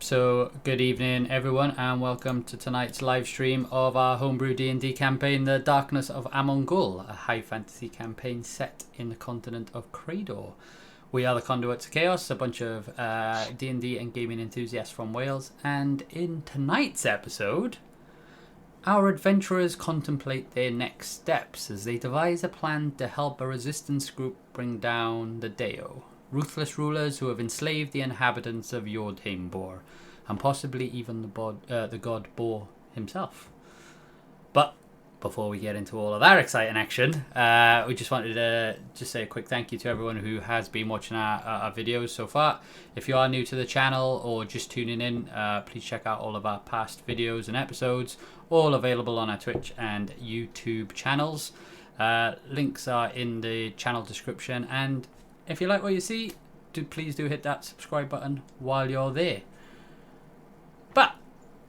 Yep, so good evening everyone and welcome to tonight's live stream of our homebrew D&D campaign, The Darkness of Amon'Gul, a high fantasy campaign set in the continent of Creydor. We are the Conduits of Chaos, a bunch of D&D and gaming enthusiasts from Wales, and in tonight's episode, our adventurers contemplate their next steps as they devise a plan to help a resistance group bring down the Deo, ruthless rulers who have enslaved the inhabitants of Yordheimbor, and possibly even the god Bor himself. But before we get into all of that exciting action, we just wanted to just say a quick thank you to everyone who has been watching our videos so far. If you are new to the channel or just tuning in, please check out all of our past videos and episodes, all available on our Twitch and YouTube channels. Links are in the channel description, and if you like what you see, please do hit that subscribe button while you're there. But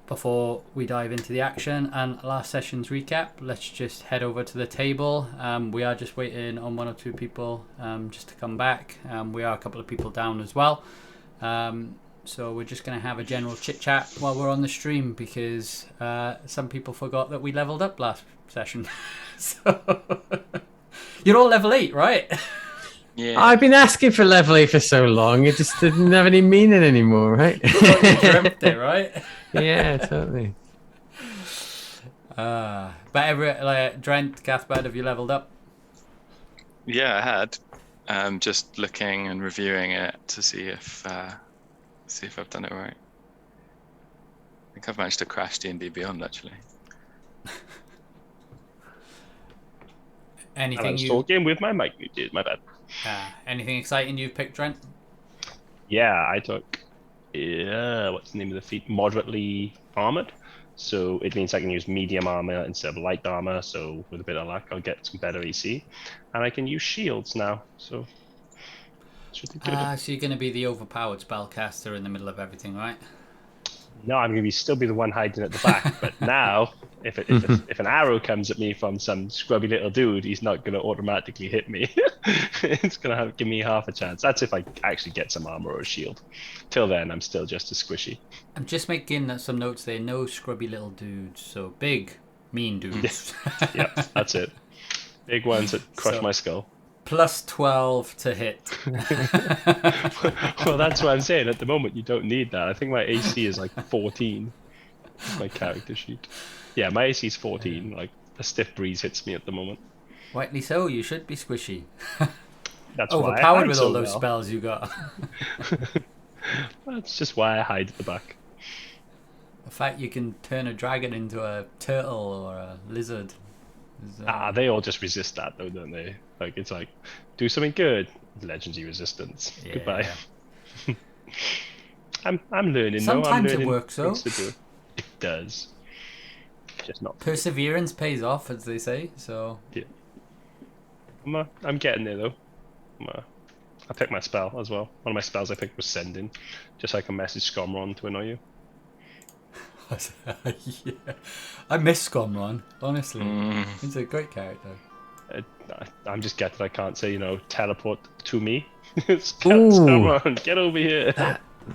before we dive into the action and last session's recap, let's just head over to the table. We are just waiting on one or two people just to come back. We are a couple of people down as well. So we're just going to have a general chit chat while we're on the stream because some people forgot that we leveled up last session. So you're all level 8, right? Yeah. I've been asking for level 8 for so long, it just didn't have any meaning anymore, right? You dreamt it, right? Yeah, totally. But Drent, Cathbad, have you leveled up? Yeah, I had. Just looking and reviewing it to see if I've done it right. I think I've managed to crash D&D Beyond actually. Anything I'm still game with my mic muted, my bad. Anything exciting you've picked, Drent? Yeah, I took, what's the name of the feat? Moderately armored. So it means I can use medium armor instead of light armor. So with a bit of luck, I'll get some better AC. And I can use shields now. So should be good. So you're going to be the overpowered spellcaster in the middle of everything, right? No, I'm going to still be the one hiding at the back. But now, if an arrow comes at me from some scrubby little dude, he's not going to automatically hit me. It's going to give me half a chance. That's if I actually get some armor or a shield. Till then, I'm still just as squishy. I'm just making some notes there. No scrubby little dudes. So big, mean dudes. Yeah, that's it. Big ones that crush my skull. Plus 12 to hit. Well, that's what I'm saying. At the moment, you don't need that. I think my AC is like 14. My character sheet. Yeah, my AC is 14. Like a stiff breeze hits me at the moment. Rightly so. You should be squishy. That's overpowered why with so all those well. spells you got. That's just why I hide at the back. The fact you can turn a dragon into a turtle or a lizard. They all just resist that though, don't they? Like it's like, do something good, legendary resistance. Yeah. Goodbye. I'm learning. Sometimes I'm learning it works though. things to do. It does. Just not. Perseverance pays off, as they say. So. Yeah. I'm getting there though. I picked my spell as well. One of my spells I picked was sending, just so I can message Scomron to annoy you. Yeah. I miss Scomron, honestly. He's a great character. I'm just gutted I can't say, teleport to me. Scomron, get over here.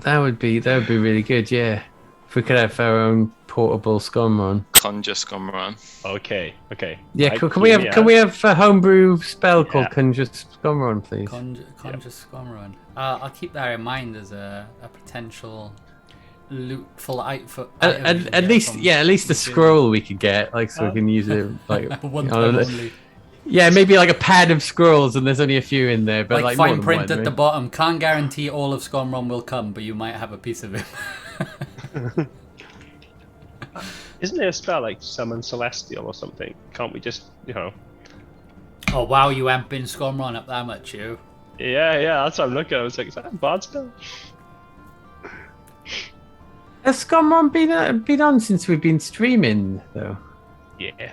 That would be really good, yeah. If we could have our own portable Scomron. Conjure Scomron. Okay. Yeah, Right, can we have a homebrew spell called Conjure Scomron, please? Conjure Scomron. I'll keep that in mind as a potential lootful item. At least the scroll we could get, like, so we can use it like one time only. Yeah, maybe like a pad of scrolls, and there's only a few in there, but like fine more than print one, at the bottom. Can't guarantee all of Scomron will come, but you might have a piece of it. Isn't there a spell like Summon Celestial or something? Can't we just, Oh wow, you amping Scomron up that much, you? Yeah, that's what I'm looking at. I was like, is that a bard spell? Has Scomron been on since we've been streaming, though? Yeah.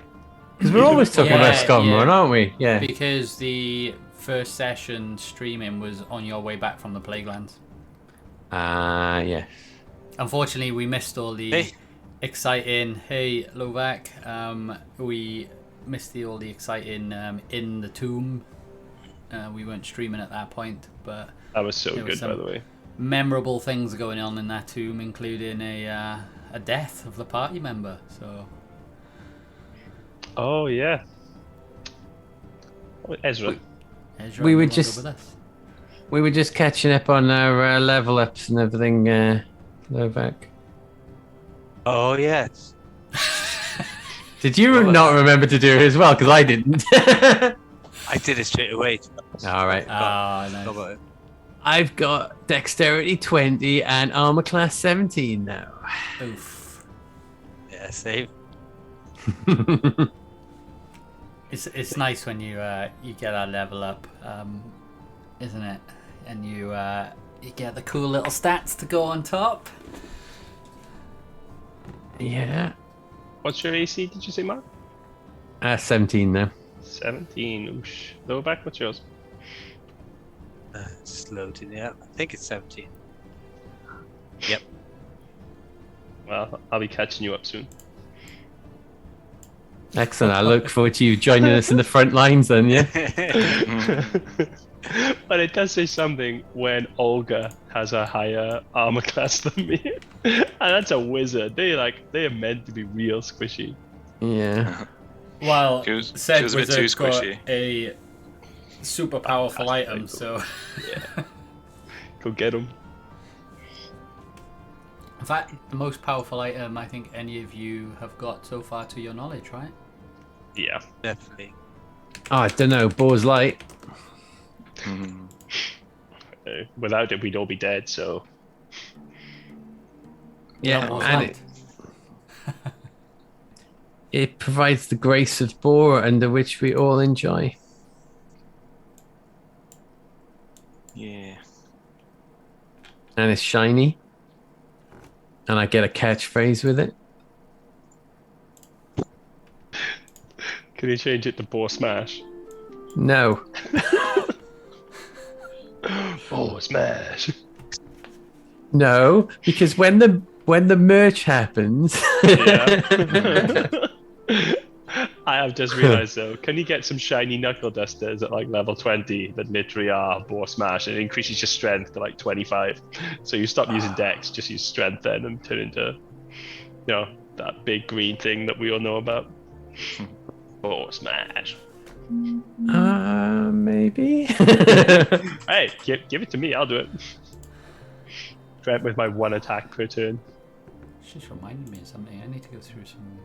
Because we're always talking about Scomron, aren't we? Yeah. Because the first session streaming was on your way back from the Plaguelands. Yes. Unfortunately, we missed all the exciting. Hey, Lovac. We missed all the exciting in the tomb. We weren't streaming at that point, but that was so good, by the way. memorable things going on in that tomb, including a death of the party member. So. Oh yeah. Oh, Ezra. Ezra We no were longer just- with us. We were just catching up on our level ups and everything, Novak. Oh yes. Did you not remember to do it as well? Because I didn't. I did it straight away. All right. Ah, How no. about it? I've got dexterity 20 and armor class 17 now. Oof. Yeah, same. It's nice when you get that level up, isn't it? And you get the cool little stats to go on top. Yeah. What's your AC? Did you say, Mark? 17 now. 17. Oosh. Novak, what's yours? It's loading, yeah. I think it's 17. Well, I'll be catching you up soon. Excellent. I look forward to you joining us in the front lines then, yeah? But it does say something when Olga has a higher armor class than me. And that's a wizard. They are meant to be real squishy. Yeah. Well, She was said a bit wizard too got squishy. a super powerful That's item, pretty so Go get them. in fact, the most powerful item I think any of you have got so far to your knowledge, right? Yeah. Definitely. Oh, I don't know. Boar's light. Mhm. Without it, we'd all be dead. So Yeah. Boar's And light. it provides the grace of boar under which we all enjoy. Yeah. And it's shiny. And I get a catchphrase with it. can you change it to Boar Smash? No. Boar Smash. No, because when the merch happens, Yeah. I have just realized though, can you get some shiny knuckle dusters at like level 20 that literally are Boar Smash and it increases your strength to like 25? So you stop using dex, just use strength then and turn into, that big green thing that we all know about. Boar Smash. maybe. Hey, give it to me, I'll do it. Try it with my one attack per turn. It's just reminded me of something. I need to go through some.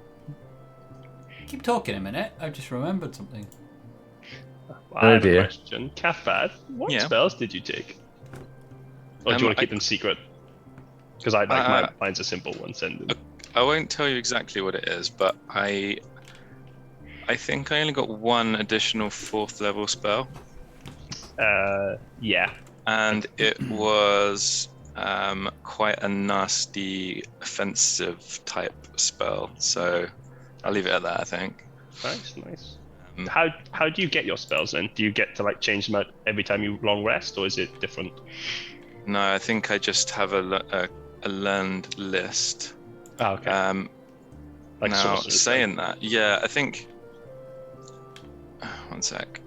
Keep talking a minute. I've just remembered something. I have dear. a question. Cathbad, what Yeah. spells did you take? Or do you want to keep them secret? Because mine's a simple one. Send them. I won't tell you exactly what it is, but I think I only got one additional 4th level spell, Yeah. and it was quite a nasty offensive type spell. So I'll leave it at that, I think. Nice. Um, How do you get your spells then? Do you get to like change them out every time you long rest, or is it different? No, I think I just have a learned list. Oh, okay. Like Now, sorcerers, saying that, yeah, I think. One sec.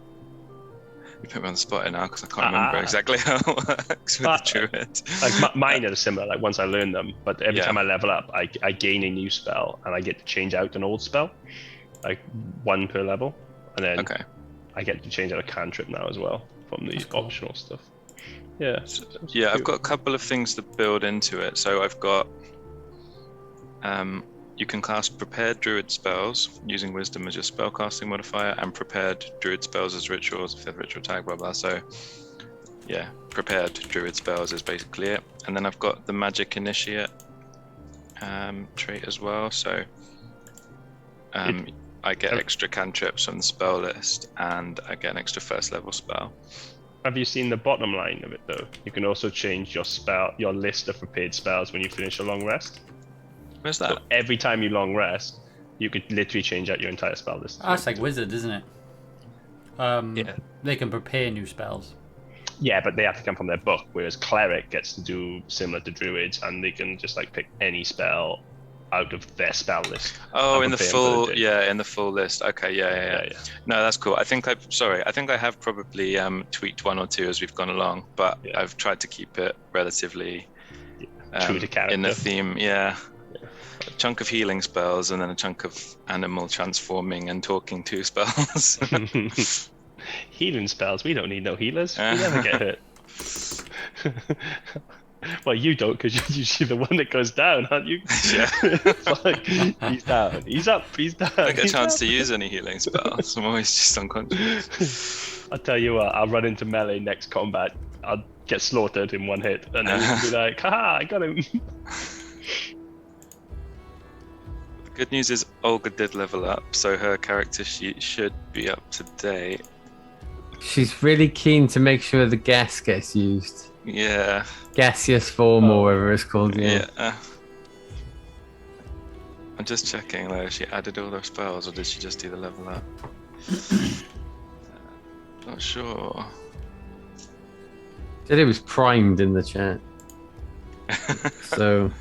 You put me on the spot here now because I can't remember exactly how it works with the druid. like mine are similar. Like once I learn them, but every Yeah. time I level up, I gain a new spell and I get to change out an old spell, like one per level, and then Okay. I get to change out a cantrip now as well from the That's cool. optional stuff. Yeah. Yeah, I've got a couple of things that build into it. So I've got, you can cast prepared druid spells using wisdom as your spellcasting modifier, and prepared druid spells as rituals if they have ritual tag, blah blah. So yeah, prepared druid spells is basically it. And then I've got the magic initiate trait as well. So I get extra cantrips from the spell list, and I get an extra 1st level spell. Have you seen the bottom line of it though? You can also change your list of prepared spells when you finish a long rest. Where's So that? every time you long rest, you could literally change out your entire spell list. That's like wizard, isn't it? Yeah. They can prepare new spells. Yeah, but they have to come from their book, whereas cleric gets to do similar to druids, and they can just like pick any spell out of their spell list. Oh, I'm in the preparing full, for the day. yeah, in the full list. Okay, yeah. No, that's cool. I think I have probably tweaked one or two as we've gone along, but Yeah. I've tried to keep it relatively True to character. in the theme. Yeah. A chunk of healing spells and then a chunk of animal transforming and talking to spells. Healing spells. We don't need no healers. We never get hurt. Well, you don't, because you're usually the one that goes down, aren't you? Yeah. It's like, he's down. He's up. He's down. I don't get a he's chance up. to use any healing spells. I'm always just unconscious. I'll tell you what, I'll run into melee next combat. I'll get slaughtered in one hit, and then you'll be like, haha, I got him. The good news is Olga did level up, so her character sheet should be up to date. She's really keen to make sure the gas gets used. Yeah. Gaseous form or whatever it's called. Yeah. I'm just checking though, she added all those spells or did she just do the level up? Not sure. Said it was primed in the chat. So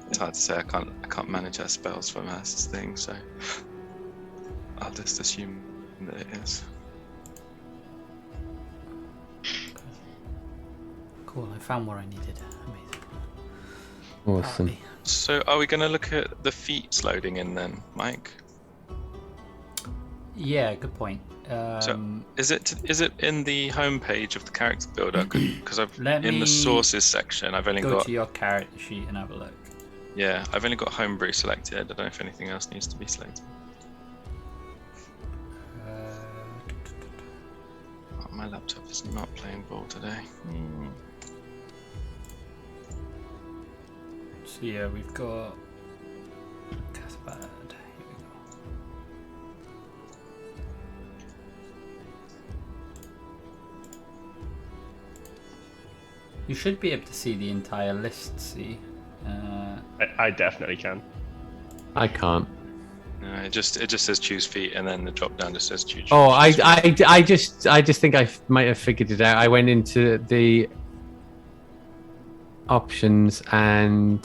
It's hard to say. I can't manage her spells from her thing, so I'll just assume that it is. Cool, I found what I needed. Amazing. awesome. Party. So are we going to look at the feats loading in then, Mike? Yeah, good point. Is it in the homepage of the character builder? Because I've Let in me the sources section, I've only go got to your character sheet and have a look. I've only got homebrew selected. I don't know if anything else needs to be selected. Oh, my laptop is not playing ball today. So yeah, we've got Cathbad. Here we go. You should be able to see the entire list. See, I definitely can. I can't. No, it just says choose feat, and then the drop down just says choose. Oh, choose feat. I just think I might have figured it out. I went into the options and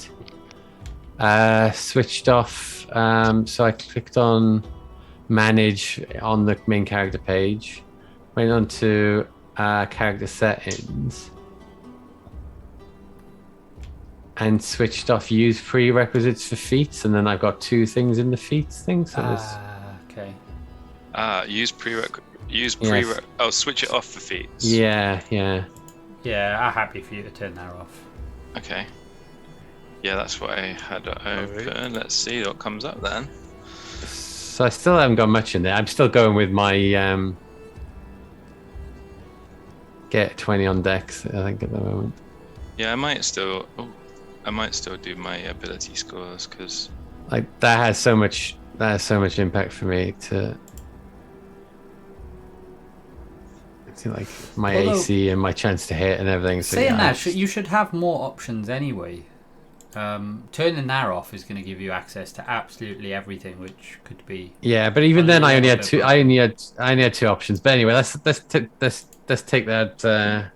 switched off. So I clicked on manage on the main character page, went on to character settings, and switched off use prerequisites for feats, and then I've got two things in the feats thing. So okay. Use prereq. Yes. Oh, switch it off for feats. yeah. Yeah, I'm happy for you to turn that off. Okay. Yeah, that's what I had open. really? Let's see what comes up then. So I still haven't got much in there. I'm still going with my get 20 on decks, I think, at the moment. Yeah, I might still do my ability scores because Like that has so much impact for me to like my Although, AC and my chance to hit and everything. So Saying yeah, that, you should have more options anyway. Turning that off is going to give you access to absolutely everything, which could be. yeah, but even then, I only had two. I only had two options. But anyway, let's take that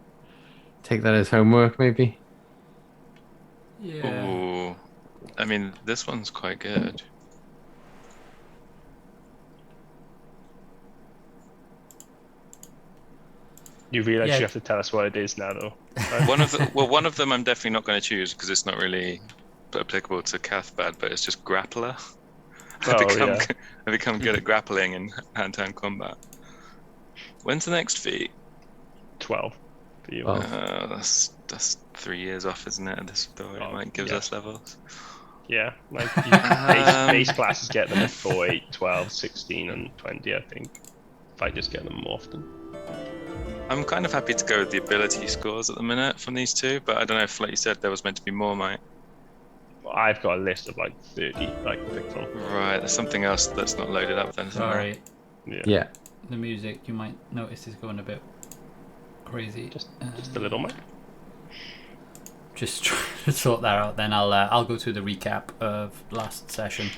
as homework, maybe. Yeah. ooh, I mean this one's quite good. You realise Yeah. you have to tell us what it is now, though. One of them I'm definitely not going to choose because it's not really applicable to Cathbad, but it's just grappler. I become good at grappling in hand-to-hand combat. When's the next feat? 12 for you. Well, That's 3 years off, isn't it? This story might gives yeah. us levels. Yeah, like base classes get them at 4, 8, 12, 16, and 20, I think. If I just get them more often. I'm kind of happy to go with the ability scores at the minute from these two, but I don't know if, like you said, there was meant to be more, Mike. Well, I've got a list of like 30 I can pick from. Right, there's something else that's not loaded up then. Isn't Sorry, yeah. the music you might notice is going a bit crazy. Just a little more. Just trying to sort that out. Then I'll go through the recap of last session.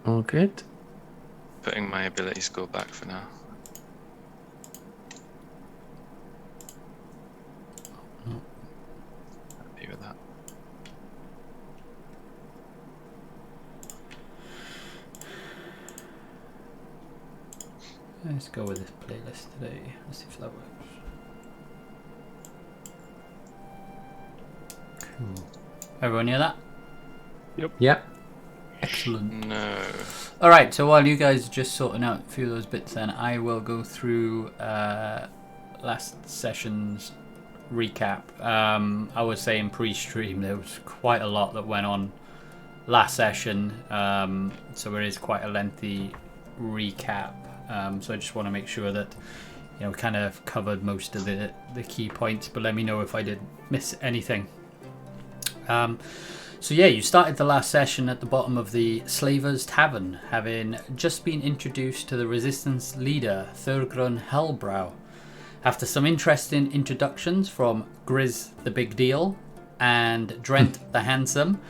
All good. Putting my ability score back for now. Let's go with this playlist today. Let's see if that works. Cool. Everyone hear that? Yep. Excellent. No. Alright, so while you guys are just sorting out a few of those bits, then I will go through last session's recap. I was saying pre-stream there was quite a lot that went on last session, so it is quite a lengthy recap. So I just want to make sure that we kind of covered most of the key points, but let me know if I did miss anything. So yeah, you started the last session at the bottom of the Slavers Tavern, having just been introduced to the Resistance leader, Thurgrun Hellbrow. After some interesting introductions from Grizz the Big Deal and Drent the Handsome,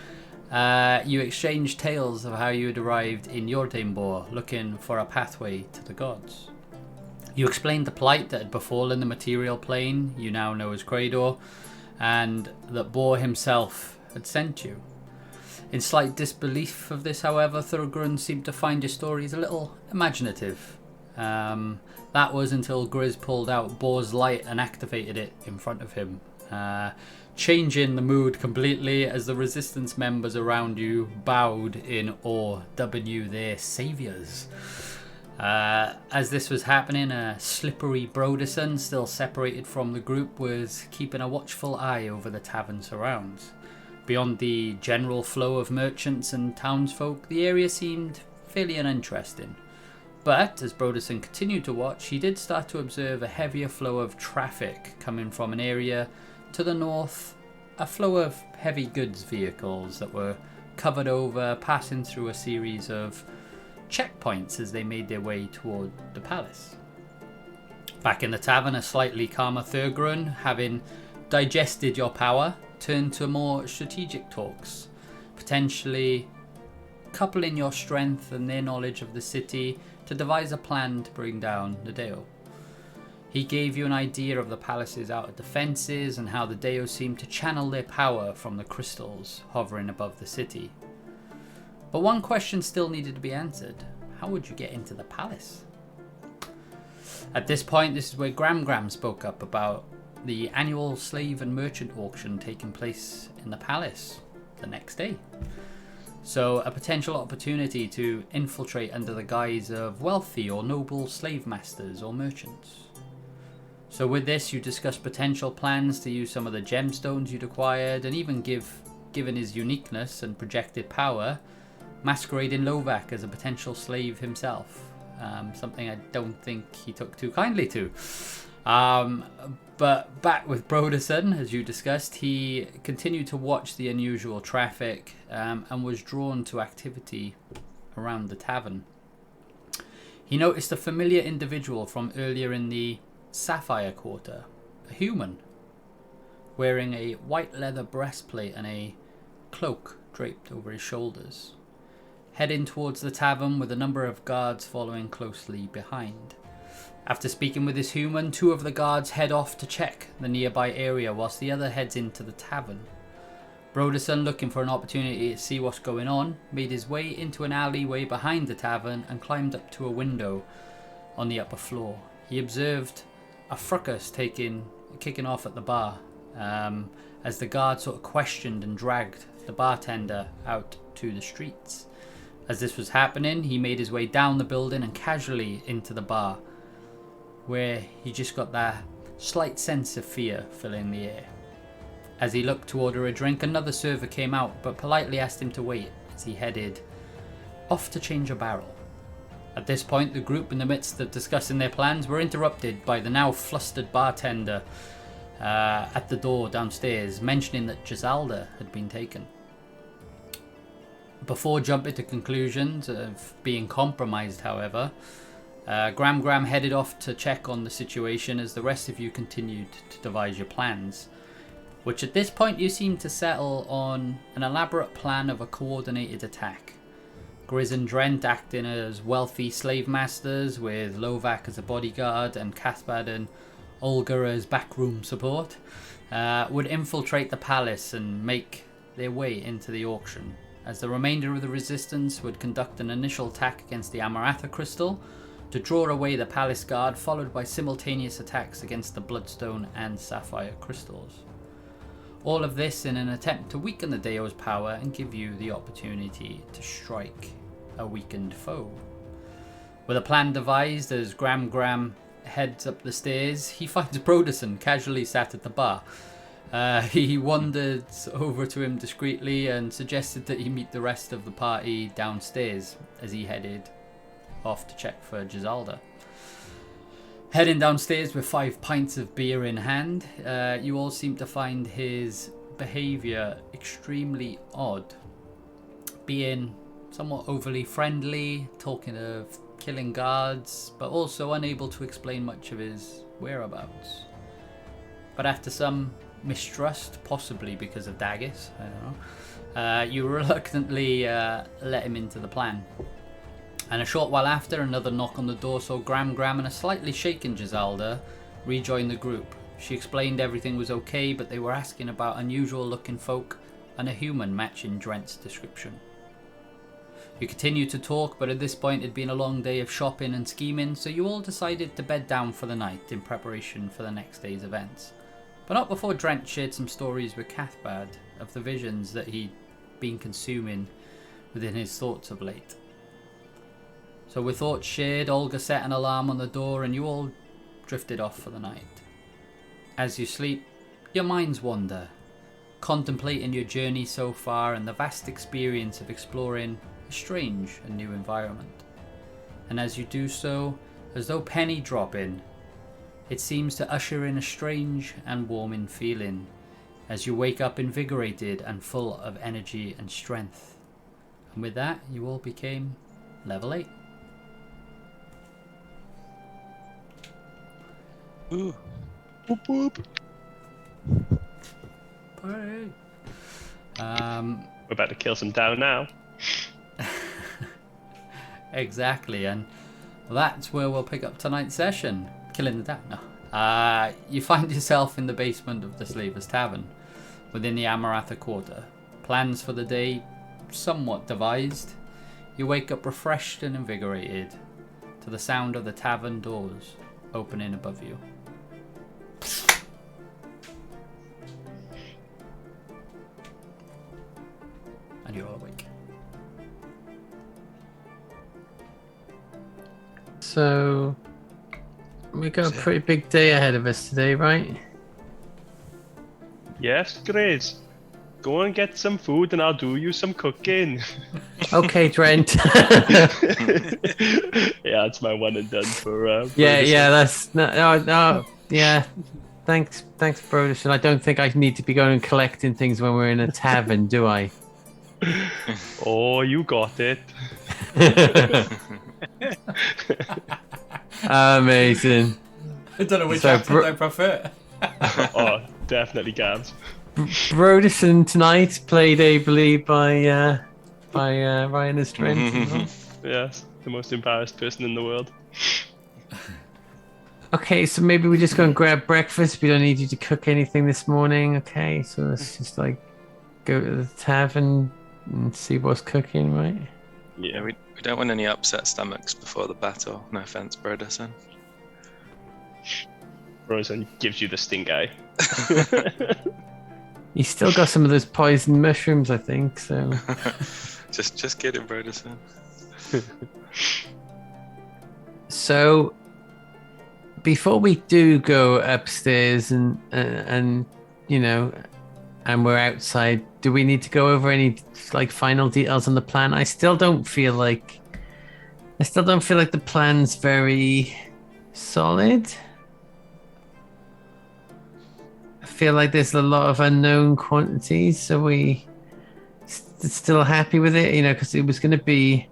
you exchanged tales of how you had arrived in Jordanbor looking for a pathway to the gods. You explained the plight that had befallen the material plane you now know as Creydor, and that Bor himself had sent you. In slight disbelief of this, however, Thurgrun seemed to find your stories a little imaginative. That was until Grizz pulled out Bor's light and activated it in front of him, changing the mood completely as the Resistance members around you bowed in awe, dubbing you their saviours. As this was happening, a slippery Broderson, still separated from the group, was keeping a watchful eye over the tavern surrounds. Beyond the general flow of merchants and townsfolk, the area seemed fairly uninteresting. But as Broderson continued to watch, he did start to observe a heavier flow of traffic coming from an area to the north, a flow of heavy goods vehicles that were covered over, passing through a series of checkpoints as they made their way toward the palace. Back in the tavern, a slightly calmer Thurgrun, having digested your power, turned to more strategic talks, potentially coupling your strength and their knowledge of the city to devise a plan to bring down the Deo. He gave you an idea of the palace's outer defences and how the Deo seemed to channel their power from the crystals hovering above the city. But one question still needed to be answered. How would you get into the palace? At this point, this is where Gram spoke up about the annual slave and merchant auction taking place in the palace the next day. So a potential opportunity to infiltrate under the guise of wealthy or noble slave masters or merchants. So with this, you discussed potential plans to use some of the gemstones you'd acquired, and even given his uniqueness and projected power, masquerading Lovac as a potential slave himself. Something I don't think he took too kindly to. But back with Broderson, as you discussed, he continued to watch the unusual traffic and was drawn to activity around the tavern. He noticed a familiar individual from earlier in the Sapphire Quarter, a human, wearing a white leather breastplate and a cloak draped over his shoulders, heading towards the tavern with a number of guards following closely behind. After speaking with this human, two of the guards head off to check the nearby area whilst the other heads into the tavern. Broderson, looking for an opportunity to see what's going on, made his way into an alleyway behind the tavern and climbed up to a window on the upper floor. He observed a fracas kicking off at the bar as the guard sort of questioned and dragged the bartender out to the streets. As this was happening, he made his way down the building and casually into the bar, where he just got that slight sense of fear filling the air. As he looked to order a drink, another server came out but politely asked him to wait as he headed off to change a barrel. At this point, the group, in the midst of discussing their plans, were interrupted by the now flustered bartender at the door downstairs, mentioning that Gisalda had been taken. Before jumping to conclusions of being compromised, however, Gram headed off to check on the situation as the rest of you continued to devise your plans, which at this point you seemed to settle on an elaborate plan of a coordinated attack. Grizz and Drent acting as wealthy slave masters, with Lovac as a bodyguard and Caspad and Olga as backroom support, would infiltrate the palace and make their way into the auction, as the remainder of the resistance would conduct an initial attack against the Amaratha crystal to draw away the palace guard, followed by simultaneous attacks against the bloodstone and sapphire crystals. All of this in an attempt to weaken the Deo's power and give you the opportunity to strike a weakened foe. With a plan devised as Gram heads up the stairs, he finds Broderson casually sat at the bar. He wandered over to him discreetly and suggested that he meet the rest of the party downstairs as he headed off to check for Gisalda. Heading downstairs with 5 pints of beer in hand, you all seem to find his behaviour extremely odd. Being somewhat overly friendly, talking of killing guards, but also unable to explain much of his whereabouts. But after some mistrust, possibly because of Daggis, I don't know, you reluctantly let him into the plan. And a short while after, another knock on the door saw Gram and a slightly shaken Gisalda rejoin the group. She explained everything was okay, but they were asking about unusual looking folk and a human matching Drent's description. You continued to talk, but at this point it'd been a long day of shopping and scheming, so you all decided to bed down for the night in preparation for the next day's events. But not before Drent shared some stories with Cathbad of the visions that he'd been consuming within his thoughts of late. So with thoughts shared, Olga set an alarm on the door and you all drifted off for the night. As you sleep, your minds wander, contemplating your journey so far and the vast experience of exploring a strange and new environment. And as you do so, as though penny dropping, it seems to usher in a strange and warming feeling as you wake up invigorated and full of energy and strength. And with that, you all became level 8. Ooh. Boop, boop. Party. We're about to kill some down now. Exactly, and that's where we'll pick up tonight's session. Killing the down. No. You find yourself in the basement of the Slavers Tavern, within the Amaratha Quarter. Plans for the day somewhat devised. You wake up refreshed and invigorated to the sound of the tavern doors opening above you. And you're awake. So we got a pretty big day ahead of us today, right? Yes, Grace. Go and get some food and I'll do you some cooking. Okay, Trent. Yeah, it's my one and done for yeah, that's no, yeah. Thanks, Broderson. I don't think I need to be going and collecting things when we're in a tavern, do I? Oh, you got it. Amazing. I don't know which So, accent I prefer. Oh, definitely Gabs. Broderson tonight, played ably by Ryan as Trent. Yes, the most embarrassed person in the world. Okay, so maybe we just go and grab breakfast. We don't need you to cook anything this morning. Okay, so let's just like go to the tavern and see what's cooking, right? Yeah, we don't want any upset stomachs before the battle. No offense, Broderson. Rosen gives you the stink eye. He's still got some of those poison mushrooms, I think. So just kidding, Broderson. So before we do go upstairs and you know, and we're outside, do we need to go over any like final details on the plan? I still don't feel like the plan's very solid. I feel like there's a lot of unknown quantities, so we still happy with it, you know, because it was going to be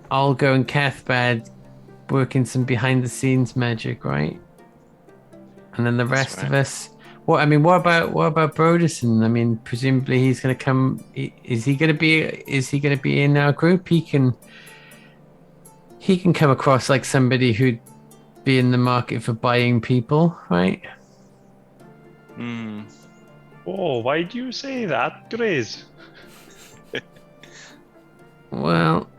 Olga and Cathbad working some behind the scenes magic, right? And then the rest of us. What about Broderson? I mean, presumably he's going to come. Is he going to be in our group? He can come across like somebody who'd be in the market for buying people, right? Oh, why do you say that, Grace? Well,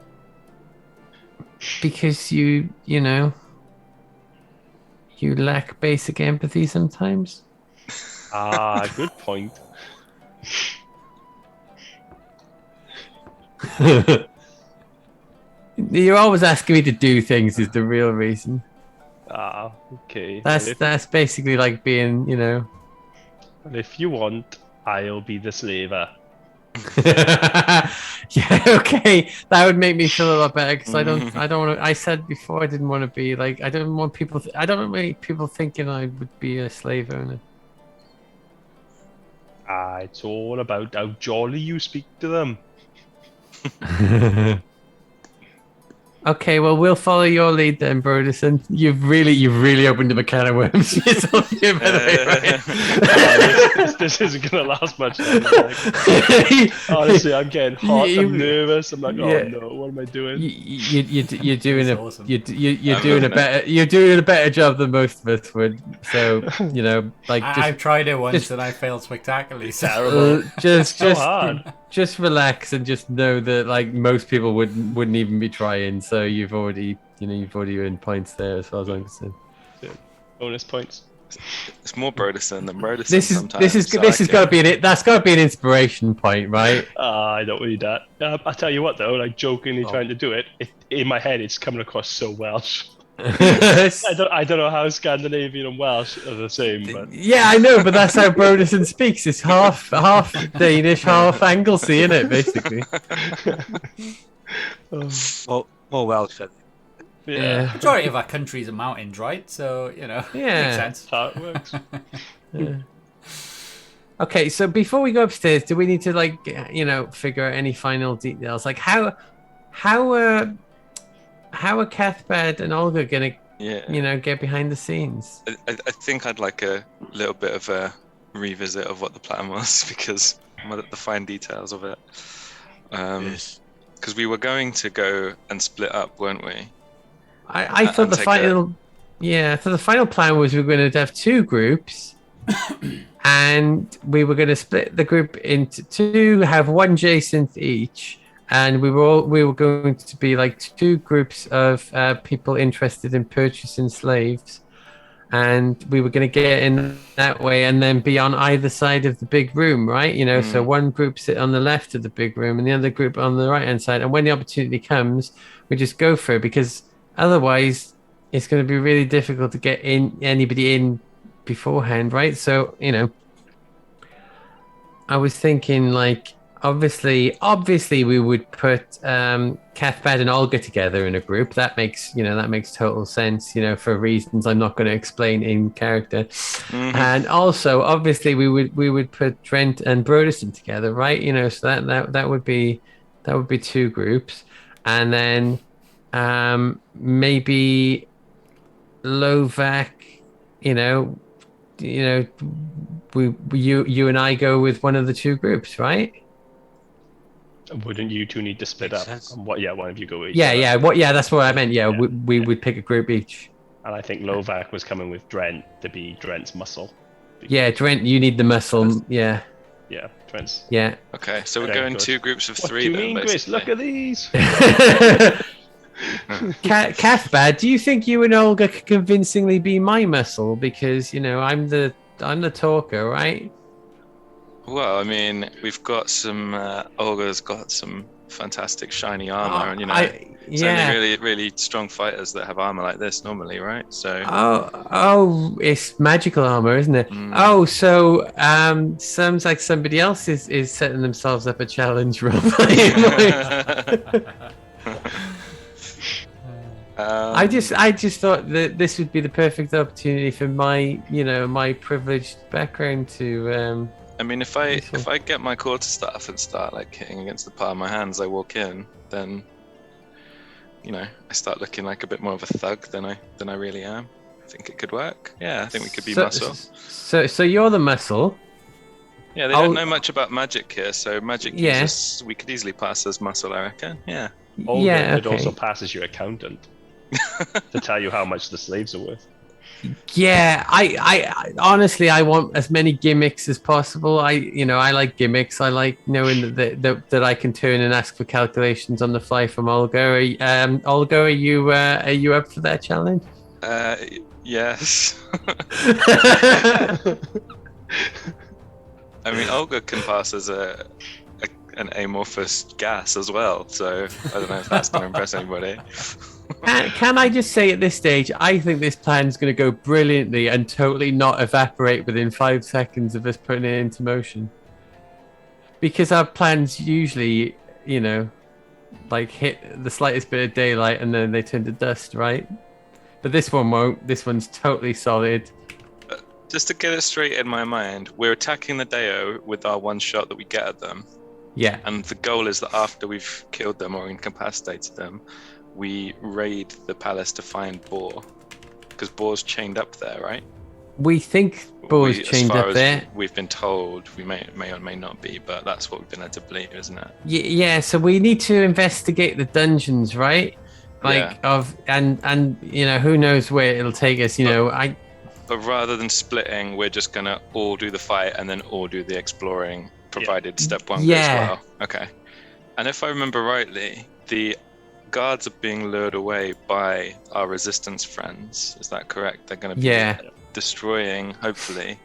because you know, you lack basic empathy sometimes. Ah, good point. You're always asking me to do things is the real reason. Ah, okay. That's basically like being, you know. Well, if you want, I'll be the slaver. Yeah, okay, that would make me feel a lot better because I don't want to. I said before I didn't want to be like I don't want people. I don't want people thinking I would be a slave owner. Ah, it's all about how jolly you speak to them. Okay, well, we'll follow your lead then, Broderson. You've really opened up a can of worms yourself here, by the way, right? This isn't gonna last much longer. Like, honestly, I'm getting hot. I'm nervous. I'm like, oh no, what am I doing? You're doing That's a awesome. you're doing a better job than most of us would. So you know, like I've tried it once just- and I failed spectacularly. So Terrible. So hard. just relax and just know that like most people wouldn't even be trying. So you've already earned points there as far as I'm concerned. Bonus points. It's more Broderson than Broderson This sometimes. has got to be that's got to be an inspiration point, right? I don't need that. I'll tell you what though, like jokingly trying to do it, in my head it's coming across so Welsh. I don't know how Scandinavian and Welsh are the same, but Yeah, I know, but that's how Broderson speaks. It's half Danish, half Anglesey, isn't it? Basically. More Welsh, I think. yeah. majority of our countries are mountains, right? So you know, Yeah. makes sense. That's how it works. Yeah. Okay, so before we go upstairs, do we need to like figure out any final details? Like how are Cathbad and Olga gonna get behind the scenes? I think I'd like a little bit of a revisit of what the plan was because the fine details of it. Yes. Because we were going to go and split up, weren't we? I thought the final plan was we were going to have two groups, and we were going to split the group into two, have one Jason each, and we were going to be like two groups of people interested in purchasing slaves, and we were going to get in that way, and then be on either side of the big room, right? So one group sit on the left of the big room, and the other group on the right hand side, and when the opportunity comes, we just go for it because otherwise it's going to be really difficult to get anybody in beforehand, right? So I was thinking like obviously we would put Cathbad and Olga together in a group. That makes total sense, for reasons I'm not going to explain in character. And also obviously we would put Trent and Broderson together, right? So that would be two groups, and then maybe Lovac, you and I go with one of the two groups, right? Wouldn't you two need to split Makes up? sense. And one of you go each. That's what I meant. We would pick a group each. And I think Lovac was coming with Drent to be Drent's muscle. Yeah, Trent, you need the muscle. Yeah. Yeah, Drent's. Yeah. Okay, so we're Okay, going good. two groups of What three do you then, mean, Chris? basically. Look at these. Cathbad, do you think you and Olga could convincingly be my muscle? Because I'm the talker, right? Well, I mean, we've got some. Olga's got some fantastic shiny armor, and it's only really, really strong fighters that have armor like this normally, right? So. Oh, it's magical armor, isn't it? Oh, so sounds like somebody else is setting themselves up a challenge, Rob. I just thought that this would be the perfect opportunity for my privileged background to. I mean, if I get my quarter staff and start like hitting against the palm of my hands, I walk in, then I start looking like a bit more of a thug than I really am. I think it could work. Yeah, I think we could be muscle. So you're the muscle. Yeah, they don't know much about magic here, so magic users, we could easily pass as muscle, I reckon. Yeah. Olga could also pass as your accountant to tell you how much the slaves are worth. Yeah, I honestly, I want as many gimmicks as possible. I like gimmicks. I like knowing that I can turn and ask for calculations on the fly from Olga. Olga, are you up for that challenge? Yes. I mean, Olga can pass as an amorphous gas as well, so I don't know if that's going to impress anybody. Can I just say at this stage, I think this plan's going to go brilliantly and totally not evaporate within 5 seconds of us putting it into motion. Because our plans usually, like hit the slightest bit of daylight and then they turn to dust, right? But this one won't. This one's totally solid. Just to get it straight in my mind, we're attacking the Deo with our one shot that we get at them. Yeah. And the goal is that after we've killed them or incapacitated them, we raid the palace to find Boar. Because Boar's chained up there, right? We think Boar's chained up there. We've been told, we may or may not be, but that's what we've been led to believe, isn't it? Yeah, so we need to investigate the dungeons, right? And who knows where it'll take us, But rather than splitting, we're just gonna all do the fight and then all do the exploring, provided step one goes well. Okay. And if I remember rightly, the guards are being lured away by our resistance friends. Is that correct? They're gonna be destroying, hopefully.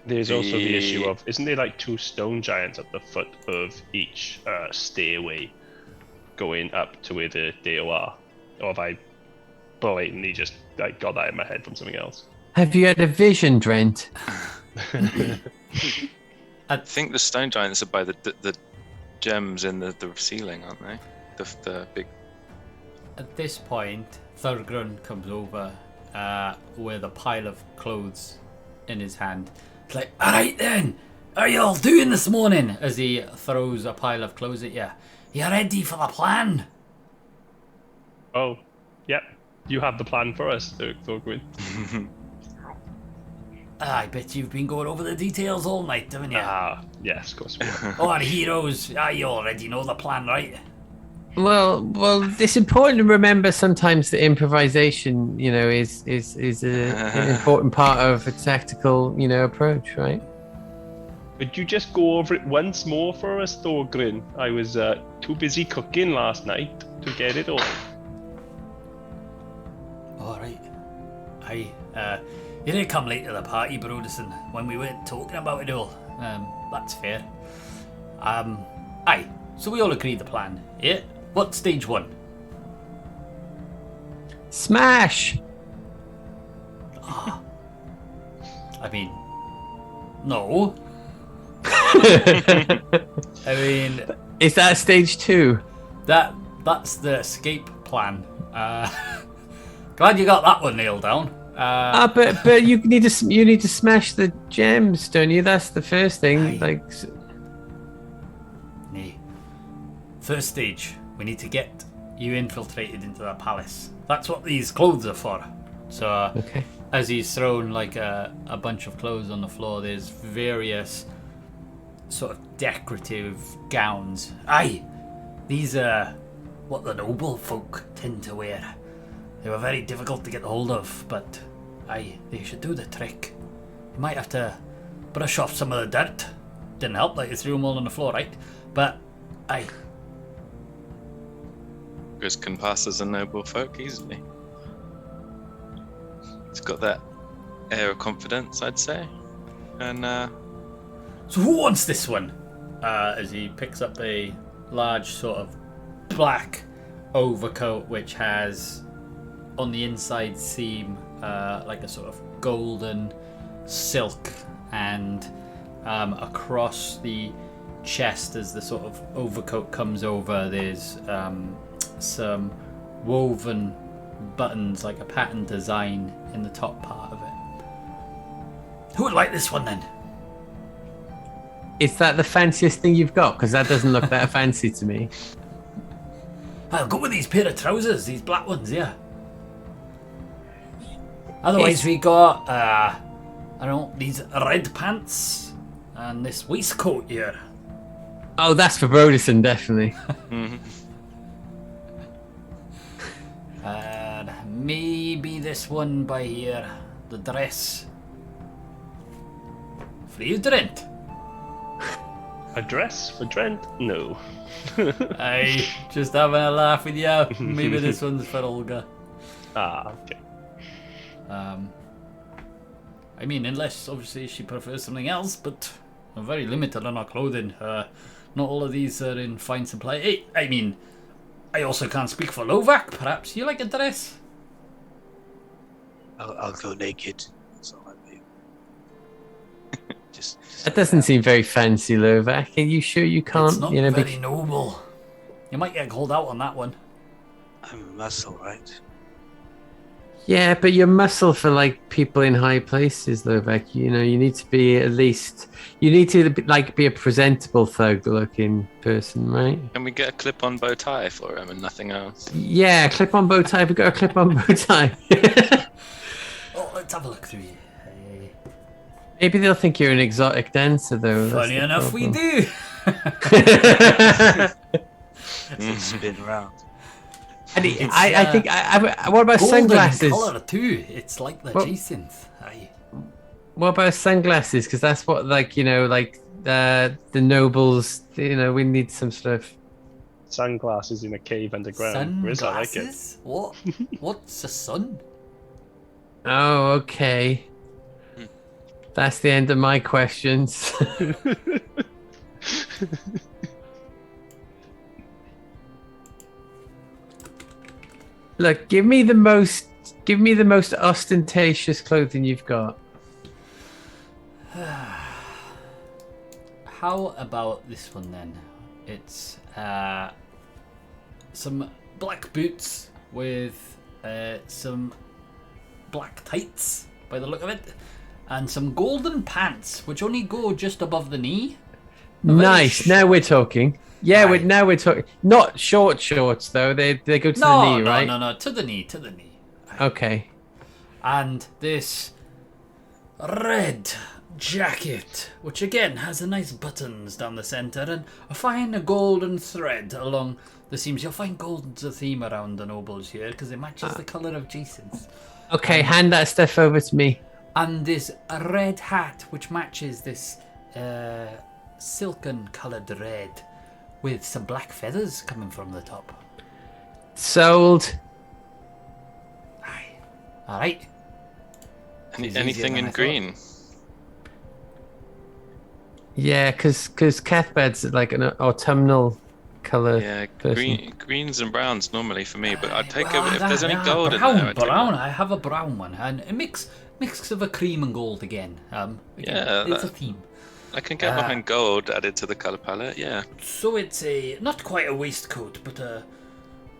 There's also the issue of, isn't there like 2 stone giants at the foot of each stairway going up to where the Deo are? Or have I blatantly just got that in my head from something else? Have you had a vision, Drent? I think the stone giants are by the gems in the ceiling, aren't they? The big. At this point, Thurgrun comes over with a pile of clothes in his hand. It's like, all right then, how are you all doing this morning? As he throws a pile of clothes at you. You ready for the plan? Oh, yep. You have the plan for us, Thorgwyn. I bet you've been going over the details all night, haven't you? Yes, of course we have. Oh, our heroes, you already know the plan, right? Well, it's important to remember sometimes that improvisation, is an important part of a tactical, approach, right? Could you just go over it once more for us, Thorgrin? I was too busy cooking last night to get it all. All right. You didn't come late to the party, Broderson, when we weren't talking about it all. That's fair. So we all agreed the plan, yeah? What's stage 1? Smash! I mean, no. I mean, is that stage 2? That's the escape plan. Glad you got that one nailed down. But you need to smash the gems, don't you? That's the first thing. Nay. First stage, we need to get you infiltrated into the palace. That's what these clothes are for. So, as he's thrown like a bunch of clothes on the floor, there's various sort of decorative gowns. These are what the noble folk tend to wear. They were very difficult to get hold of, but they should do the trick. You might have to brush off some of the dirt. Didn't help that you threw them all on the floor, right? But Chris can pass as a noble folk easily. He's got that air of confidence, I'd say. And so who wants this one? As he picks up a large sort of black overcoat which has on the inside seam like a sort of golden silk, and across the chest as the sort of overcoat comes over, there's some woven buttons, like a pattern design in the top part of it. Who would like this one then? Is that the fanciest thing you've got? Because that doesn't look that fancy to me. I'll go with these pair of trousers, these black ones, yeah. Otherwise we got, these red pants and this waistcoat here. Oh, that's for Broderson, definitely. And be this one by here. The dress. Free Drent. A dress for Drent? No. Aye, just having a laugh with you. Maybe this one's for Olga. Ah, okay. I mean, unless obviously she prefers something else, but we're very limited on our clothing. Not all of these are in fine supply. Hey, I mean, I also can't speak for Lovak. Perhaps you like a dress? I'll go naked. That's all I do. just That doesn't seem very fancy, Lovak. Are you sure you can't? It's not very noble. You might get called out on that one. I'm a muscle, right? Yeah, but you're muscle for like people in high places, Lovak. You know, you need to be at least. You need to be a presentable thug-looking person, right? Can we get a clip-on bow tie for him and nothing else? Yeah, clip-on bow tie. We've got a clip-on bow tie. Oh, let's have a look through you. Maybe they'll think you're an exotic dancer, though. Funny enough, we do. Spin around. And I think. What about sunglasses? Golden colour too. It's like the Jason's. Aye. What about sunglasses? Because that's what, the nobles. We need some sort of Sunglasses in a cave underground. Riz, I like it. Sunglasses? What? What's a sun? Oh, okay. That's the end of my questions. Look, give me the most ostentatious clothing you've got. How about this one then? It's some black boots with some black tights by the look of it, and some golden pants which only go just above the knee. Nice. Now we're talking. Yeah, now we're talking. Not short shorts though. They go to the knee, right? No, to the knee. Okay. And this red jacket, which again has a nice buttons down the centre and a fine golden thread along the seams. You'll find gold's a theme around the nobles here because it matches the colour of Jason's. Okay, hand that stuff over to me. And this red hat, which matches this silken coloured red with some black feathers coming from the top. Sold. Aye. All right. Anything in green? Yeah, because Cathbed's like an autumnal colour. Yeah, person. greens and browns normally for me, but I'd take Well, if there's any gold brown, in there. Brown. I have a brown one, and a mix of a cream and gold again. Yeah, it's a theme. I can get behind gold added to the colour palette, yeah. So it's a not quite a waistcoat, but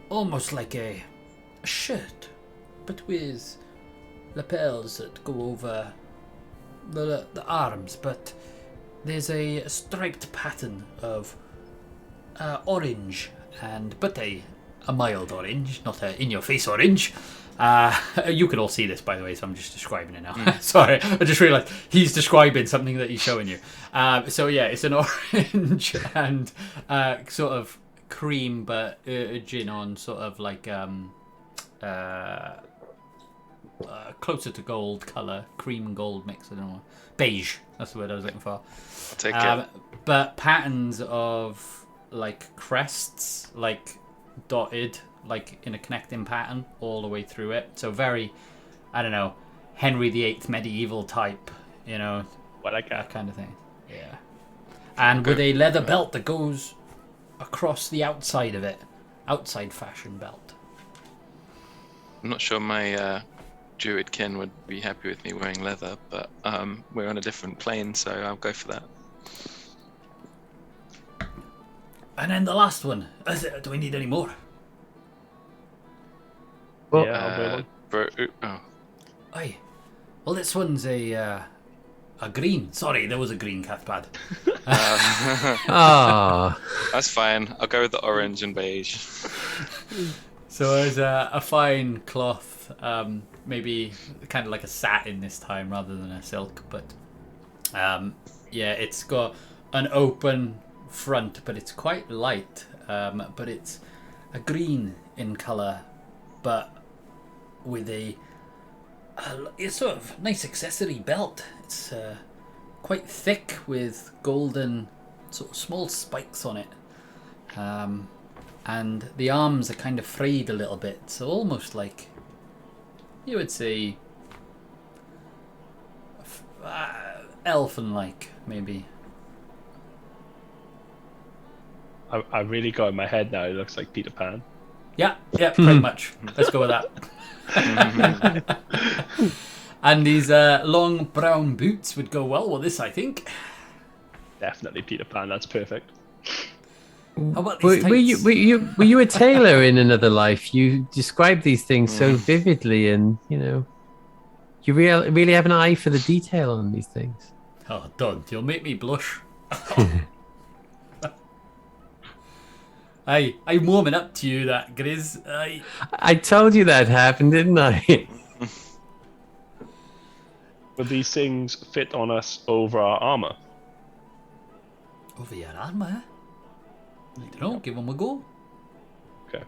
almost like a shirt, but with lapels that go over the arms. But there's a striped pattern of orange, but a mild orange, not a in-your-face orange. You can all see this, by the way, so I'm just describing it now. Sorry, I just realised he's describing something that he's showing you. So yeah, it's an orange and sort of cream, but gin on sort of like closer to gold colour, cream and gold mix. I don't know, beige. That's the word I was looking for. I'll take it. But patterns of like crests, like dotted, like in a connecting pattern all the way through it. So very, I don't know, Henry VIII medieval type, that kind of thing. Yeah. And with a leather belt that goes across the outside of it, outside fashion belt. I'm not sure my druid kin would be happy with me wearing leather, but we're on a different plane, so I'll go for that. And then the last one. Do we need any more? Well, Yeah, I'll Aye. Well, this one's a green. Sorry, there was a green Cathpad. Ah. That's fine. I'll go with the orange and beige. So there's a fine cloth, maybe kind of like a satin this time rather than a silk, but yeah, it's got an open front, but it's quite light, but it's a green in colour, but with a It's sort of nice accessory belt. It's quite thick with golden sort of small spikes on it. And the arms are kind of frayed a little bit, so almost like you would say elfin-like, maybe. I really got in my head now. It looks like Peter Pan. Yeah, pretty much. Let's go with that. And these long brown boots would go well with this, I think. Definitely Peter Pan. That's perfect. How about these Were you a tailor in another life? You describe these things so vividly, and you really have an eye for the detail on these things. Oh, don't. You'll make me blush. I'm warming up to you, that Grizz. I told you that happened, didn't I? Would these things fit on us over our armor? Over your armor? I don't know. Give them a go. Okay.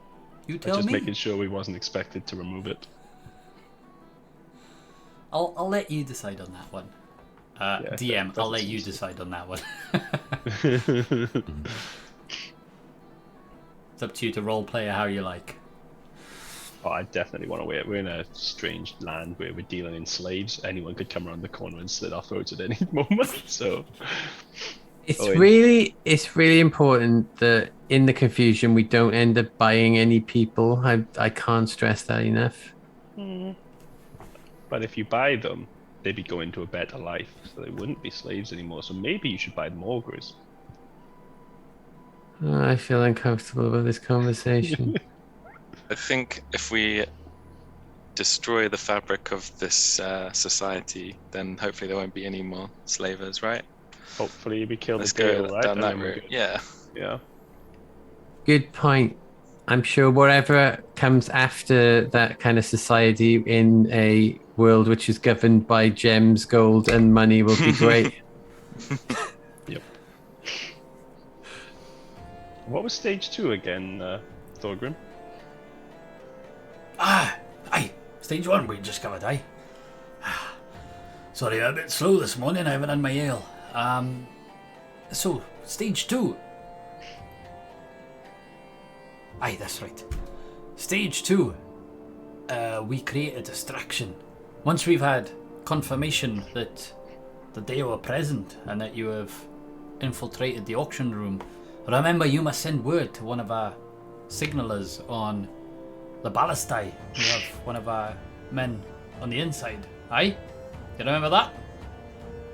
You tell Just me. making sure we wasn't expected to remove it. I'll let you decide on that one. DM, I'll let you decide on that one. It's up to you to roleplay how you like. Oh, I definitely want to wear it. We're in a strange land where we're dealing in slaves. Anyone could come around the corner and slit our throats at any moment. So It's really important that in the confusion we don't end up buying any people. I can't stress that enough. But if you buy them, they'd be going to a better life, so they wouldn't be slaves anymore. So maybe you should buy them augurs. Oh, I feel uncomfortable about this conversation. I think if we destroy the fabric of this society, then hopefully there won't be any more slavers, right? Hopefully we kill Let's the girl, go right? down And that then we're route. good. Yeah. Yeah. Good point. I'm sure whatever comes after that kind of society in a world which is governed by gems, gold, and money will be great. Yep. What was stage 2 again, Thorgrim? Aye. Stage 1 we just covered, aye. Sorry, I'm a bit slow this morning. I haven't had my ale. So, stage 2. Aye, that's right. Stage 2. We create a distraction. Once we've had confirmation that they were present and that you have infiltrated the auction room, remember you must send word to one of our signalers on the ballastai. We have one of our men on the inside. Aye? You remember that?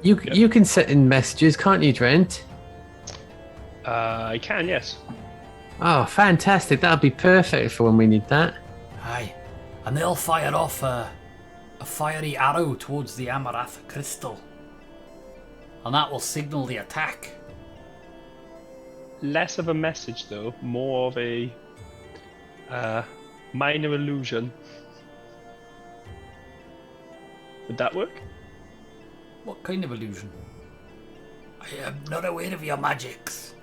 You can send in messages, can't you, Trent? I can, yes. Oh, fantastic. That'll be perfect for when we need that. Aye. And they'll fire off a fiery arrow towards the Amarath crystal. And that will signal the attack. Less of a message, though. More of a minor illusion. Would that work? What kind of illusion? I am not aware of your magics.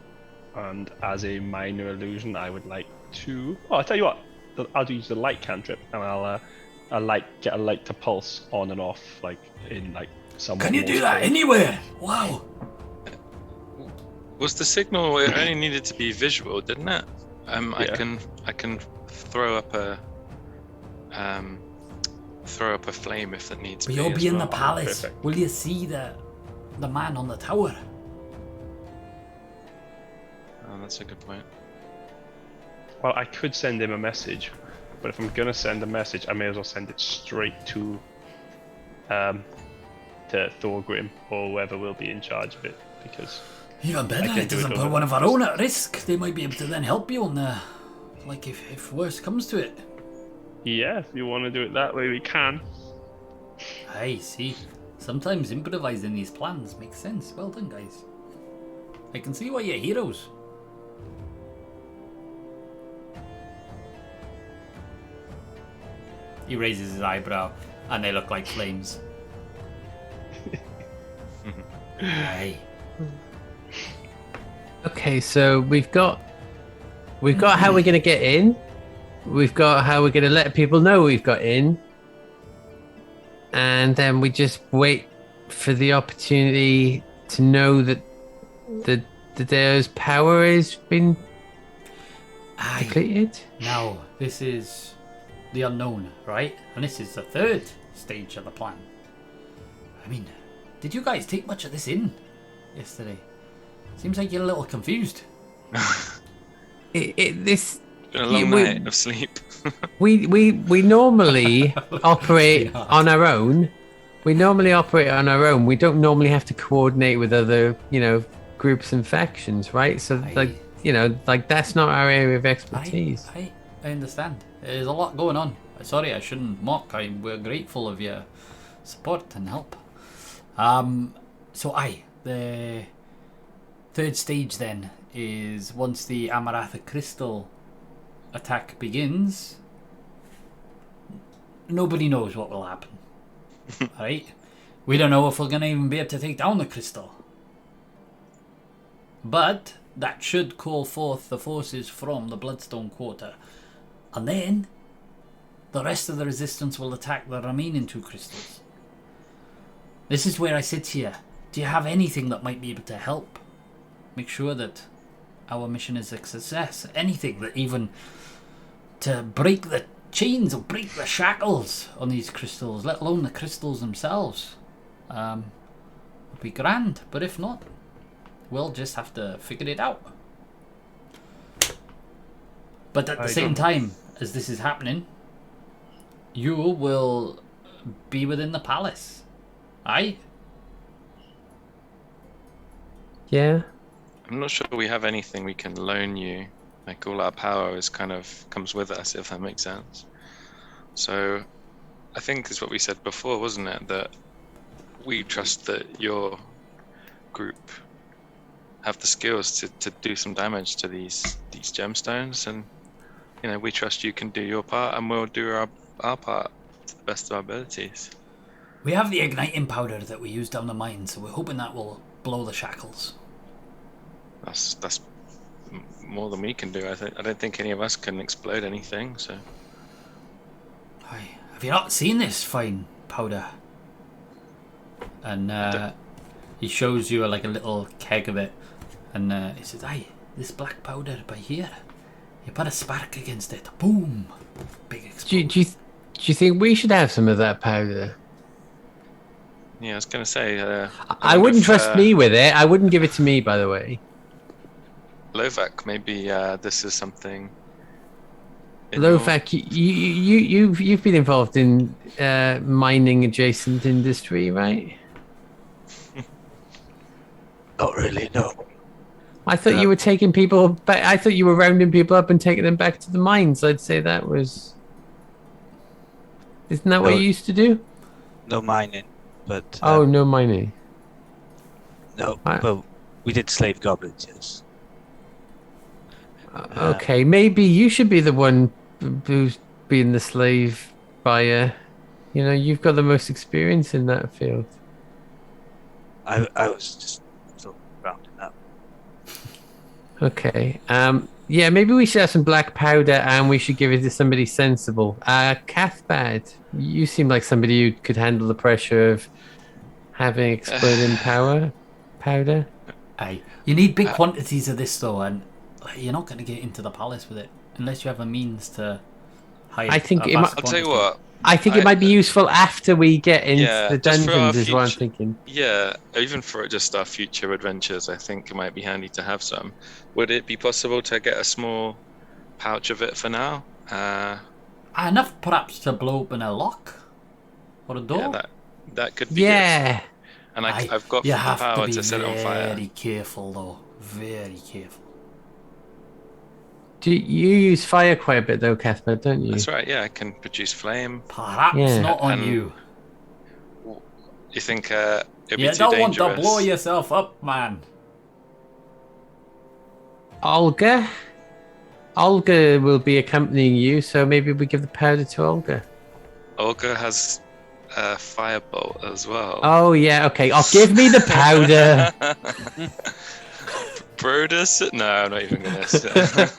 And as a minor illusion, I would like to... Oh, I'll tell you what. I'll use the light cantrip, and I'll get a light to pulse on and off, like in like some. Can you do that anywhere? Wow. Was the signal? It only needed to be visual, didn't it? Yeah. I can throw up a flame if it needs. But be you'll as be in well. the palace. Perfect. Will you see the man on the tower? Oh, that's a good point. Well, I could send him a message, but if I'm gonna send a message, I may as well send it straight to Thorgrim or whoever will be in charge of it, because Even better, I can it do doesn't it put over one of the our first. own at risk. They might be able to then help you on the... Like, if worse comes to it. yeah, if you want to do it that way, we can. Aye, see. Sometimes improvising these plans makes sense. Well done, guys. I can see why you're heroes. He raises his eyebrow, and they look like flames. Aye. Okay, so we've got how we're gonna get in. We've got how we're gonna let people know we've got in. and then we just wait for the opportunity to know that there's power has been depleted. Now, this is the unknown, right? And this is the third stage of the plan. I mean, did you guys take much of this in yesterday? Seems like you're a little confused. This Been a long night of sleep. we normally operate on our own. We don't normally have to coordinate with other, groups and factions, right? So that's not our area of expertise. I understand. There's a lot going on. Sorry, I shouldn't mock. We're grateful of your support and help. The third stage then is once the Amaratha crystal attack begins, nobody knows what will happen. Right? We don't know if we're going to even be able to take down the crystal. But that should call forth the forces from the Bloodstone Quarter. And then the rest of the resistance will attack the remaining 2 crystals. This is where I sit here. Do you have anything that might be able to help make sure that our mission is a success? Anything that even to break the chains or break the shackles on these crystals, let alone the crystals themselves, would be grand. But if not, we'll just have to figure it out. But at the same time as this is happening, you will be within the palace. Aye? Yeah. I'm not sure we have anything we can loan you. Like, all our power comes with us, if that makes sense. So I think it's what we said before, wasn't it? That we trust that your group have the skills to do some damage to these gemstones, and we trust you can do your part, and we'll do our part to the best of our abilities. We have the igniting powder that we use down the mine, so we're hoping that will blow the shackles. That's more than we can do. I don't think any of us can explode anything. So, Have you not seen this fine powder? And he shows you like a little keg of it, and he says, "Aye, this black powder by here. You put a spark against it, boom, big explosion." Do you think we should have some of that powder? yeah, I was gonna say. I wouldn't trust me with it. I wouldn't give it to me, by the way. Lovak, maybe this is something. Lovak, you've been involved in mining adjacent industry, right? Not really, no. I thought you were taking people back. I thought you were rounding people up and taking them back to the mines. I'd say that was. Isn't that what you used to do? No mining, but... no mining. No, but we did slave goblins, yes. Okay, maybe you should be the one who's being the slave buyer. You've got the most experience in that field. I was just rounding up. Okay. Yeah, maybe we should have some black powder and we should give it to somebody sensible. Cathbad, you seem like somebody who could handle the pressure of having exploding powder. Aye. You need big quantities of this though, and you're not going to get into the palace with it unless you have a means to hide. I think I'll tell you what. I think it might be useful after we get into the just for our dungeons, is what I'm thinking. Yeah, even for just our future adventures, I think it might be handy to have some. Would it be possible to get a small pouch of it for now? Enough perhaps to blow open a lock or a door? Yeah, that could be Yeah. good. And I've got you the have power to to be set it on fire. very careful though. Very careful. Do you use fire quite a bit though, Cathbad, don't you? That's right, yeah, I can produce flame. Perhaps not on you. You think it'd be You too don't dangerous? want to blow yourself up, man. Olga will be accompanying you, so maybe we give the powder to Olga. Olga has a firebolt as well. Oh yeah, okay. Give me the powder. Brutus? No, I'm not even gonna say.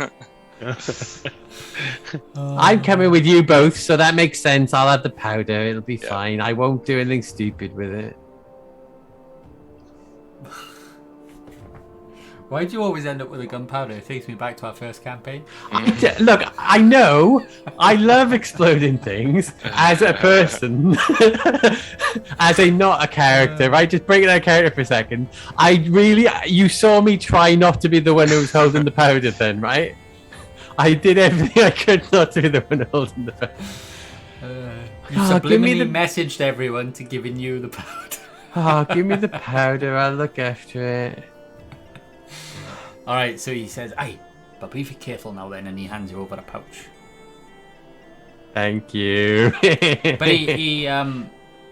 I'm coming with you both, so that makes sense. I'll have the powder. It'll be fine. I won't do anything stupid with it. Why do you always end up with a gunpowder? It takes me back to our first campaign. Look, I know I love exploding things as a person, as a not a character, right? Just breaking out a character for a second. You saw me try not to be the one who was holding the powder then, right? I did everything I could not to be the one holding the powder. You subliminally messaged everyone to giving you the powder. Give me the powder, I'll look after it. Alright, so he says, aye, but be careful now then, and he hands you over a pouch. Thank you. But he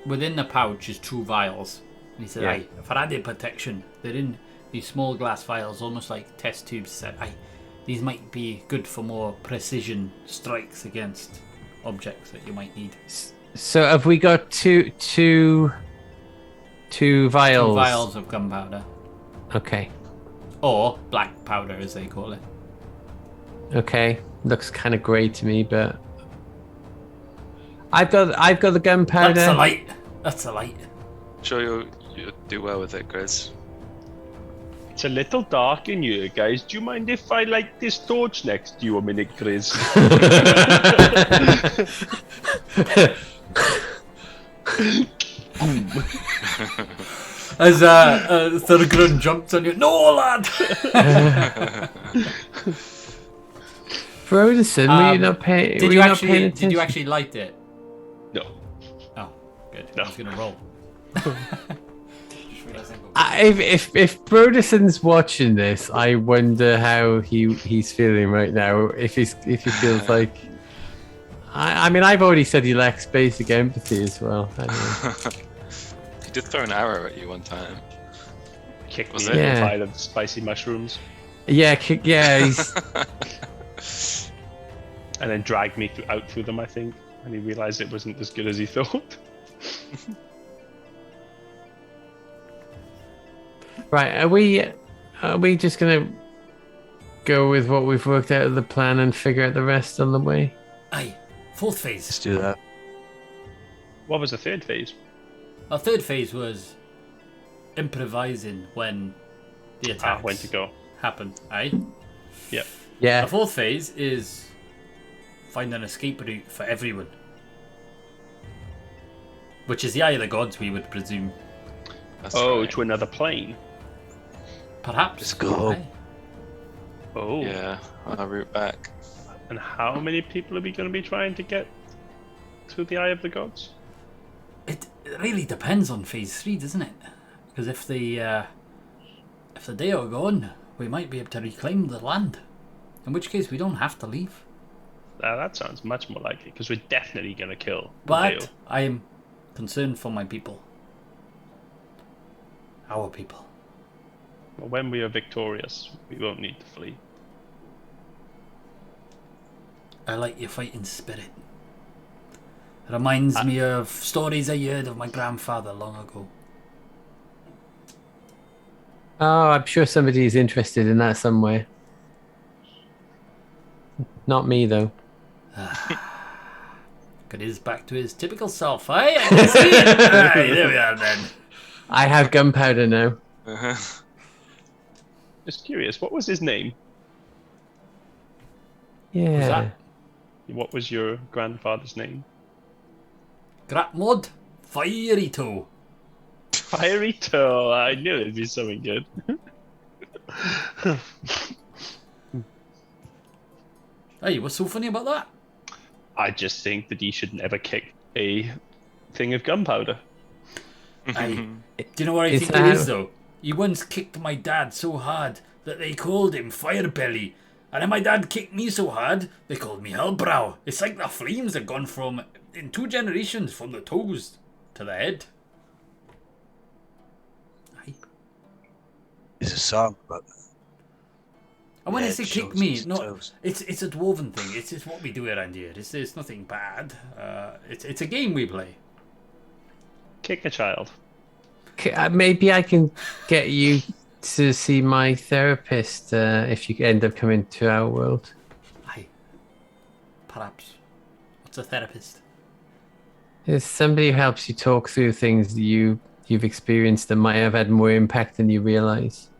within the pouch is 2 vials. And he said, aye, for added protection, they're in these small glass vials, almost like test tubes. He said, aye, these might be good for more precision strikes against objects that you might need. So have we got two vials? 2 vials of gunpowder. Okay. Or black powder, as they call it. Okay, looks kind of grey to me, but I've got the gunpowder. That's a light. Sure, you'll do well with it, Grizz. It's a little dark in here, guys. Do you mind if I light this torch next to you a minute, Grizz? As Thurgrun jumps on you, no lad! Broderson, were you not paying? Did you actually light it? No. Oh, good. No. I was gonna roll. If Broderson's watching this, I wonder how he's feeling right now. If he feels like, I mean, I've already said he lacks basic empathy as well. I don't know. He did throw an arrow at you one time. Kicked Was me it? in the pile of spicy mushrooms. Yeah, he's And then dragged me out through them, I think. And he realised it wasn't as good as he thought. right. Are we just gonna go with what we've worked out of the plan and figure out the rest on the way? Aye, 4th phase. Let's do that. What was the 3rd phase? Our 3rd phase was improvising when the attacks when to go. happen. Aye. Yep. Yeah. The 4th phase is find an escape route for everyone, which is the Eye of the Gods, we would presume. That's Oh, right. to another plane. Perhaps. Let's go. Aye. Oh. Yeah, on our route back. And how many people are we going to be trying to get to the Eye of the Gods? It really depends on phase 3, doesn't it? Because if the day are gone, we might be able to reclaim the land. In which case, we don't have to leave. That sounds much more likely, because we're definitely going to kill But Dale. I am concerned for my people. Our people. Well, when we are victorious, we won't need to flee. I like your fighting spirit. It reminds me of stories I heard of my grandfather long ago. Oh, I'm sure somebody's interested in that somewhere. Not me though. Got his back to his typical self, eh? I can see it. Aye, there we are then. I have gunpowder now. Just curious, what was his name? Yeah. that? What was your grandfather's name? Grapmod, Fiery Toe. Fiery Toe. I knew it'd be something good. Hey, what's so funny about that? I just think that he should never kick a thing of gunpowder. Aye. Do you know what I Is think that- it is though? He once kicked my dad so hard that they called him Firebelly. And then my dad kicked me so hard, they called me Hellbrow. It's like the flames have gone from, in 2 generations, from the toes to the head. Aye. There's a song about that. And when I Head, say kick shoulders, me, and no, toes. it's a dwarven thing. It's what we do around here. It's nothing bad. It's a game we play. Kick a child. Maybe I can get you to see my therapist if you end up coming to our world. Aye. perhaps. What's a therapist? There's somebody who helps you talk through things that you've experienced that might have had more impact than you realize.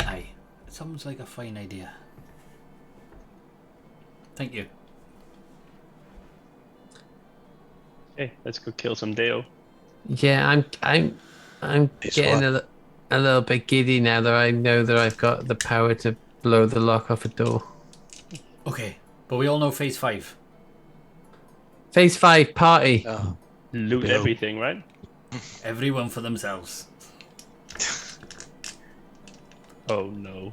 Aye, it sounds like a fine idea. Thank you. Hey, let's go kill some Dale. Yeah, I'm It's getting what? a little bit giddy now that I know that I've got the power to blow the lock off a door. Okay, but we all know phase 5. Phase 5 party. Oh, Loot Bill. everything, right? Everyone for themselves. Oh no.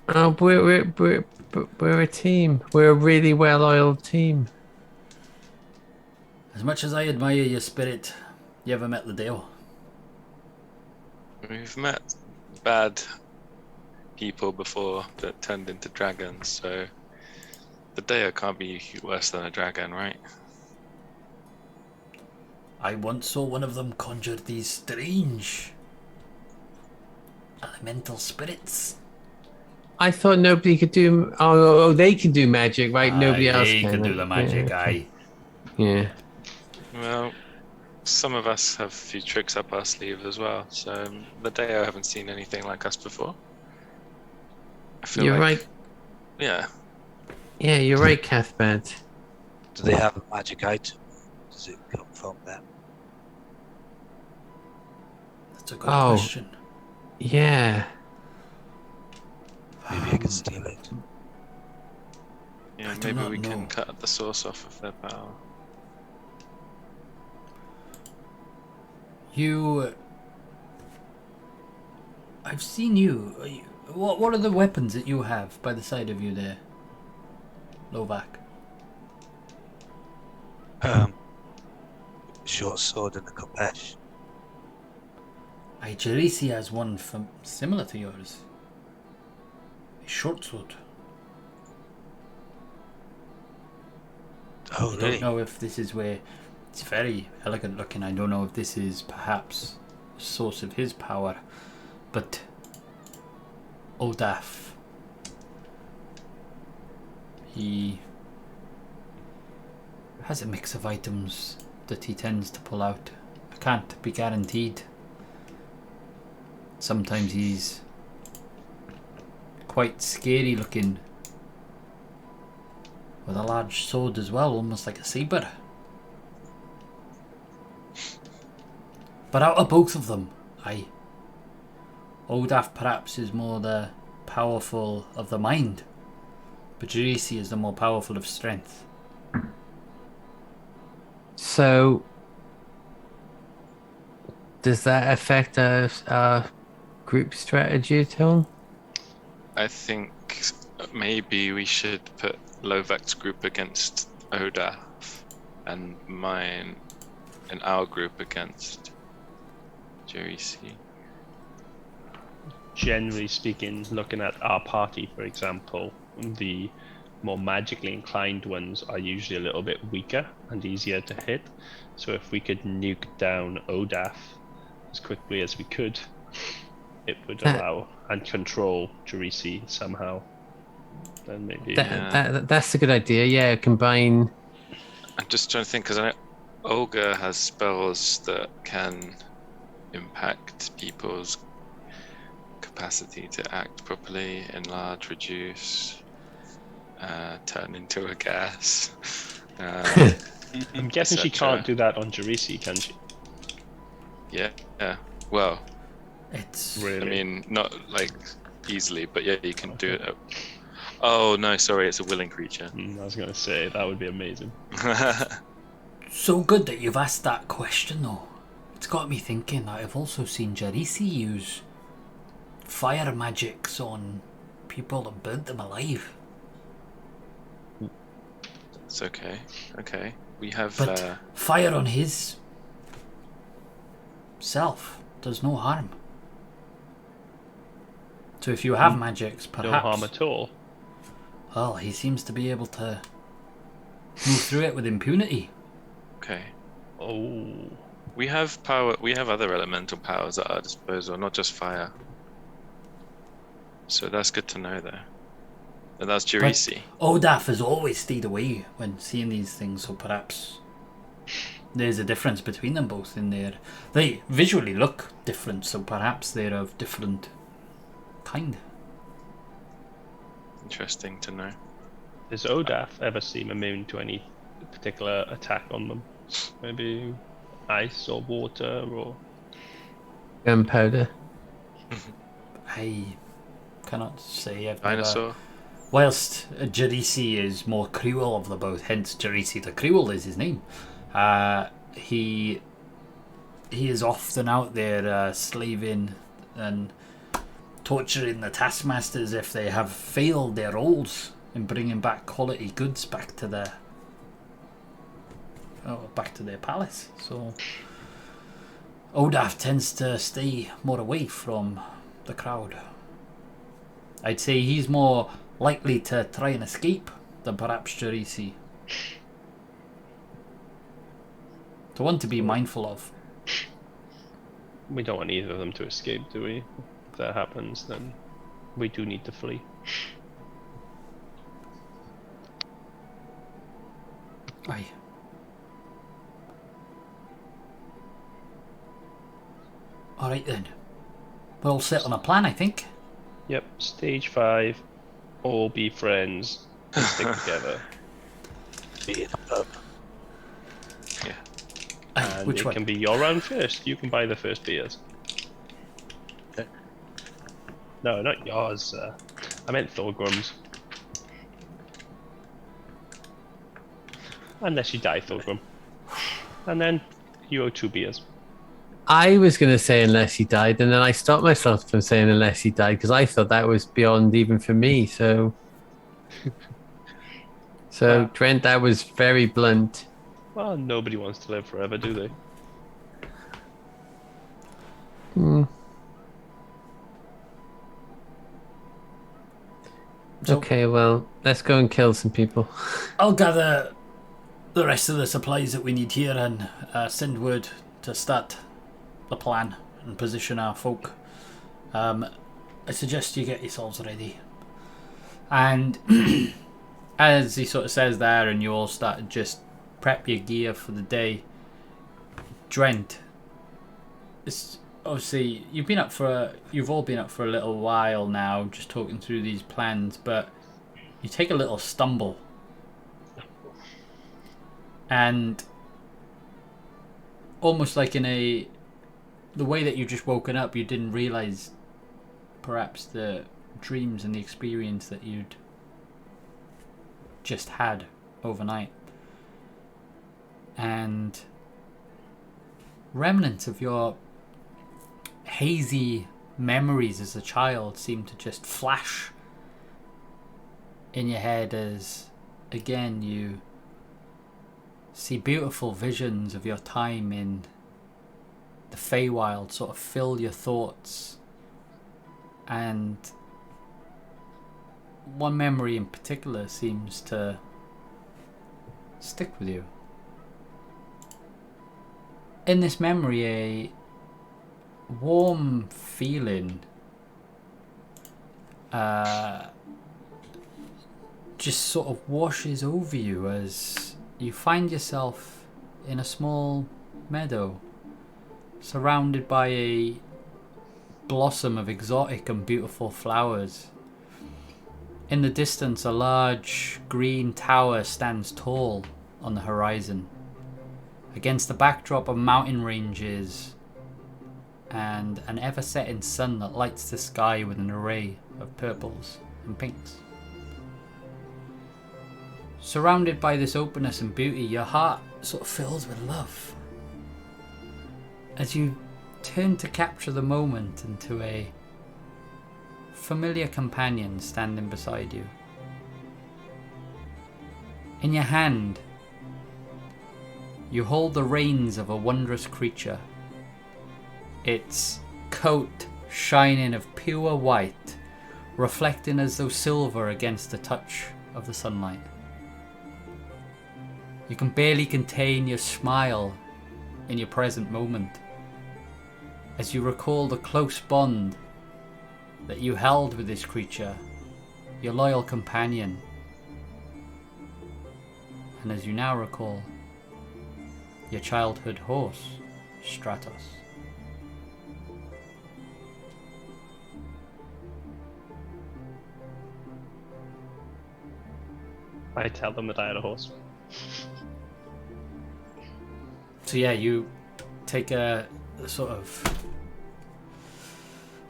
Oh, we're a team. We're a really well-oiled team. As much as I admire your spirit, you ever met the Dale? We've met bad people before that turned into dragons, so the Deo can't be worse than a dragon, right? I once saw one of them conjure these strange elemental spirits. I thought nobody could do. Oh, they can do magic, right? Nobody else They can. can do the magic, Yeah, aye. yeah. Well, some of us have a few tricks up our sleeve as well, so the Deo haven't seen anything like us before. I feel You're like, right. yeah. Yeah, you're right, Cathbad. Do they have a magic item? Does it come from them? That's a good Oh. question. Yeah. Maybe I can steal it. Yeah, I do maybe not we know. can cut the source off of their power. I've seen you. What are the weapons that you have by the side of you there, Lovak? Short sword and a kopesh. Jerisi has one similar to yours. A short sword. Oh, I really? don't know if this is where it's very elegant looking. I don't know if this is perhaps a source of his power, but Odaf, he has a mix of items that he tends to pull out. I can't be guaranteed. Sometimes he's quite scary looking with a large sword as well, almost like a saber. But out of both of them, Odaf perhaps is more the powerful of the mind, but Jerisi is the more powerful of strength. So, does that affect our group strategy at all? I think maybe we should put Lovak's group against Odaf and mine and our group against Jerisi. Generally speaking, looking at our party, for example, the more magically inclined ones are usually a little bit weaker and easier to hit. So if we could nuke down Odaf as quickly as we could, it would allow and control Jerisi somehow. Then maybe That's a good idea. Yeah, combine. I'm just trying to think, because I know Olga has spells that can impact people's capacity to act properly, enlarge, reduce, turn into a gas. I'm guessing she etc. can't do that on Jerisi, can she? Yeah. Well, It's Really? I mean, not like easily, but yeah, you can do it. Oh no, sorry, it's a willing creature. I was gonna say that would be amazing. so good that you've asked that question though. It's got me thinking that I've also seen Jerisi use fire magics on people that burnt them alive. It's okay. Okay, we have. But fire on his self does no harm. So if you have magics, perhaps. No harm at all. Well, he seems to be able to move through it with impunity. Okay. Oh. We have power. We have other elemental powers at our disposal, not just fire. So that's good to know, there. But that's Jerisi. Odaf has always stayed away when seeing these things, so perhaps there's a difference between them both in there. They visually look different, so perhaps they're of different kind. Interesting to know. Does Odaf ever seem immune to any particular attack on them? Maybe ice or water or Gunpowder. I cannot say. Dinosaur. Whilst Jerisi is more cruel of the both, hence Jerisi the Cruel is his name. He is often out there slaving and torturing the taskmasters if they have failed their roles in bringing back quality goods back to their palace. So Odaf tends to stay more away from the crowd. I'd say he's more likely to try and escape than perhaps Jerisi. So one to be mindful of. we don't want either of them to escape, do we? If that happens, then we do need to flee. Aye. Alright then. We're all set on a plan, I think. Yep, stage 5, all be friends and stick together. Be in a pub. Yeah. Aye, And which it one? can be your round first. You can buy the first beers. Okay. No, not yours. I meant Thorgrum's. Unless you die, Thorgrum. And then you owe 2 beers. I was going to say unless he died, and then I stopped myself from saying unless he died because I thought that was beyond even for me. So, Wow. Trent, that was very blunt. Well, nobody wants to live forever, do they? Hmm. So- Okay, well, let's go and kill some people. I'll gather the rest of the supplies that we need here and send word to start the plan and position our folk. I suggest you get yourselves ready. And as he sort of says there, and you all start to just prep your gear for the day, Drent, it's obviously you've all been up for a little while now, just talking through these plans, but you take a little stumble. And almost like the way that you've just woken up, you didn't realise perhaps the dreams and the experience that you'd just had overnight. And remnants of your hazy memories as a child seem to just flash in your head as, again, you see beautiful visions of your time in the Feywild sort of fill your thoughts. And one memory in particular seems to stick with you. In this memory, a warm feeling just sort of washes over you as you find yourself in a small meadow surrounded by a blossom of exotic and beautiful flowers. In the distance, a large green tower stands tall on the horizon against the backdrop of mountain ranges and an ever-setting sun that lights the sky with an array of purples and pinks. Surrounded by this openness and beauty, your heart sort of fills with love as you turn to capture the moment into a familiar companion standing beside you. In your hand, you hold the reins of a wondrous creature, its coat shining of pure white, reflecting as though silver against the touch of the sunlight. You can barely contain your smile in your present moment as you recall the close bond that you held with this creature your loyal companion, and as you now recall, your childhood horse, Stratos. I tell them that I had a horse. So yeah, you take a sort of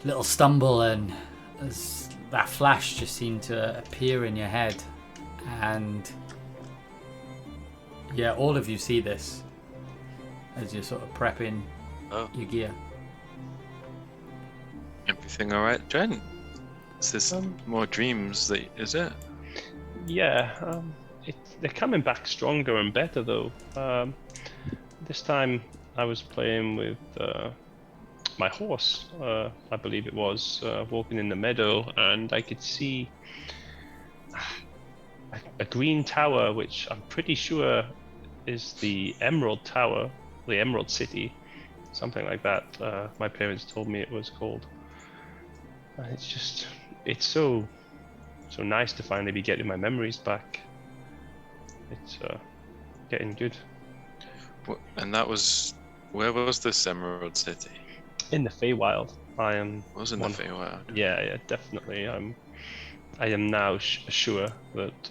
little stumble, and as that flash just seemed to appear in your head, and yeah, all of you see this as you're sort of prepping your gear. Everything all right, Dren? Is this more dreams? Is it? Yeah, they're coming back stronger and better though. This time I was playing with my horse, I believe it was, walking in the meadow, and I could see a green tower, which I'm pretty sure is the Emerald Tower, the Emerald City, something like that. My parents told me it was called. And it's so nice to finally be getting my memories back. It's getting good. And that was, where was this Emerald City? In the Feywild. I am. Was in the Feywild. Yeah, definitely. I am now sure that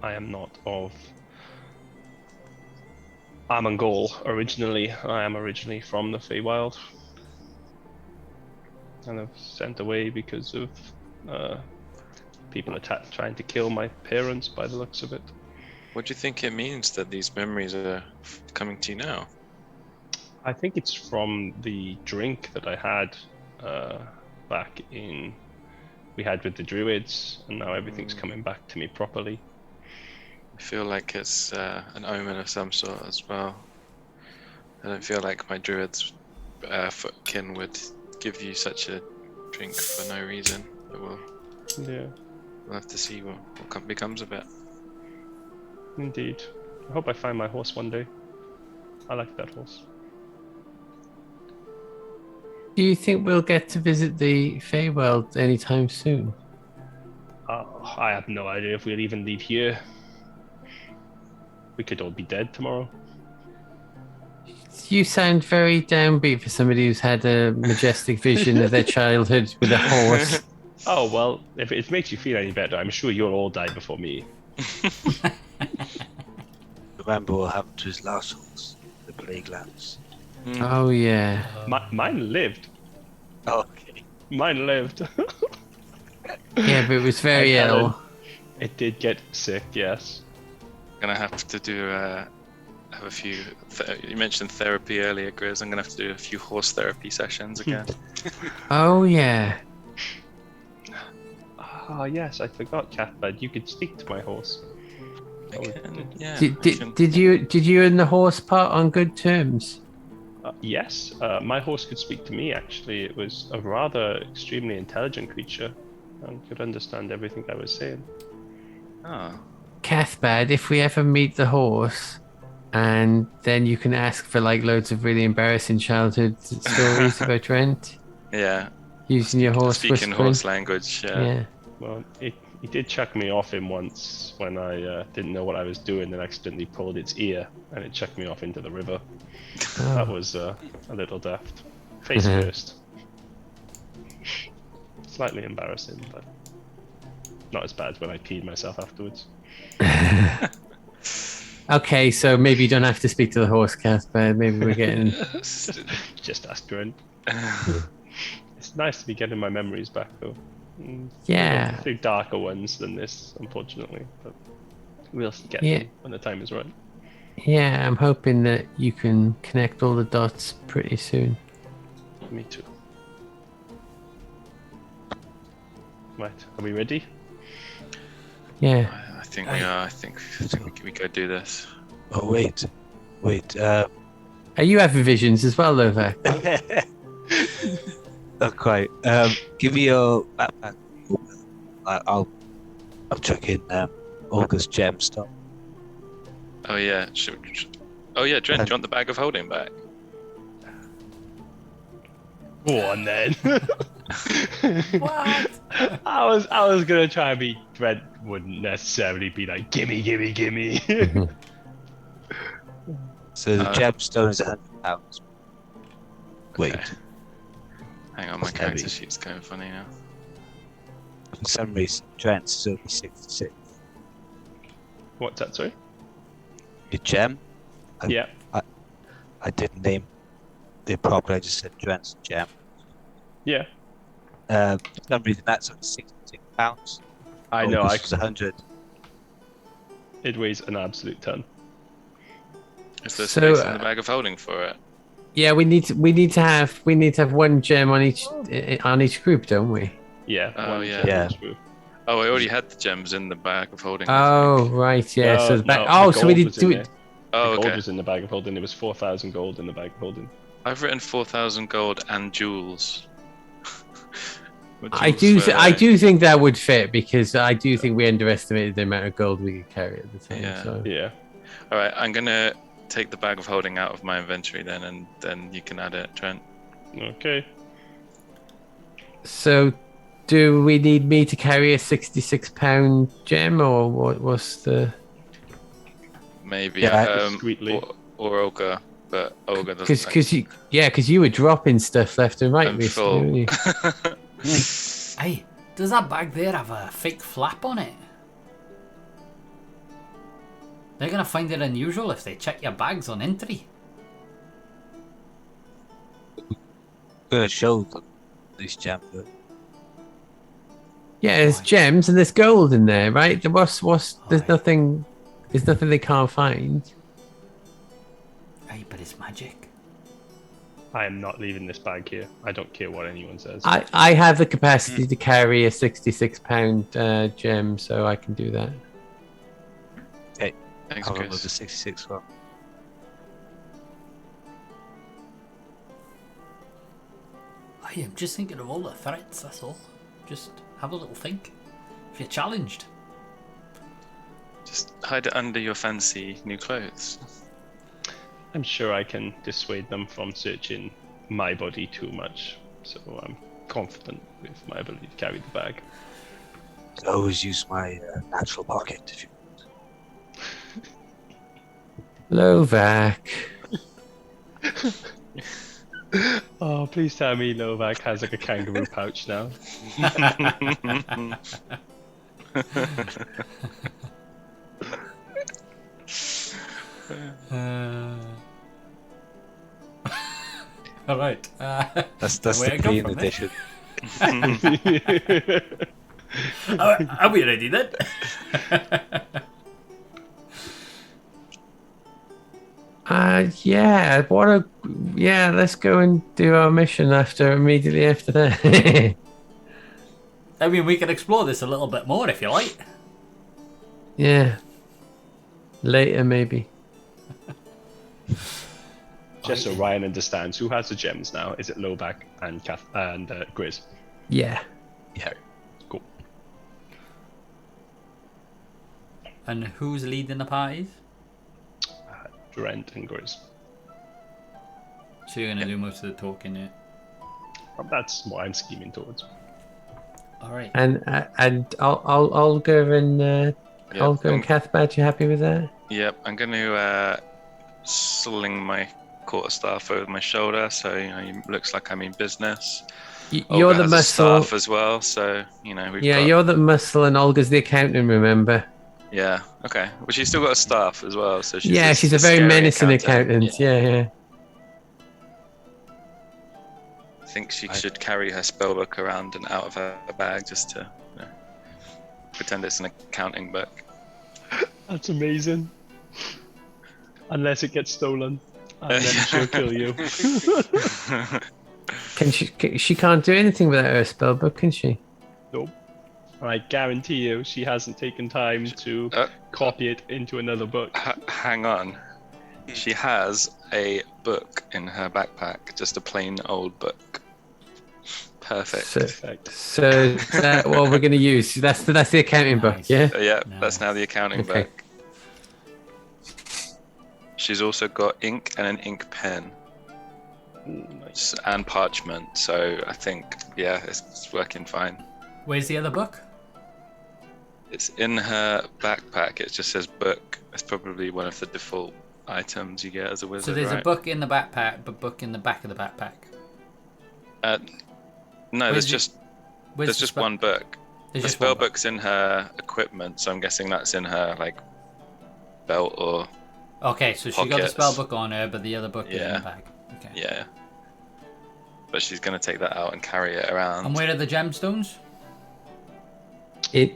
I am not of Amon'Gul originally. I am originally from the Feywild. And I've sent away because of people trying to kill my parents by the looks of it. What do you think it means that these memories are coming to you now? I think it's from the drink that I had back in... we had with the druids, and now everything's coming back to me properly. I feel like it's an omen of some sort as well. I don't feel like my druid's footkin would give you such a drink for no reason. But we'll have to see what becomes of it. Indeed. I hope I find my horse one day. I like that horse. Do you think we'll get to visit the Feywild anytime soon? I have no idea if we'll even leave here. We could all be dead tomorrow. You sound very downbeat for somebody who's had a majestic vision of their childhood with a horse. Oh, well, if it makes you feel any better, I'm sure you'll all die before me. Remember what happened to his last horse, the Plague Lance. Oh, yeah. Mine lived. Oh, okay. Mine lived. Yeah, but it was very ill. It did get sick, yes. I'm gonna have to do have a few. You mentioned therapy earlier, Grizz. I'm gonna have to do a few horse therapy sessions again. Oh, yeah. Ah, yes, I forgot, Cathbad. You could speak to my horse. Yeah. Did you and the horse part on good terms? Yes, my horse could speak to me, actually. It was a rather extremely intelligent creature and could understand everything I was saying. Oh. Cathbad, if we ever meet the horse, and then you can ask for like loads of really embarrassing childhood stories about Rent. Yeah. Using your horse Speaking whispering. horse language, yeah. Well, he did chuck me off him once when I didn't know what I was doing and accidentally pulled its ear, and it chucked me off into the river. Oh. That was a little daft. Face first. Slightly embarrassing, but not as bad when I peed myself afterwards. Okay, so maybe you don't have to speak to the horse, Cathbad. Maybe we're getting... Just ask Gren. It's nice to be getting my memories back, though. Yeah. A few darker ones than this, unfortunately, but we'll get them when the time is right. Yeah, I'm hoping that you can connect all the dots pretty soon. Me too. Right, are we ready? Yeah. I think we are. I think we go do this. Oh, wait. Are you having visions as well, Lovac? Not quite. Give me your backpack. I'll chuck in Olga's gemstone. Oh yeah. Oh yeah, Dren, do you want the bag of holding back? Go on then. What? I was gonna try and be Brent wouldn't necessarily be like gimme, gimme, gimme. So the gemstone is £100. Wait, Okay. Hang on, my That's character heavy. sheet's going funny now. for some reason, Trent's is only 66. What's that? Sorry. Your gem? Yeah. I didn't name it properly. I just said Trent's gem. Yeah. For some reason, that's only £66. I know. This was 100. It weighs an absolute ton. Is there So, space in the bag of holding for it? Yeah, we need to have one gem on each group, don't we? Yeah. Oh, one yeah. gem Yeah. each group. Oh, I already had the gems in the bag of holding. I Oh, think. right, yeah. No, so the back. no, Oh, the so we gold need was to do in it. there. Oh, The gold okay. was in the bag of holding. There was 4,000 gold in the bag of holding. I've written 4,000 gold and jewels. But I jewels do think that would fit because I do think we underestimated the amount of gold we could carry at the time. Yeah. So. Yeah. All right, I'm gonna take the bag of holding out of my inventory then, and then you can add it, Trent. Okay. So, do we need me to carry a 66-pound gem, or what's the? Maybe. Yeah, discreetly. Or Olga, but Olga doesn't. Because you were dropping stuff left and right I'm recently, full. weren't you? Hey, does that bag there have a fake flap on it? They're gonna find it unusual if they check your bags on entry. Gonna show them these gems. Yeah, there's Right. gems and there's gold in there, right? There's Right. nothing. There's nothing they can't find. Hey, but it's magic. I am not leaving this bag here. I don't care what anyone says. I have the capacity to carry a 66-pound gem, so I can do that. Thanks, I'll remove Chris. the 66 one. Hey, I'm just thinking of all the threats, that's all. Just have a little think. If you're challenged. Just hide it under your fancy new clothes. I'm sure I can dissuade them from searching my body too much. So I'm confident with my ability to carry the bag. I can always use my natural pocket if you Lovac. Oh, please tell me Novak has like a kangaroo pouch now. All right. That's Where the I come clean from, eh? edition. Are we ready then? Yeah. Let's go and do our mission immediately after that. I mean, we can explore this a little bit more if you like. Yeah. Later, maybe. Just so Ryan understands, who has the gems now? Is it Lowback and Grizz? Yeah. Yeah. Cool. And who's leading the parties? Durant and Grizz. So you're gonna do most of the talking, yeah. That's what I'm scheming towards. All right. And Olga and Yep, Olga and Cathbad, you happy with that? Yep, I'm going to sling my quarterstaff over my shoulder, so it looks like I'm in business. You're Olga the has muscle. a staff as well, so we've Yeah, got, you're the muscle, and Olga's the accountant. Remember? yeah. Okay, well, she's still got a staff as well, so she's She's a very scary menacing accountant. Yeah. I think she should carry her spellbook around and out of her bag just to pretend it's an accounting book. That's amazing. Unless it gets stolen, and then she'll kill you. She can't do anything without her spellbook, can she? Nope. I guarantee you, she hasn't taken time to copy it into another book. Hang on. She has a book in her backpack, just a plain old book. Perfect. Perfect. So that what we're going to use? That's the accounting book, Nice. yeah. Yeah, Nice. that's now the accounting Okay. book. She's also got ink and an ink pen. and parchment. So I think, yeah, it's working fine. Where's the other book? It's in her backpack. It just says book. It's probably one of the default items you get as a wizard. So there's right? a book in the backpack, but book in the back of the backpack. No, Where's there's the just one book. There's The just one spell book. book's in her equipment, so I'm guessing that's in her like belt or Okay, so she got the pockets. spell book on her, but the other book is in Yeah. the bag. Okay. yeah. But she's gonna take that out and carry it around. And where are the gemstones?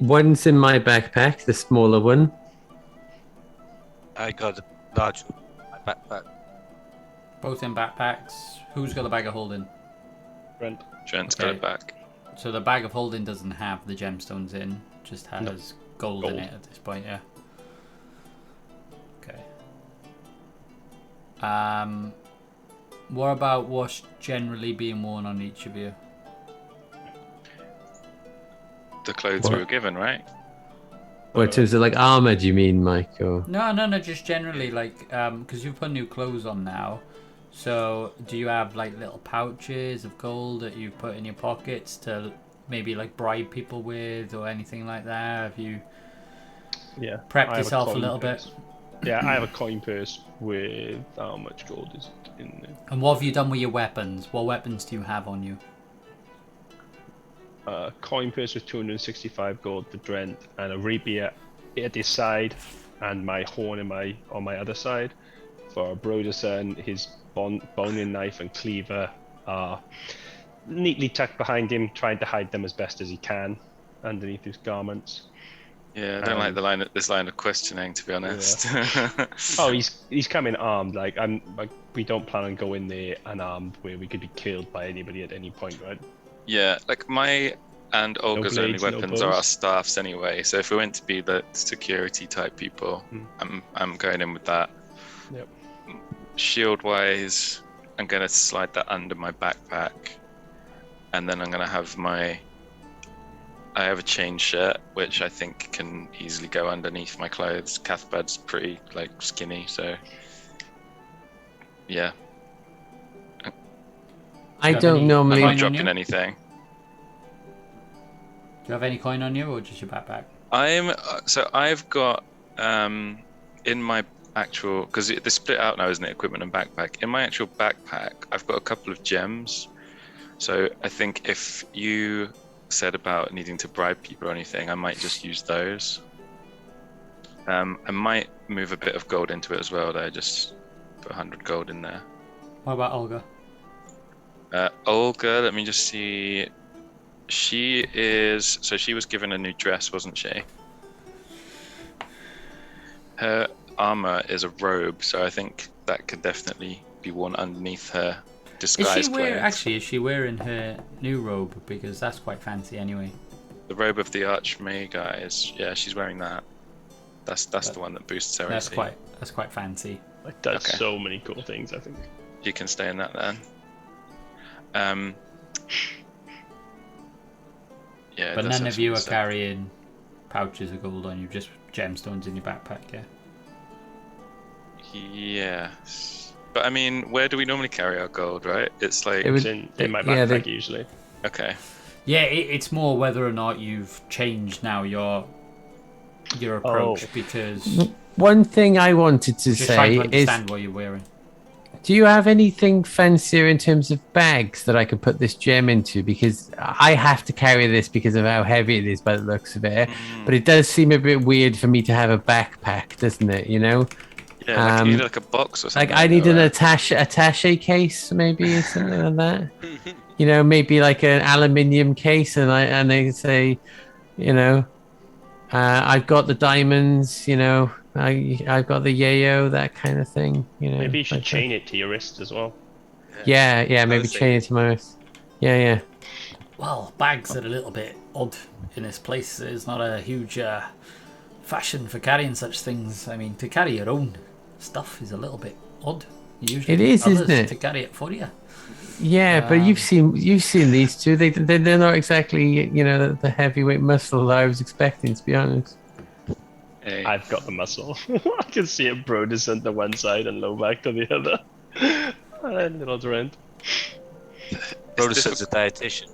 One's in my backpack, the smaller one. I got a large one in my backpack. Both in backpacks. Who's got the bag of holding? Brent. Trent's Okay. got it back. So the bag of holding doesn't have the gemstones in, just has gold in Gold. it at this point, yeah. Okay. What about what's generally being worn on each of you? The clothes What? we were given, right? Or in terms of like armor, do you mean, Mike? Or No, just generally, like, because you've put new clothes on now. So, do you have like little pouches of gold that you put in your pockets to maybe like bribe people with or anything like that? Have you Yeah. prepped I have yourself a coin little purse. bit? Yeah, I have a coin purse with how much gold is in there? And what have you done with your weapons? What weapons do you have on you? Coin purse with 265 gold for Drent, and a rapier at his side, and my horn on my other side. For Broderson, his boning knife and cleaver are neatly tucked behind him, trying to hide them as best as he can underneath his garments. Yeah, I don't like this line of questioning, to be honest. Oh, he's coming armed. Like we don't plan on going there unarmed, where we could be killed by anybody at any point, right? Yeah, like my and Olga's only blades, no weapons are our bows. staffs anyway. So if we went to be the security type people, I'm going in with that. Yep. Shield wise, I'm gonna slide that under my backpack, and then I'm gonna have I have a chain shirt which I think can easily go underneath my clothes. Cathbad's pretty like skinny, so yeah. I Do you have don't any normally. coin I'm on not dropping you? anything. Do you have any coin on you, or just your backpack? I've got in my actual, because they're split out now, isn't it? Equipment and backpack. In my actual backpack, I've got a couple of gems. So I think if you said about needing to bribe people or anything, I might just use those. I might move a bit of gold into it as well, though. Just put 100 gold in there. What about Olga? Olga, let me just see. She was given a new dress, wasn't she? Her armor is a robe, so I think that could definitely be worn underneath her disguise clothes. Is she wearing her new robe? Because that's quite fancy anyway. The robe of the Archmage is, yeah, she's wearing that. That's the one that boosts her AC. That's quite fancy. It does Okay. so many cool things, I think. You can stay in that then. Yeah. it But does none have of you some are stuff. carrying pouches of gold on you, just gemstones in your backpack, yeah? Yes. But I mean, where do we normally carry our gold, right? It's like, It It's would- in my yeah, backpack usually. okay. Yeah, it's more whether or not you've changed now your approach, because One thing I wanted to just trying say to is, understand what you're wearing. do you have anything fancier in terms of bags that I could put this gem into? Because I have to carry this because of how heavy it is by the looks of it. But it does seem a bit weird for me to have a backpack, doesn't it? You know? Yeah, like you need like a box or something. Like I need an that. attache case, maybe, or something like that. You know, maybe like an aluminium case, and they say, you know, I've got the diamonds, you know, I've got the yayo, that kind of thing. You know, Maybe you should like chain it to your wrist as well. that. Yeah, maybe Those chain it to my wrist. Yeah. Well, bags are a little bit odd in this place. There's not a huge fashion for carrying such things. I mean, to carry your own stuff is a little bit odd. Usually It is, others isn't it? to carry it for you. Yeah, but you've seen these two. They're not exactly, you know, the heavyweight muscle that I was expecting, to be honest. Hey. I've got the muscle. I can see it Brodus on the one side and Loback to the other. Nods around. Rhoda a dietitian.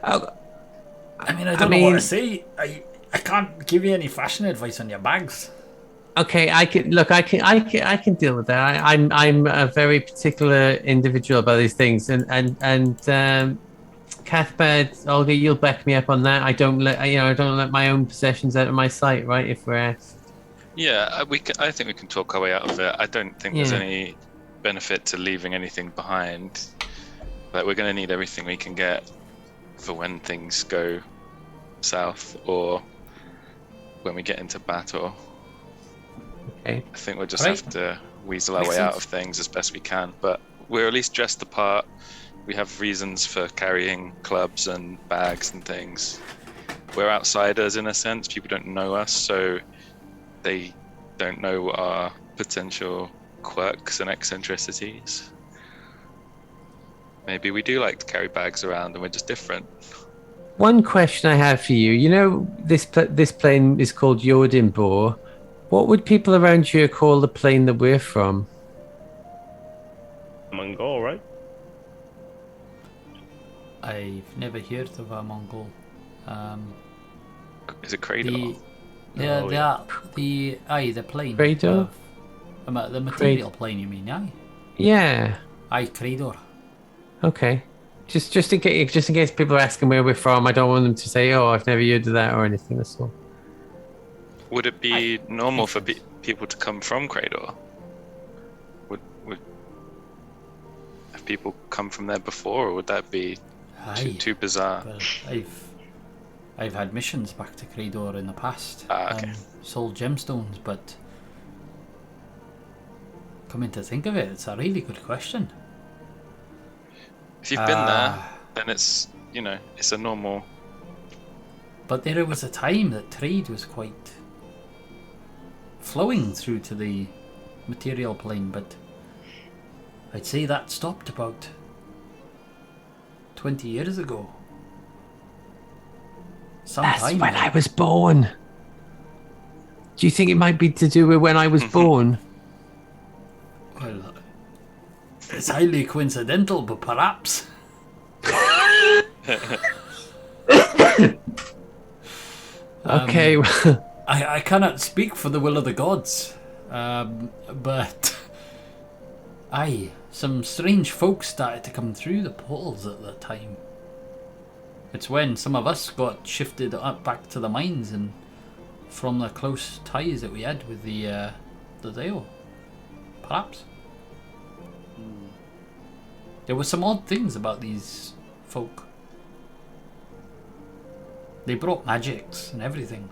Oh, I mean, I don't know what to say. I can't give you any fashion advice on your bags. okay, I can deal with that. I'm a very particular individual about these things, and Cathbert, Olga, you'll back me up on that. I don't let my own possessions out of my sight, right? If we're asked. Yeah, I think we can talk our way out of it. I don't think there's Yeah. any benefit to leaving anything behind. Like, we're going to need everything we can get for when things go south or when we get into battle. Okay. I think we'll just Right. have to weasel our Makes way out sense. of things as best we can. But we're at least dressed the part. We have reasons for carrying clubs and bags and things. We're outsiders in a sense. People don't know us, so they don't know our potential quirks and eccentricities. Maybe we do like to carry bags around and we're just different. One question I have for you. You know, this plane is called Yordinbor. What would people around here call the plane that we're from? Mongol, right? I've never heard of a Mongol. Is it Creydor? The plane. Creydor? The material plane, you mean? Aye. Yeah. Aye, Creydor. Okay. Just in case people are asking where we're from, I don't want them to say, "Oh, I've never heard of that" or anything. That's all. Would it be normal for people to come from Creydor? Would have people come from there before, or would that be too bizarre? Well, I've had missions back to Creydor in the past. Okay. Sold gemstones, but coming to think of it, it's a really good question. If you've been there, then it's it's a normal. But there was a time that trade was quite flowing through to the material plane, but I'd say that stopped about 20 years ago. That's when I was born. Do you think it might be to do with when I was born? Well, it's highly coincidental, but perhaps. Okay. I cannot speak for the will of the gods, but some strange folks started to come through the portals at that time. It's when some of us got shifted up back to the mines, and from the close ties that we had with the Dale, perhaps. There were some odd things about these folk. They brought magics and everything.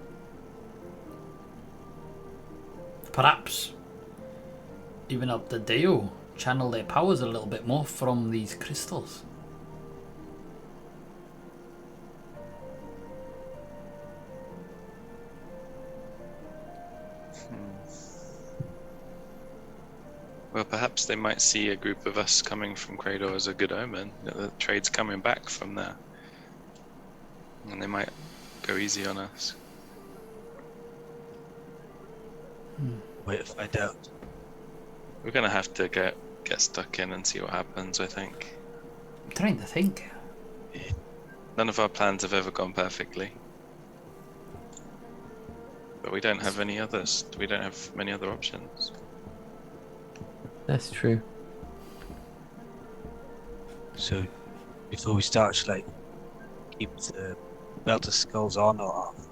Perhaps even up the Deo channel their powers a little bit more from these crystals. Well, perhaps they might see a group of us coming from Creydor as a good omen. That the trade's coming back from there, and they might go easy on us. Wait to find out. We're gonna have to get stuck in and see what happens, I think. I'm trying to think. None of our plans have ever gone perfectly. But we don't have any others. We don't have many other options. That's true. So, before we start, should I keep the belt of skulls on or off?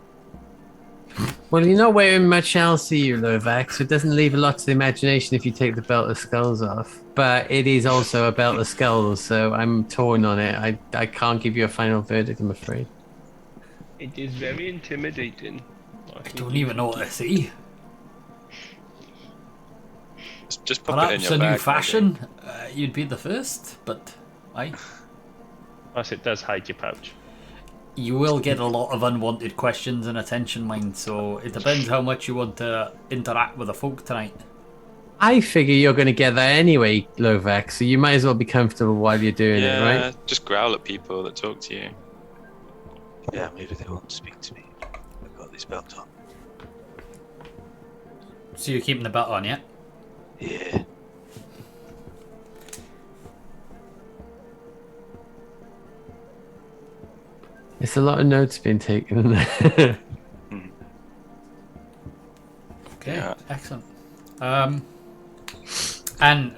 Well, you're not wearing much else, you, Lovac, so it doesn't leave a lot to the imagination if you take the belt of skulls off. But it is also a belt of skulls, so I'm torn on it. I can't give you a final verdict, I'm afraid. It is very intimidating. I don't even know what to say. Just pop it in Perhaps your a bag, new fashion, you'd be the first, but aye. Plus, it does hide your pouch. You will get a lot of unwanted questions and attention, mind, so it depends how much you want to interact with the folk tonight. I figure you're going to get that anyway, Lovac, so you might as well be comfortable while you're doing it, right? Yeah, just growl at people that talk to you. Yeah, maybe they won't speak to me. I've got this belt on. So you're keeping the belt on, yeah? Yeah. It's a lot of notes being taken. Okay, Yeah. excellent. And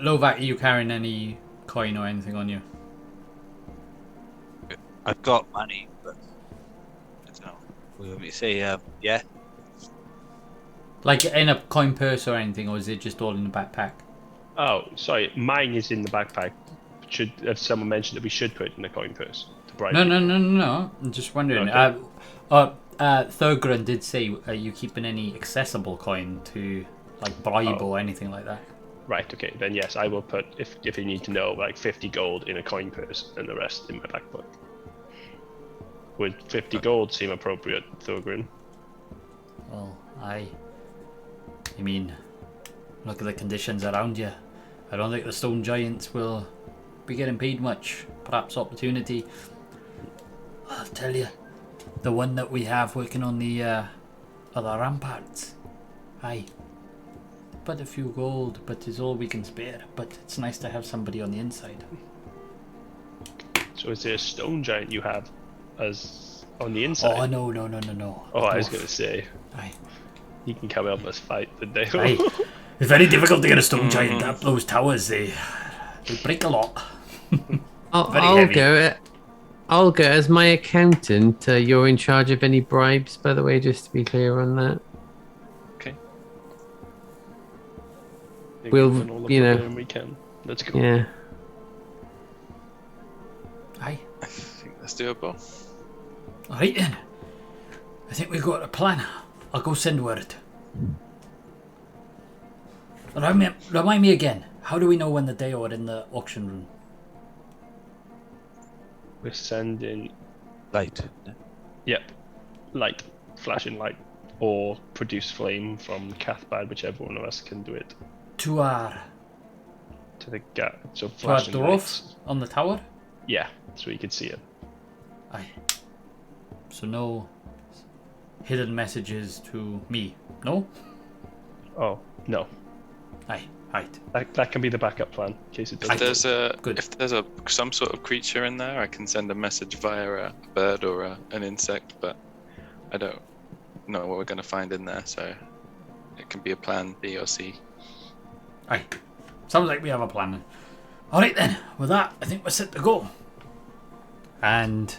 Lovak, are you carrying any coin or anything on you? I've got money, but I don't know. Let me say, yeah. Like in a coin purse or anything, or is it just all in the backpack? Oh, sorry. Mine is in the backpack. Should have someone mentioned that we should put it in the coin purse to bribe No, people? no. I'm just wondering. Okay. Thurgren did say, are you keeping any accessible coin to like bribe or anything like that? Right. Okay. Then yes, I will put if you need to know like 50 gold in a coin purse and the rest in my backpack. Would 50 gold seem appropriate, Thorgrim? Well, I mean, look at the conditions around you. I don't think the stone giants will be getting paid much. Perhaps opportunity. I'll tell you, the one that we have working on the other ramparts. Aye. But a few gold, but it's all we can spare. But it's nice to have somebody on the inside. So is there a stone giant you have as on the inside? Oh no. Oh, I was going to say, Aye. he can come help us fight the day. Aye. It's very difficult to get a stone giant up those towers. They break a lot. I'll heavy. go. I'll go as my accountant. You're in charge of any bribes, by the way, just to be clear on that. Okay. We'll, We've done all the you know, preparing we can. Let's go. Yeah. Aye. I think that's doable. Alright then. I think we've got a plan. I'll go send word. Remind me again. How do we know when the day are in the auction room? We're sending, Light. yep, light, flashing light, or produce flame from Cathbad, whichever one of us can do it. To our To the gap. So to our flashing dwarf lights. on the tower? Yeah, so you could see it. Aye. So no hidden messages to me. No? Oh no, Aye. Right. that can be the backup plan in case it If doesn't. there's some sort of creature in there, I can send a message via a bird or an insect, but I don't know what we're going to find in there, so it can be a plan B or C. Aye. Sounds like we have a plan. Alright then, with that, I think we're set to go. And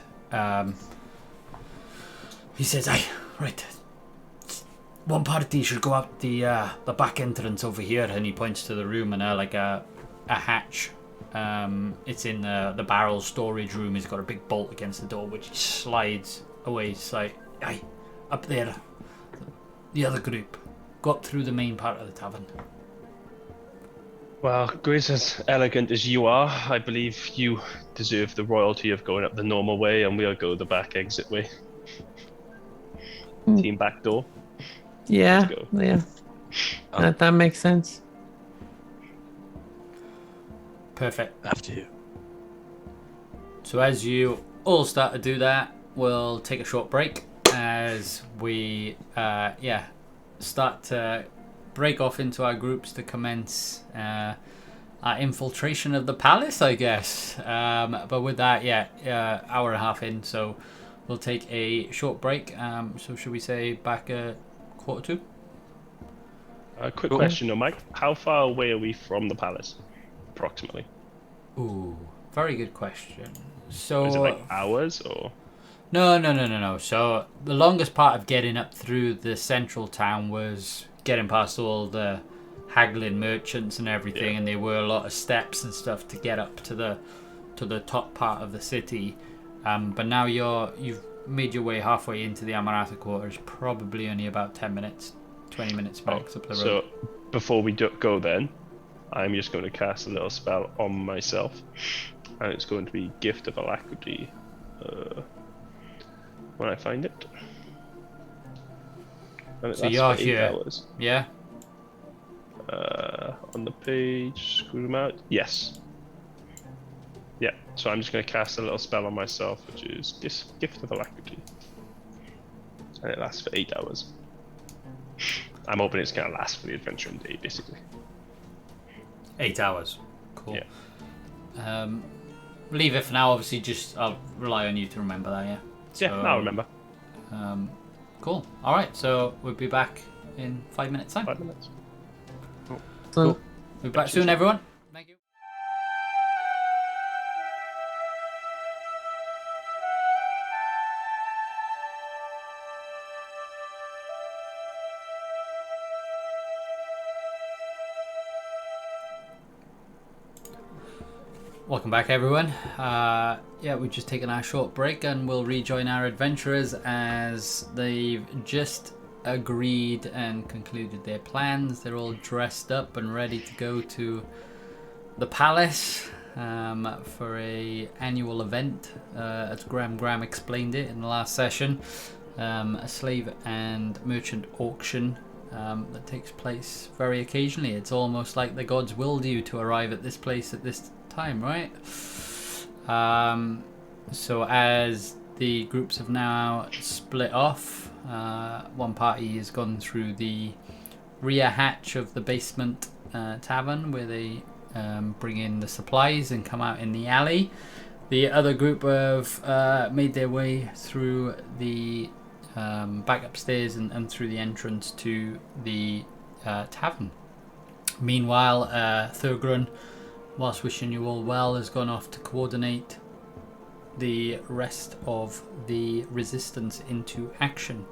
he says, aye, right. One party should go out the back entrance over here, and he points to the room and like a hatch. It's in the barrel storage room. He's got a big bolt against the door, which slides away. It's like, aye, up there. The other group got through the main part of the tavern. Well, Grizz, as elegant as you are, I believe you deserve the royalty of going up the normal way, and we'll go the back exit way. Team back door. Yeah. Let's go. Yeah. That makes sense. Perfect. After you. So as you all start to do that, we'll take a short break as we start to break off into our groups to commence our infiltration of the palace, I guess. But with that, hour and a half in, so we'll take a short break. So should we say back at 1:45? Quick question though, Mike. How far away are we from the palace, approximately? Ooh, very good question. So Is it like hours or? No. So the longest part of getting up through the central town was getting past all the haggling merchants and everything, and there were a lot of steps and stuff to get up to the top part of the city. But now you've made your way halfway into the Amarata quarters, probably only about 10 minutes, 20 minutes max up the road. So before we go then, I'm just going to cast a little spell on myself, and it's going to be Gift of Alacrity. When I find it. And it So lasts you're for 8 here. hours. Yeah? On the page, screw them out. Yes. Yeah, so I'm just going to cast a little spell on myself, which is Gift of Alacrity. And it lasts for 8 hours. I'm hoping it's going to last for the adventuring day, basically. 8 hours. Cool. Yeah. Leave it for now, obviously, I'll rely on you to remember that, yeah? Yeah, So, now I remember. Cool. All right, so we'll be back in 5 minutes time. 5 minutes. So, We'll be back soon, everyone. Thank you. Welcome back, everyone. Yeah, we've just taken our short break and we'll rejoin our adventurers as they've just agreed and concluded their plans. They're all dressed up and ready to go to the palace for a annual event, as Graham explained it in the last session. A slave and merchant auction that takes place very occasionally. It's almost like the gods willed you to arrive at this place at this time, right? So as the groups have now split off, one party has gone through the rear hatch of the basement tavern where they bring in the supplies and come out in the alley. The other group have made their way through the back upstairs and through the entrance to the tavern. Meanwhile, Thurgrun, whilst wishing you all well, has gone off to coordinate the rest of the resistance into action.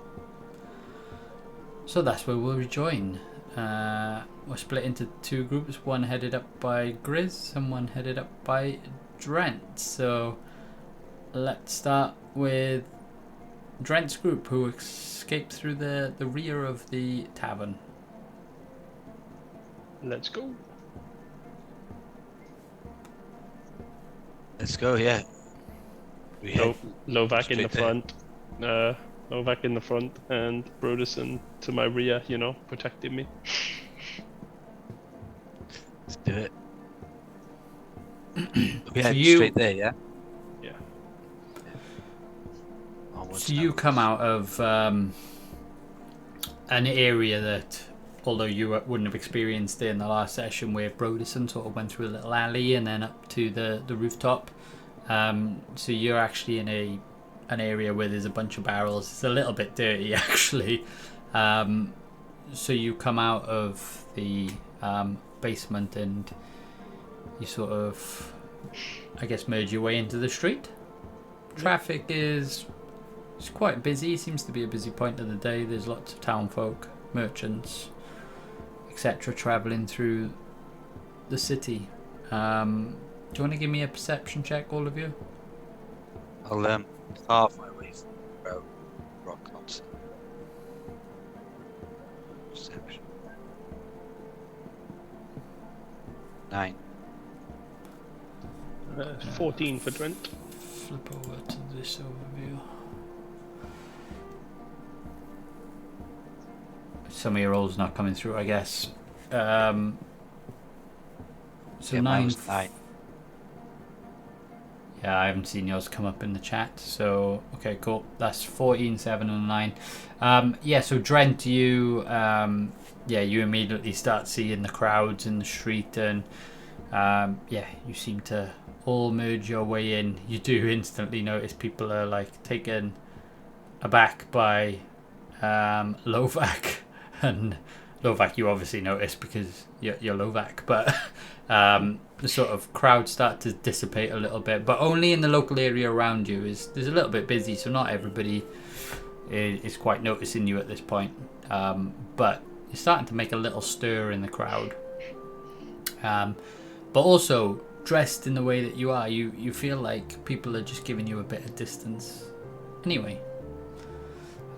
So that's where we'll rejoin. We're split into two groups, one headed up by Grizz and one headed up by Drent. So let's start with Drent's group, who escaped through the rear of the tavern. Let's go. Let's go, yeah. We head Lovak in the straight there. front. Novak in the front and Broderson to my rear, protecting me. Let's do it. We head you- straight there, yeah? Yeah. Onwards So now. you come out of an area that, although you wouldn't have experienced it in the last session, where Broderson sort of went through a little alley and then up to the rooftop. So you're actually in an area where there's a bunch of barrels. It's a little bit dirty, actually. So you come out of the basement and you sort of, I guess, merge your way into the street. Traffic is quite busy. Seems to be a busy point of the day. There's lots of town folk, merchants, etc., traveling through the city. Do you want to give me a perception check, all of you? I'll carve my way through the road, rock concert. Perception. 9. 14 for Drent. Flip over to this overview. Some of your rolls not coming through, I guess. So Yeah, mine 9. was 9. Yeah, I haven't seen yours come up in the chat. So, okay, cool. That's 14, 7, and 9. Yeah, so Drent, you immediately start seeing the crowds in the street, and you seem to all merge your way in. You do instantly notice people are like taken aback by Lovak, and Lovak you obviously notice because you're Lovak, but the sort of crowd start to dissipate a little bit, but only in the local area around you. There's a little bit busy, so not everybody is quite noticing you at this point, but you're starting to make a little stir in the crowd. But also, dressed in the way that you are, you feel like people are just giving you a bit of distance anyway.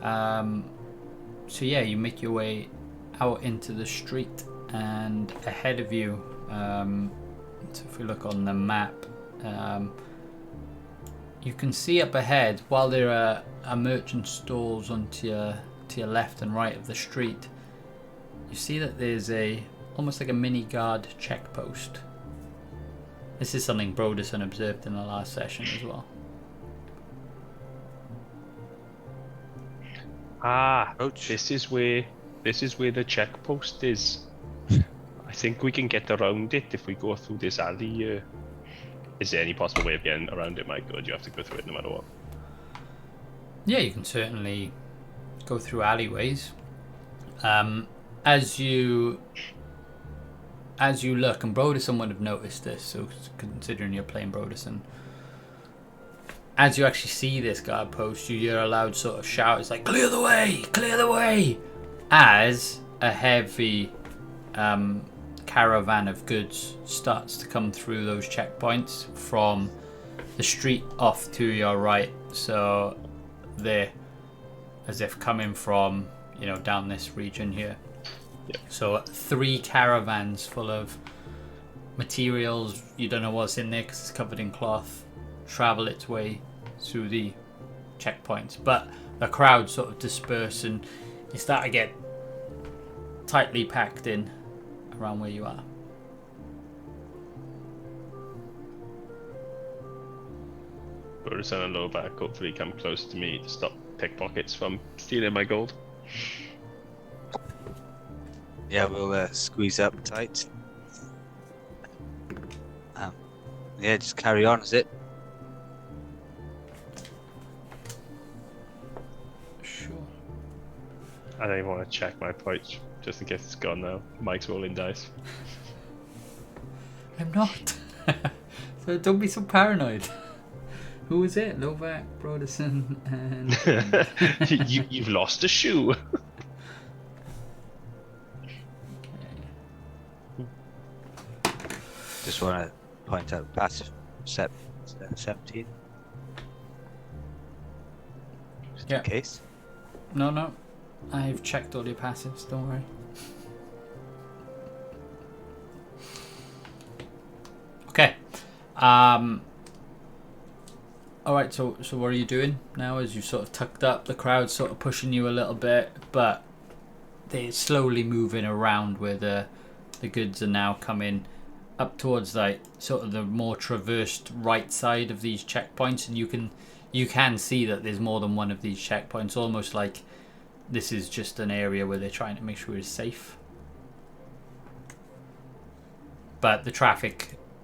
So yeah, you make your way out into the street, and ahead of you, so if we look on the map, you can see up ahead, while there are merchant stalls to your left and right of the street, you see that there's almost like a mini guard check post. This is something Broderson observed in the last session as well. Ouch. This is where the checkpost is. I think we can get around it if we go through this alley. Is there any possible way of getting around it, Mike, or do you have to go through it no matter what? Yeah, you can certainly go through alleyways. As you look, and Broderson would have noticed this, so considering you're playing Broderson, as you actually see this guard post, you hear a loud sort of shout. It's like, clear the way, clear the way, as a heavy caravan of goods starts to come through those checkpoints from the street off to your right. So they're as if coming from, down this region here. Yep. So 3 caravans full of materials. You don't know what's in there because it's covered in cloth. Travel its way through the checkpoints, but the crowd sort of disperse and you start to get tightly packed in around where you are. Broderson and Loback hopefully come close to me to stop pickpockets from stealing my gold. Yeah, we'll squeeze up tight. Yeah, just carry on, is it? Sure. I don't even want to check my points just in case it's gone now. Mike's rolling dice. I'm not. So don't be so paranoid. Who was it? Novak, Broderson, and... You've lost a shoe. Just want to point out passive 17. Just Yeah. in case. No. I've checked all your passives, don't worry. Okay. Alright, so what are you doing now as you sort of tucked up? The crowd's sort of pushing you a little bit, but they're slowly moving around where the goods are now coming up towards like sort of the more traversed right side of these checkpoints, and you can see that there's more than one of these checkpoints, almost like this is just an area where they're trying to make sure it's safe. But the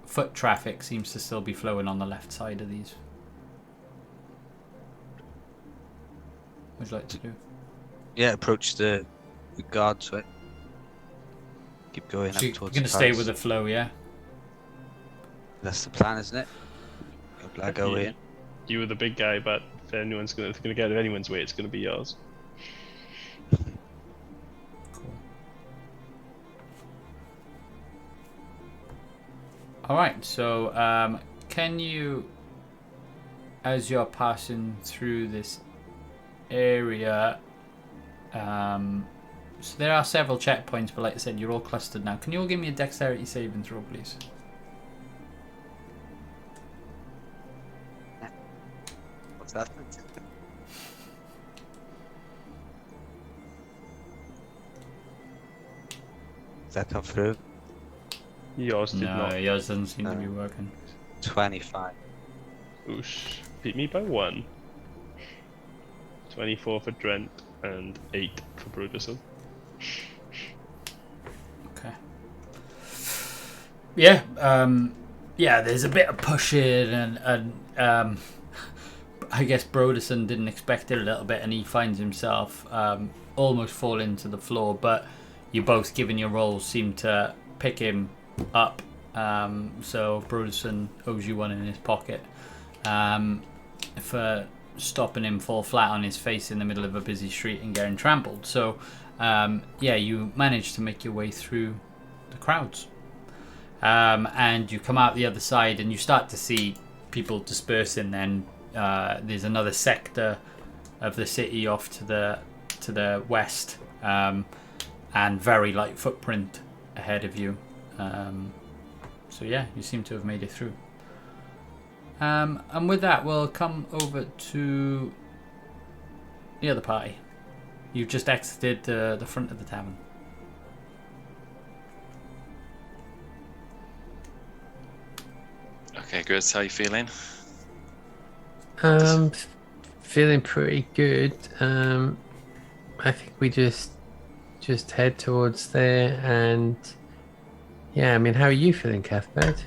foot traffic seems to still be flowing on the left side of these. What would you like to do? Yeah, approach the guards, right? Keep going So up you're towards going the to stay guards. with the flow, yeah? That's the plan, isn't it? I'll go in. You were the big guy, but if anyone's going to get out of anyone's way, it's going to be yours. Cool. Alright, so can you, as you're passing through this area, so there are several checkpoints, but like I said, you're all clustered now. Can you all give me a dexterity saving throw, please? What's that? Does that come through? Yours did No, not. yours doesn't seem to be working. 25. Oosh. Beat me by 1. 24 for Drent and 8 for Broderson. Okay. Yeah, there's a bit of pushing and I guess Broderson didn't expect it a little bit and he finds himself almost falling to the floor, but you both, given your roles, seem to pick him up. So Broderson owes you one in his pocket for stopping him fall flat on his face in the middle of a busy street and getting trampled. So you manage to make your way through the crowds, and you come out the other side and you start to see people dispersing. Then there's another sector of the city off to the west, and very light footprint ahead of you. So yeah, you seem to have made it through. And with that, we'll come over to the other party. You've just exited the front of the tavern. Okay, good. How you feeling? Feeling pretty good. I think we just head towards there, and yeah, I mean, how are you feeling, Cuthbert?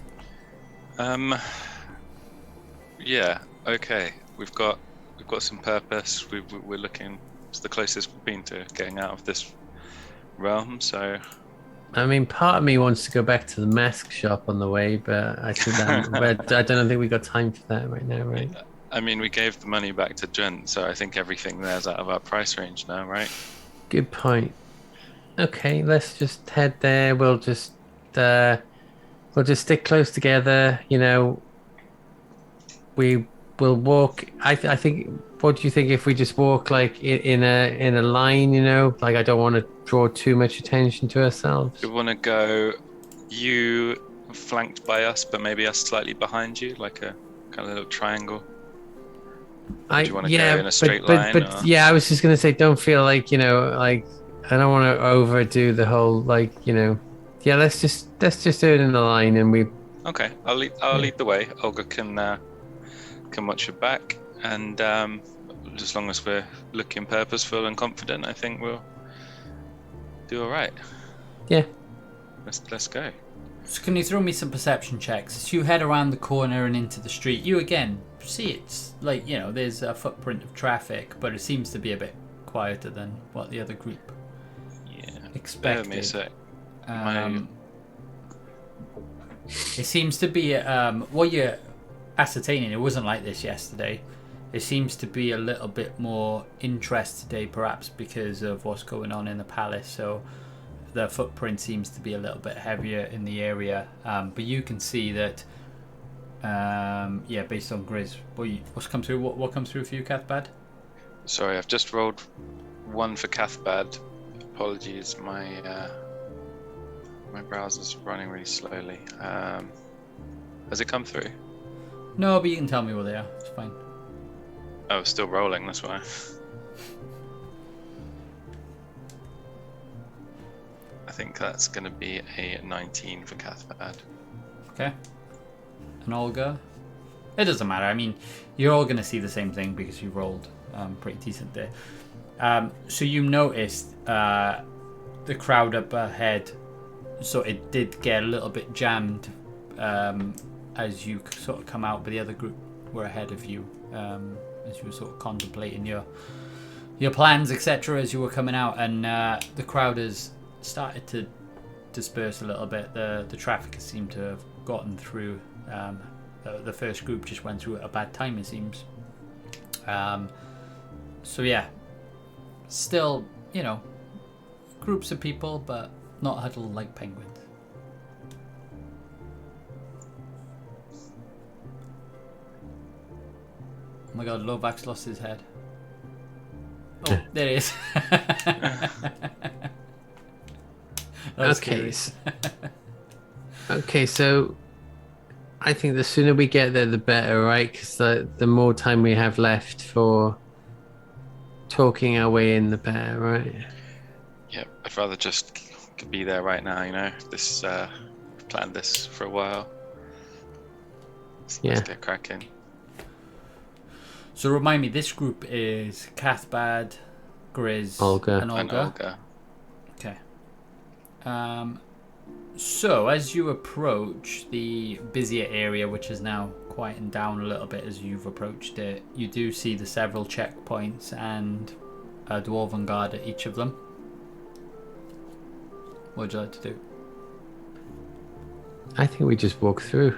Yeah. Okay. We've got we've got some purpose. We're looking. It's the closest we've been to getting out of this realm. So I mean, part of me wants to go back to the mask shop on the way, but I think but I don't think we got time for that right now, right? I mean, we gave the money back to Gent, so I think everything there's out of our price range now, right? Good point. Okay, let's just head there. We'll just stick close together. You know, we will walk. I think. What do you think if we just walk like in a line? You know, like I don't want to draw too much attention to ourselves. We want to go. You flanked by us, but maybe us slightly behind you, like a kind of little triangle. Do you want to go in a straight line? But yeah, I was just gonna say, don't feel like, you know, like I don't want to overdo the whole, like, you know. Yeah, let's just do it in the line, and we. Okay, I'll lead the way. Olga can watch your back, and as long as we're looking purposeful and confident, I think we'll do all right. Yeah. Let's go. So can you throw me some perception checks? As you head around the corner and into the street, you again see it's like, you know, there's a footprint of traffic, but it seems to be a bit quieter than what the other group expected. Bear with me a sec. It seems to be what you're ascertaining. It wasn't like this yesterday. It seems to be a little bit more interest today, perhaps because of what's going on in the palace. So the footprint seems to be a little bit heavier in the area. But you can see that, based on Grizz, what's come through? What comes through for you, Cathbad? Sorry, I've just rolled one for Cathbad. Apologies, my browser's running really slowly. Has it come through? No, but you can tell me where they are. It's fine. Oh, it's still rolling, that's why. I think that's going to be a 19 for Cathbad. Okay. And Olga? It doesn't matter. I mean, you're all going to see the same thing because you rolled pretty decent there. So you noticed the crowd up ahead, so it did get a little bit jammed as you sort of come out, but the other group were ahead of you as you were sort of contemplating your plans, etc. as you were coming out, and the crowd has started to disperse a little bit. The traffic has seemed to have gotten through. The first group just went through at a bad time, it seems. So yeah, still, you know, groups of people, but not huddled like penguins. Oh my god, Lovak's lost his head. Oh, there he is. Okay. Okay, so I think the sooner we get there, the better, right? Because the more time we have left for talking our way in, the better, right? Yeah, I'd rather just be there right now, you know. This planned this for a while. Let's get cracking. So remind me, this group is Cathbad, Grizz, Olga. and Olga. Okay. So as you approach the busier area, which is now quietened down a little bit as you've approached it, you do see the several checkpoints and a dwarven guard at each of them. What would you like to do? I think we just walk through.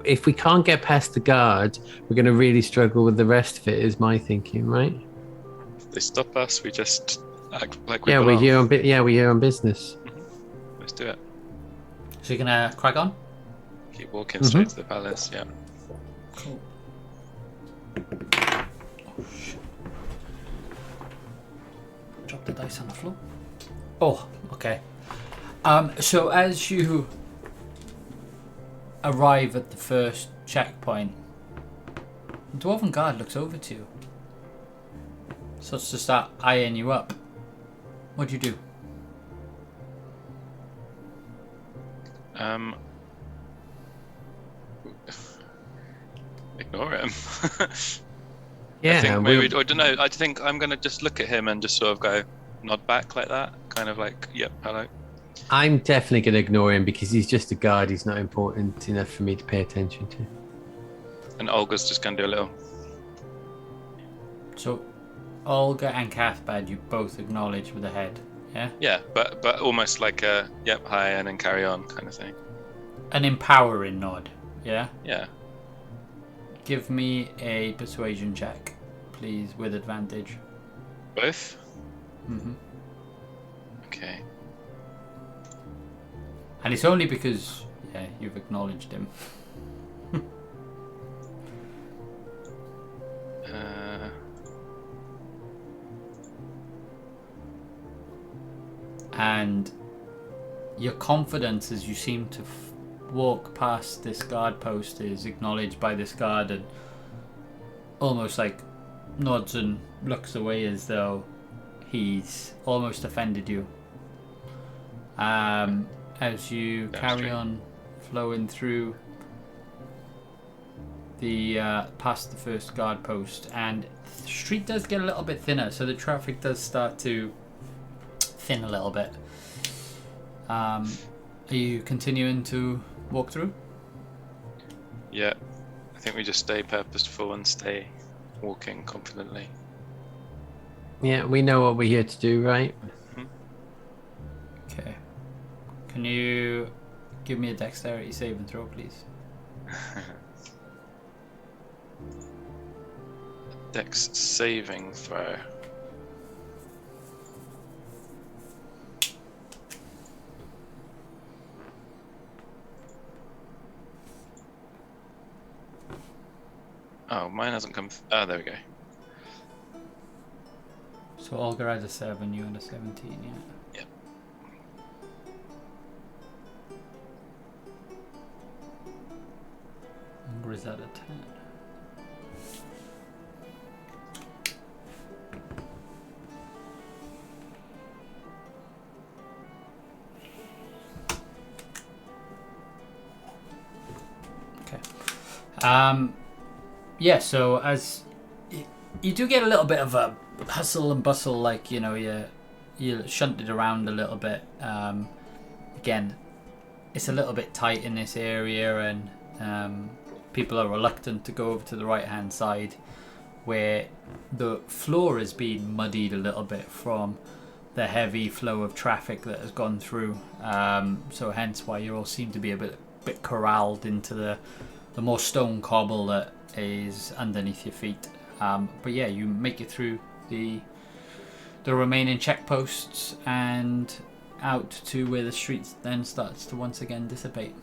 If we can't get past the guard, we're going to really struggle with the rest of it, is my thinking, right? If they stop us, we just act like we we're belong. we're here on business. Mm-hmm. Let's do it. So you're going to crack on? Keep walking straight to the palace, yeah. Cool. Oh, shit. Drop the dice on the floor. Oh, okay. So as you arrive at the first checkpoint, the dwarven guard looks over to you. Starts to start eyeing you up. What do you do? Ignore him. Yeah, I think maybe, I don't know. I think I'm gonna just look at him and just sort of go nod back like that, kind of like, yep, hello. I'm definitely going to ignore him because he's just a guard. He's not important enough for me to pay attention to. And Olga's just gonna do a little So, Olga and Cathbad, you both acknowledge with a head, yeah? Yeah, but almost like a yep, hi, and then carry on kind of thing. An empowering nod, yeah? Yeah. Give me a persuasion check, please, with advantage. Both? Mm-hmm. Okay. And it's only because, yeah, you've acknowledged him. And your confidence as you seem to walk past this guard post is acknowledged by this guard, and almost like nods and looks away as though he's almost offended you. As you carry on flowing through the past the first guard post, and the street does get a little bit thinner, so the traffic does start to thin a little bit. Are you continuing to walk through? Yeah. I think we just stay purposeful and stay walking confidently. Yeah, we know what we're here to do, right? Okay. Can you give me a dexterity save and throw, please? Dex saving throw. Oh, mine hasn't come. Oh, there we go. So Olga had a 7, you had a 17, yeah? Yep. And Grizz had a 10. Okay. Yeah, so as you do get a little bit of a hustle and bustle, like, you know, you're shunted around a little bit. Again, it's a little bit tight in this area, and people are reluctant to go over to the right hand side, where the floor has been muddied a little bit from the heavy flow of traffic that has gone through. So hence why you all seem to be a bit corralled into the more stone cobble that is underneath your feet. But yeah, you make it through the remaining checkposts and out to where the street then starts to once again dissipate.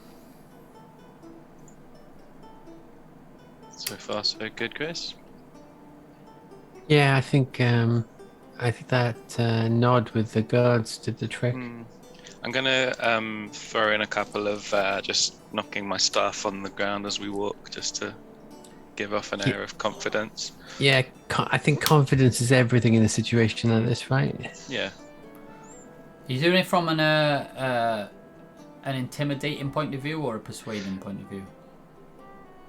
So far, so good, Chris. Yeah, I think that nod with the guards did the trick. I'm gonna throw in a couple of just knocking my staff on the ground as we walk, just to give off an air of confidence. Yeah, I think confidence is everything in a situation like this, right? Yeah. Are you doing it from an intimidating point of view or a persuading point of view?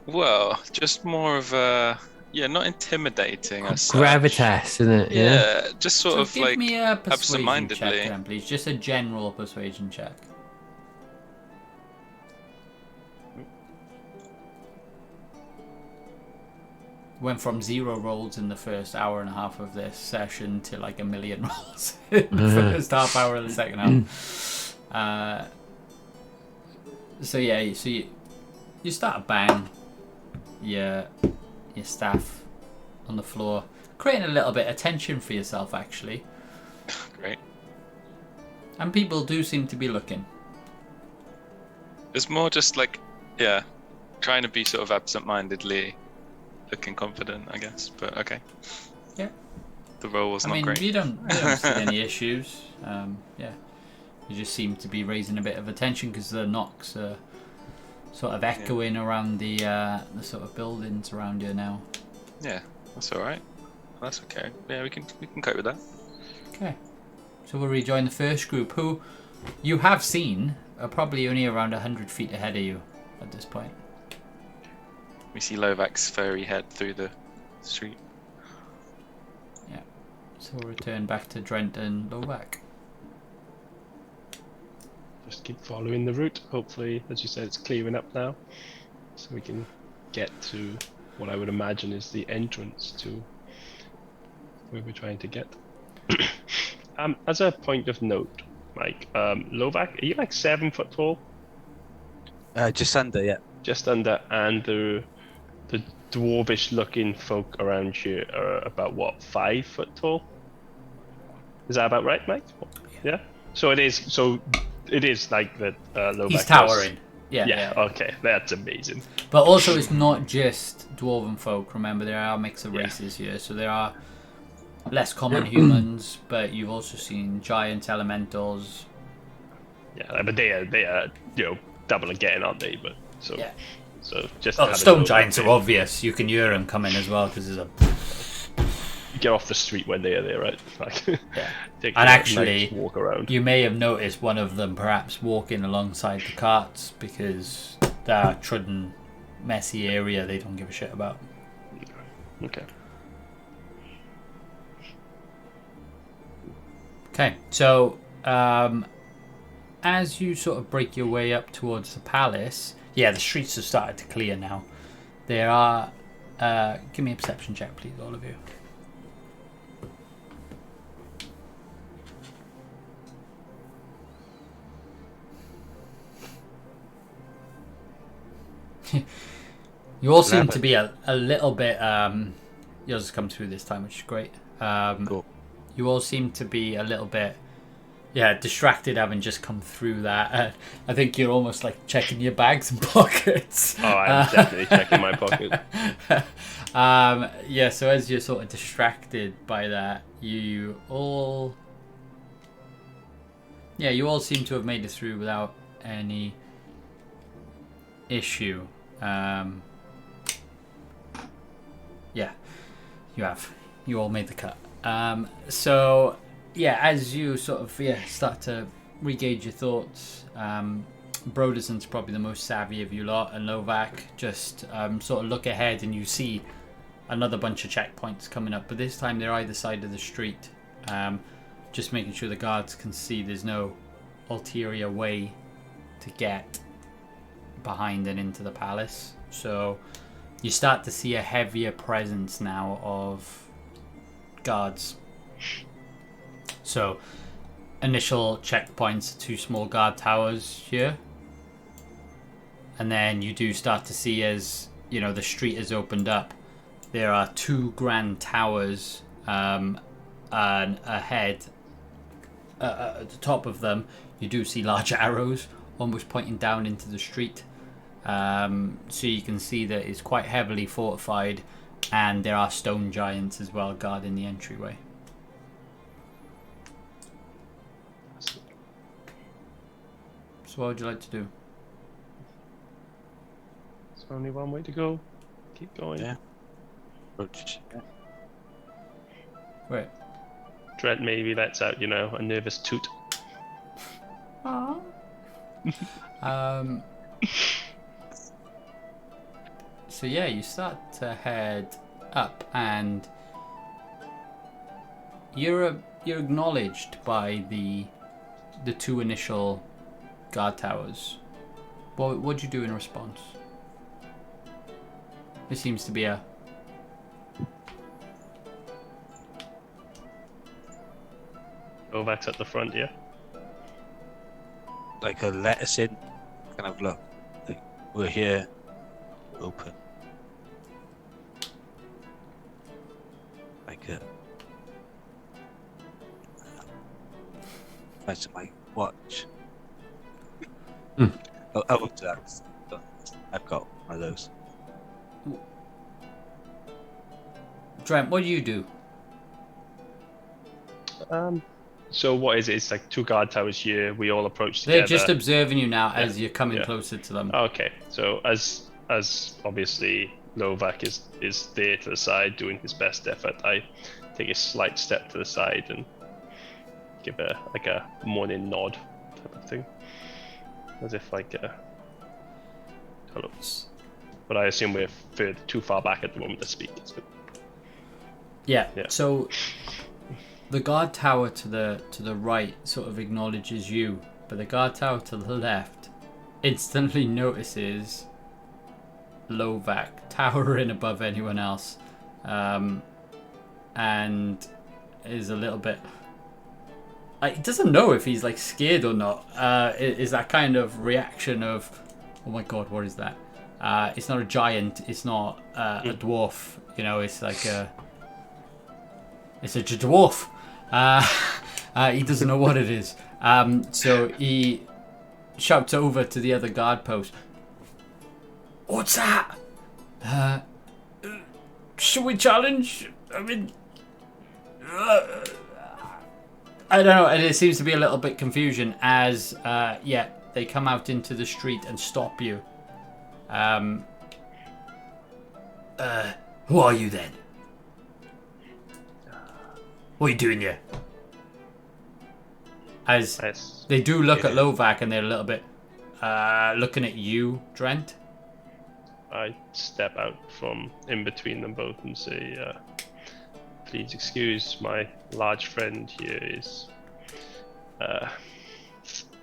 Well, just more of a not intimidating as such. Gravitas, isn't it? Yeah, just sort So of give like me a persuasion absent-mindedly. check then, please. Just a general persuasion check. Went from 0 rolls in the first hour and a half of this session to like 1 million rolls in the first half hour of the second half. So yeah, so you start to bang your staff on the floor, creating a little bit of tension for yourself actually. Great. And people do seem to be looking. It's more just like, trying to be sort of absent-mindedly looking confident, I guess. But okay. Yeah. The roll was I not mean, great. you don't see any issues. You just seem to be raising a bit of attention because the knocks are sort of echoing around the sort of buildings around you now. Yeah, that's all right. That's okay. Yeah, we can cope with that. Okay. So we'll rejoin the first group, who you have seen are probably only around 100 feet ahead of you at this point. We see Lovak's furry head through the street. Yeah. So we'll return back to Drent and Lovak. Just keep following the route. Hopefully, as you said, it's clearing up now, so we can get to what I would imagine is the entrance to where we're trying to get. As a point of note, Mike, Lovak, are you like 7 foot tall? Just under, yeah. Just under, and the dwarvish-looking folk around here are about what, 5 foot tall? Is that about right, Mike? Yeah. So it is. So it is like that. Lovak He's towering. Yeah. Okay, that's amazing. But also, it's not just dwarven folk. Remember, there are a mix of Yeah. races here, so there are less common humans, but you've also seen giant elementals. Yeah, but they are double again, aren't they? But so Yeah. so just Oh, have a stone little giants bit. are obvious. You can hear them coming as well because there's a. You get off the street when they are there, right? Like, Yeah. take And a actually, nice walk around. You may have noticed one of them perhaps walking alongside the carts because that trodden, messy area they don't give a shit about. Okay. Okay, so as you sort of break your way up towards the palace, the streets have started to clear now. There are. Give me a perception check, please, all of you. You all seem to be a little bit. Yours has come through this time, which is great. Cool. You all seem to be a little bit, distracted having just come through that. I think you're almost like checking your bags and pockets. Oh, I'm definitely checking my pocket. So as you're sort of distracted by that, you all seem to have made it through without any issue. You have. You all made the cut. As you sort of start to regauge your thoughts, Broderson's probably the most savvy of you lot, and Lovak just sort of look ahead and you see another bunch of checkpoints coming up, but this time they're either side of the street, just making sure the guards can see there's no ulterior way to get behind and into the palace. So you start to see a heavier presence now of guards. So initial checkpoints, 2 small guard towers here, and then you do start to see, as the street has opened up, there are 2 grand towers, and ahead at the top of them you do see large arrows almost pointing down into the street. So you can see that it's quite heavily fortified, and there are stone giants as well guarding the entryway. So what would you like to do? There's only one way to go. Keep going. Yeah. Right. Dread maybe lets out, a nervous toot. So you start to head up, and you're acknowledged by the 2 initial guard towers. What'd you do in response? There seems to be a Lovak's at the front, yeah? Like a let us in kind of look. Like, we're here, open. Like a. That's my watch. I will do that. I've got one of those. Trent, what do you do? So what is it? It's like 2 guard towers here. We all approach together. They're just observing you now as you're coming closer to them. Okay, so as obviously Lovak is there to the side doing his best effort, I take a slight step to the side and give a morning nod type of thing, as if hello. But I assume we're too far back at the moment to speak. Yeah. So the guard tower to the right sort of acknowledges you, but the guard tower to the left instantly notices Lovak towering above anyone else, and is a little bit. Like, he doesn't know if he's like scared or not. Is that kind of reaction of, oh my god, what is that? It's not a giant. It's not a dwarf. You know, it's like it's a dwarf. He doesn't know what it is. So he shouts over to the other guard post. What's that? Should we challenge? I mean, I don't know. And it seems to be a little bit confusion as, they come out into the street and stop you. Who are you then? What are you doing here? As they do look at Lovac and they're a little bit looking at you, Drent. I step out from in between them both and say, please excuse my large friend here is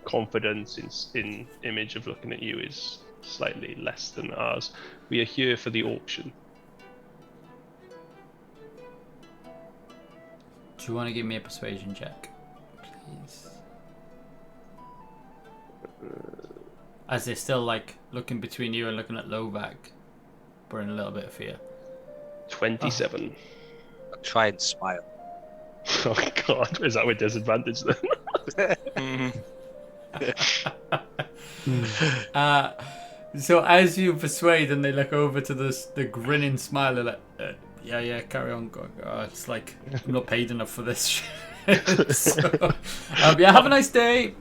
confidence in image of looking at you is slightly less than ours. We are here for the auction. Do you want to give me a persuasion check, please? As they're still like looking between you and looking at Lovac, but in a little bit of fear. 27. I'll try and smile. Oh god, is that with disadvantage then? So as you persuade and they look over to the grinning smile, they're like, yeah, carry on. It's like, I'm not paid enough for this shit. So, yeah, have a nice day.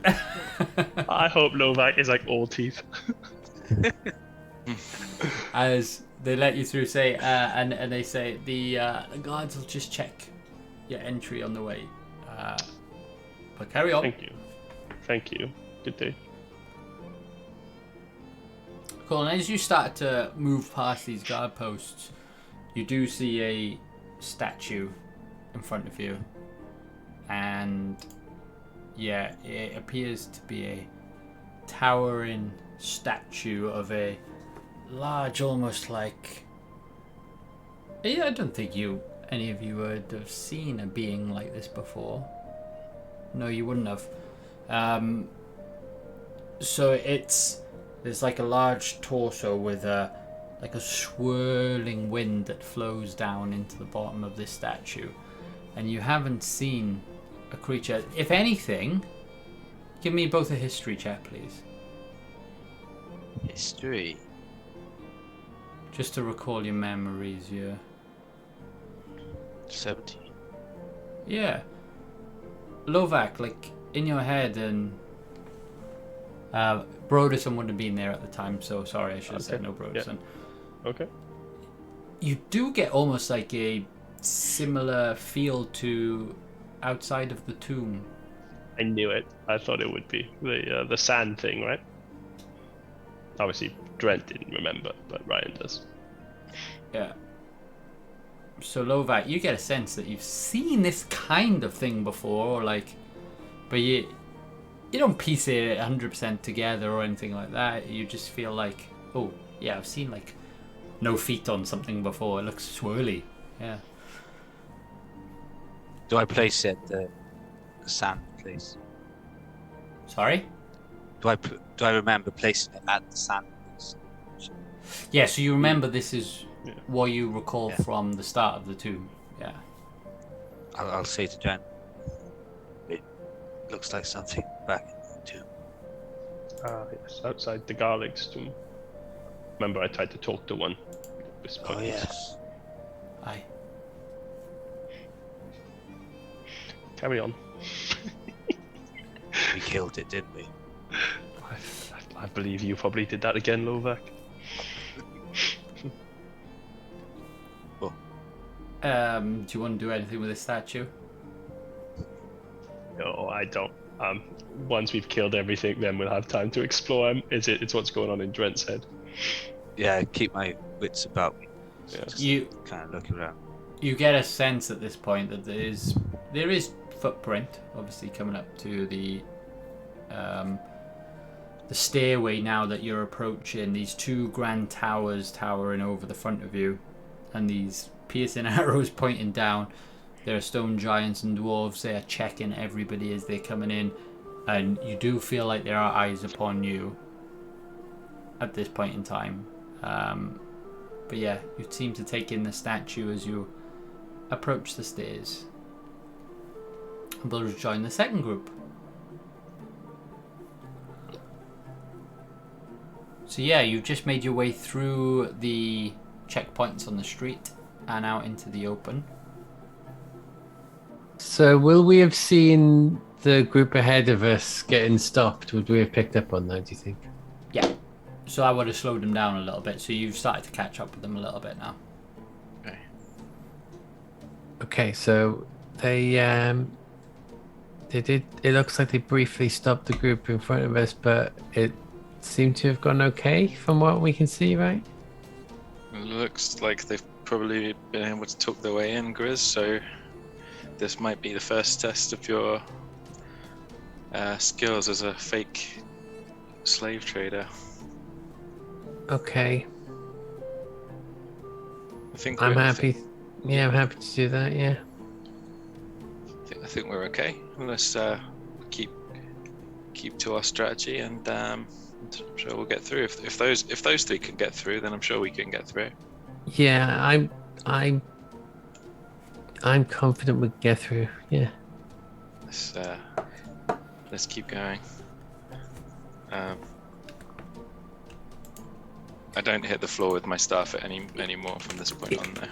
I hope Novak is like all teeth. As they let you through, say, and they say the guards will just check your entry on the way. But carry on. Thank you. Good day. Cool. And as you start to move past these guard posts, you do see a statue in front of you, and yeah, it appears to be a towering statue of a large, almost like, I don't think any of you would have seen a being like this before. No, you wouldn't have. So there's like a large torso with a swirling wind that flows down into the bottom of this statue, and you haven't seen a creature. If anything, give me both a history check, please. History. Just to recall your memories, yeah. 17. Yeah. Lovac, like, in your head, and Broderson wouldn't have been there at the time, so sorry, I should have said no Broderson. Yeah. Okay. You do get almost like a similar feel to outside of the tomb. I knew it. I thought it would be the sand thing, right? Obviously, Drent didn't remember, but Ryan does. Yeah. So Lovac, you get a sense that you've seen this kind of thing before, but you don't piece it 100% together or anything like that. You just feel like, oh yeah, I've seen like no feet on something before. It looks swirly. Yeah. Do I place it the sand place? Sorry? Do I remember placing it at the sand place? Yeah, so you remember this is what you recall from the start of the tomb. Yeah. I'll say to Jen, it looks like something back in the tomb. Yes, outside the Garlig's tomb. Remember, I tried to talk to one. Oh yes. Aye. Carry on. We killed it, didn't we? I believe you probably did that again, Lovac. Do you want to do anything with this statue? No, I don't. Once we've killed everything, then we'll have time to explore. It's what's going on in Drent's head. Yeah, keep my wits about me. Yeah. Just kind of looking around. You get a sense at this point that there is footprint, obviously coming up to the stairway now that you're approaching. These two grand towers towering over the front of you, and these piercing arrows pointing down. there are stone giants and dwarves. They are checking everybody as they're coming in, and you do feel like there are eyes upon you at this point in time. But yeah, you seem to take in the statue as you approach the stairs. We'll join the second group. So yeah, you've just made your way through the checkpoints on the street and out into the open. So will we have seen the group ahead of us getting stopped? Would we have picked up on that, do you think? Yeah. So I would have slowed them down a little bit, so you've started to catch up with them a little bit now. Okay. Okay, so they did. It looks like they briefly stopped the group in front of us, but it seemed to have gone okay from what we can see, right? It looks like they've probably been able to talk their way in, Grizz, so this might be the first test of your skills as a fake slave trader. Okay, I think I'm we're- happy. Yeah, I'm happy to do that. Yeah. I think we're okay. Let's keep to our strategy, and I'm sure we'll get through. If those three can get through, then I'm sure we can get through. Yeah, I'm confident we'll get through. Yeah. Let's keep going. I don't hit the floor with my staff anymore from this point on, though.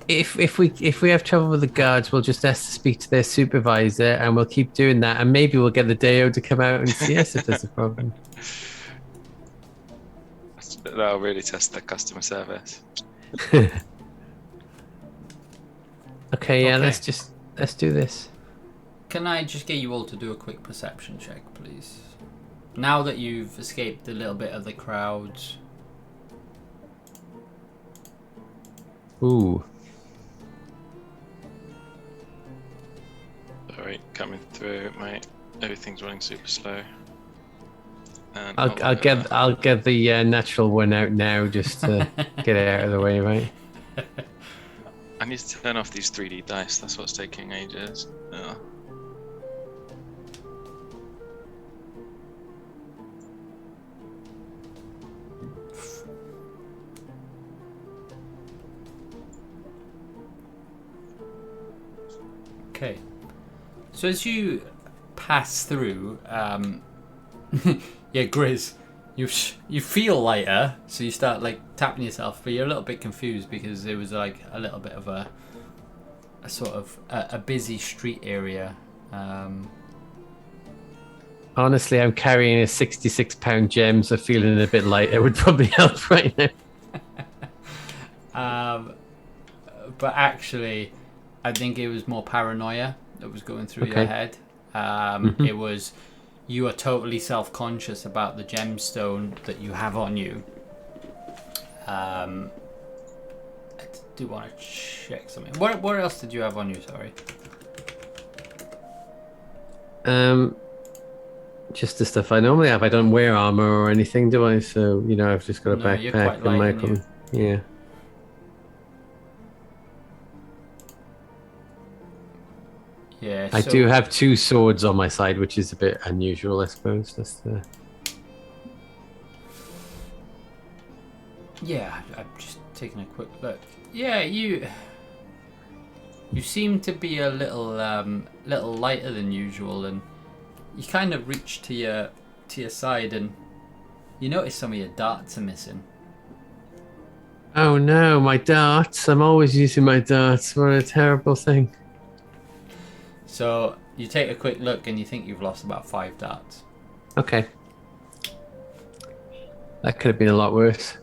If we have trouble with the guards, we'll just ask to speak to their supervisor, and we'll keep doing that, and maybe we'll get the Deo to come out and see us if there's a problem. That'll really test their customer service. Okay, yeah, Okay. let's do this. Can I just get you all to do a quick perception check, please? Now that you've escaped a little bit of the crowds. Ooh. Alright, coming through, mate. Everything's running super slow. And I'll get the natural one out now just to get it out of the way, right? I need to turn off these 3D dice. That's what's taking ages. Oh. Okay. So as you pass through, yeah, Grizz, you feel lighter, so you start like tapping yourself, but you're a little bit confused because it was like a little bit of a sort of a busy street area. Honestly, I'm carrying a 66-pound gem, so feeling a bit lighter would probably help right now. But actually, I think it was more paranoia that was going through your Okay. head. It was, you are totally self-conscious about the gemstone that you have on you. I do want to check something. What else did you have on you? Sorry. Just the stuff I normally have. I don't wear armor or anything, do I? So I've just got a No, you're backpack quite and light, my aren't you? yeah. Yeah. I so- do have 2 swords on my side, which is a bit unusual, I suppose. That's the. Yeah, I'm just taking a quick look. Yeah, you seem to be a little lighter than usual, and you kind of reach to your side, and you notice some of your darts are missing. Oh no, my darts! I'm always using my darts. What a terrible thing. So you take a quick look, and you think you've lost about 5 darts. Okay. That could have been a lot worse.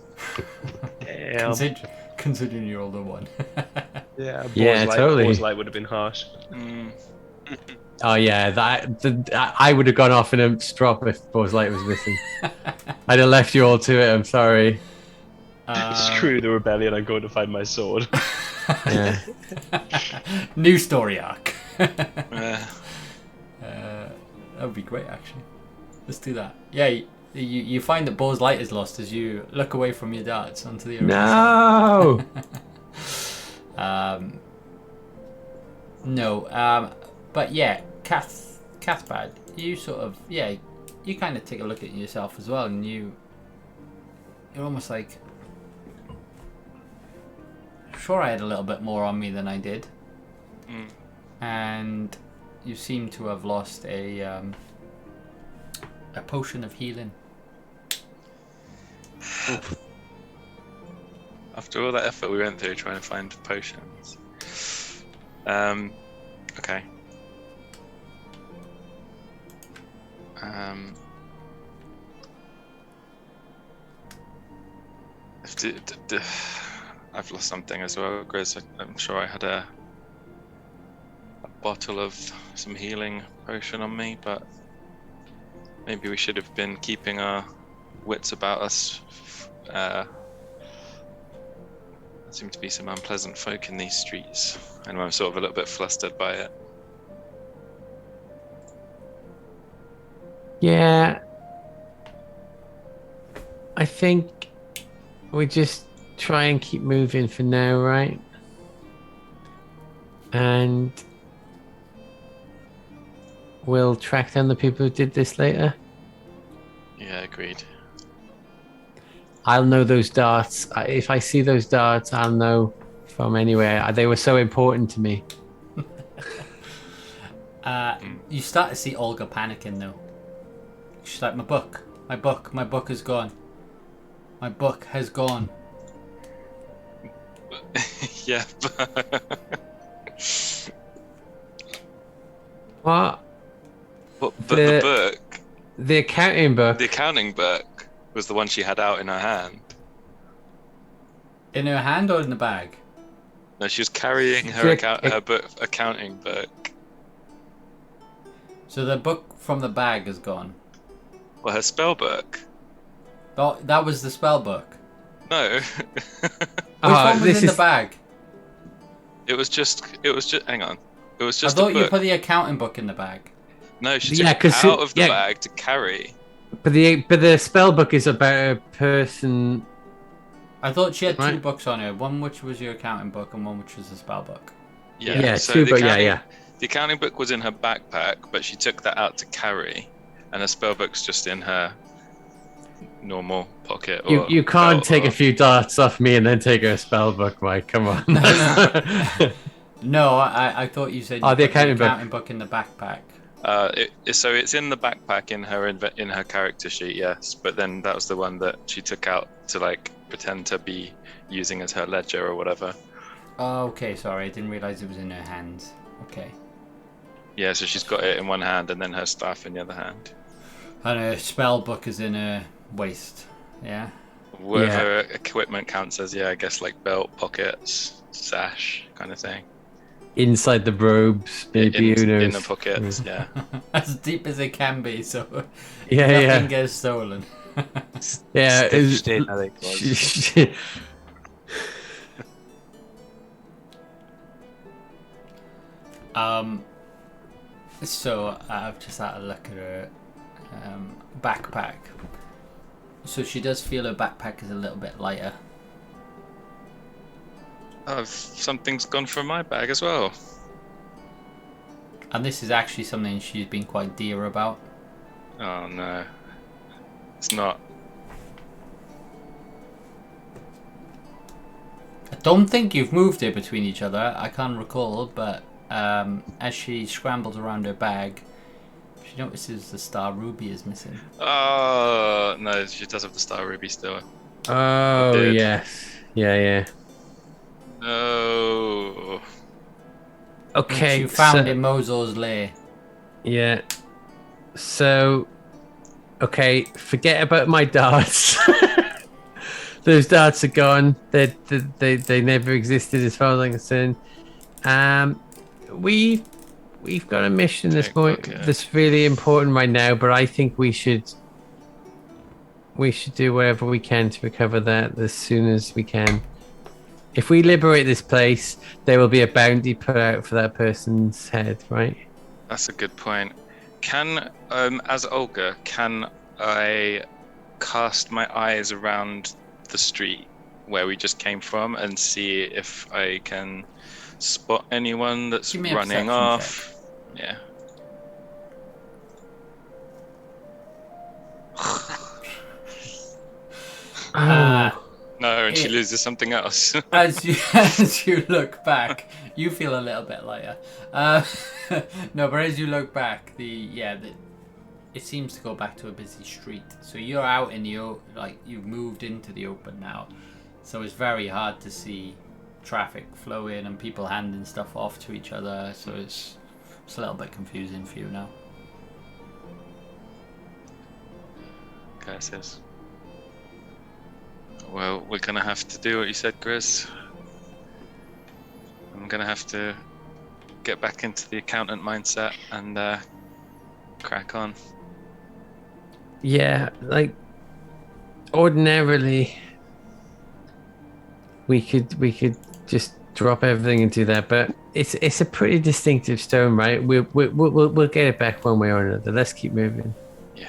Damn. Considering you're older one. Yeah, Yeah, totally. Boar's light would have been harsh. Mm. Oh yeah, I would have gone off in a strop if Buzz Light was missing. I'd have left you all to it. I'm sorry. Screw the rebellion, I'm going to find my sword. Yeah. New story arc. Yeah. That would be great, actually. Let's do that. Yeah, you find that Bo's light is lost as you look away from your darts onto the arena. No. No. But yeah, Cathbad, you sort of you kind of take a look at yourself as well, and you're almost like, sure, I had a little bit more on me than I did, and you seem to have lost a potion of healing. After all that effort we went through trying to find potions. Okay. I've lost something as well, Grizz. I'm sure I had a bottle of some healing potion on me, but maybe we should have been keeping our wits about us. There seem to be some unpleasant folk in these streets, and I'm sort of a little bit flustered by it. Yeah. I think we just try and keep moving for now, right? And we'll track down the people who did this later. Yeah, agreed. I'll know those darts. If I see those darts, I'll know from anywhere. They were so important to me. You start to see Olga panicking though. She's like, my book is gone. My book has gone. Yeah. What? But the book, the accounting book. the accounting book, was the one she had out in her hand. In her hand or in the bag? No, she was carrying her accounting book. So the book from the bag is gone. Well, her spell book. Oh, that was the spell book. No. Which one was in the bag? It was just. Hang on. It was I just. thought a book. you put the accounting book in the bag. No, she took it out of the bag to carry. But the spell book is about a person. I thought she had two books on her. One which was your accounting book and one which was the spell book. Yeah, so two, the but accounting, yeah. The accounting book was in her backpack, but she took that out to carry, and the spell book's just in her normal pocket. You can't take a few darts off me and then take a spell book, Mike. Come on. No, I thought you said you the put the accounting book in the backpack. So it's in the backpack in her character sheet, yes. But then that was the one that she took out to like pretend to be using as her ledger or whatever. Oh, okay, sorry, I didn't realise it was in her hands. Okay. Yeah, so she's got it in one hand and then her staff in the other hand. And her spell book is in her waist. Yeah. Whatever equipment counts as, I guess like belt, pockets, sash, kind of thing. Inside the robes, maybe who knows? In the pockets, yeah. As deep as it can be, so nothing nothing gets stolen. Yeah, Stitched in, I think it was. So I've just had a look at her backpack. So she does feel her backpack is a little bit lighter. Oh, something's gone from my bag as well. And this is actually something she's been quite dear about. Oh no. It's not. I don't think you've moved it between each other. I can't recall, but as she scrambles around her bag, she notices the star ruby is missing. Oh no, she does have the star ruby still. Oh yes, yeah. No. Okay. Which you found in Mozor's lair. Yeah. So, okay, forget about my darts. Those darts are gone. They never existed as far as I'm concerned. We've got a mission that's really important right now, but I think we should do whatever we can to recover that as soon as we can. If we liberate this place, there will be a bounty put out for that person's head, right? That's a good point. As Olga, can I cast my eyes around the street where we just came from and see if I can spot anyone that's Give me a running perception off. Yeah. Uh, No, and she It- loses something else. as you look back, you feel a little bit lighter. No, but as you look back, it seems to go back to a busy street. So you're out in you've moved into the open now. So it's very hard to see traffic flow in and people handing stuff off to each other. So it's a little bit confusing for you now. Curses. Well, we're gonna have to do what you said, Grizz. I'm gonna have to get back into the accountant mindset and crack on. Yeah, like ordinarily we could just drop everything and do that, but it's a pretty distinctive stone, right? We'll get it back one way or another. Let's keep moving. Yeah.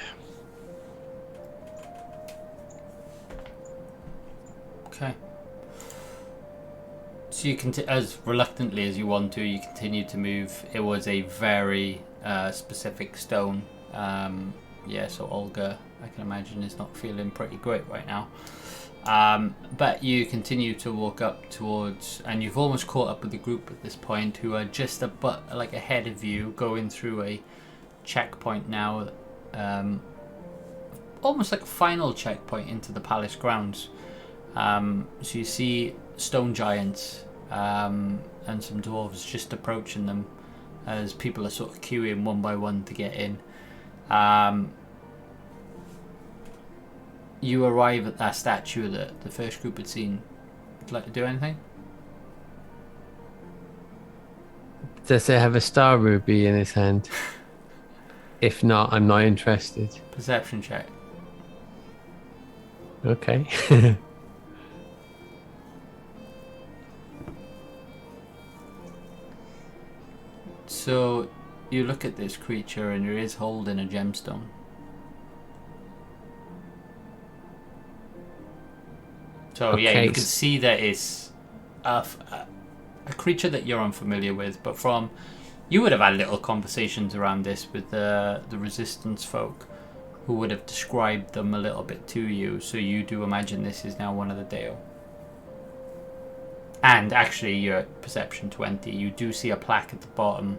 Okay. So you as reluctantly as you want to, you continue to move. It was a very specific stone. So Olga, I can imagine, is not feeling pretty great right now. But you continue to walk up towards, and you've almost caught up with the group at this point, who are just ahead of you, going through a checkpoint now, almost like a final checkpoint into the palace grounds. So you see stone giants and some dwarves just approaching them as people are sort of queuing one by one to get in. You arrive at that statue that the first group had seen. Would you like to do anything? Does it have a star ruby in his hand? If not, I'm not interested. Perception check. Okay. So you look at this creature and it is holding a gemstone. So yeah, Okay. you can see that it's a creature that you're unfamiliar with, but you would have had little conversations around this with the resistance folk, who would have described them a little bit to you. So you do imagine this is now one of the Dale. And actually, you're at perception 20. You do see a plaque at the bottom,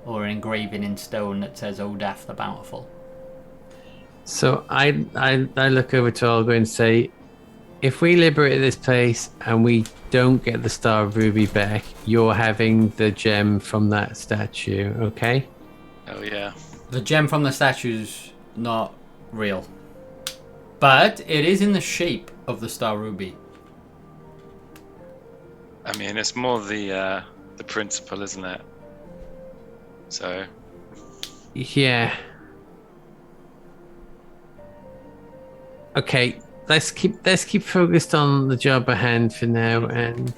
or an engraving in stone that says Odaf the Bountiful. So I look over to Olga and say, if we liberate this place and we don't get the Star of Ruby back, you're having the gem from that statue, okay? Oh yeah. The gem from the statue's not real, but it is in the shape of the Star Ruby. I mean, it's more the principle, isn't it? So Yeah. Okay, let's keep focused on the job at hand for now, and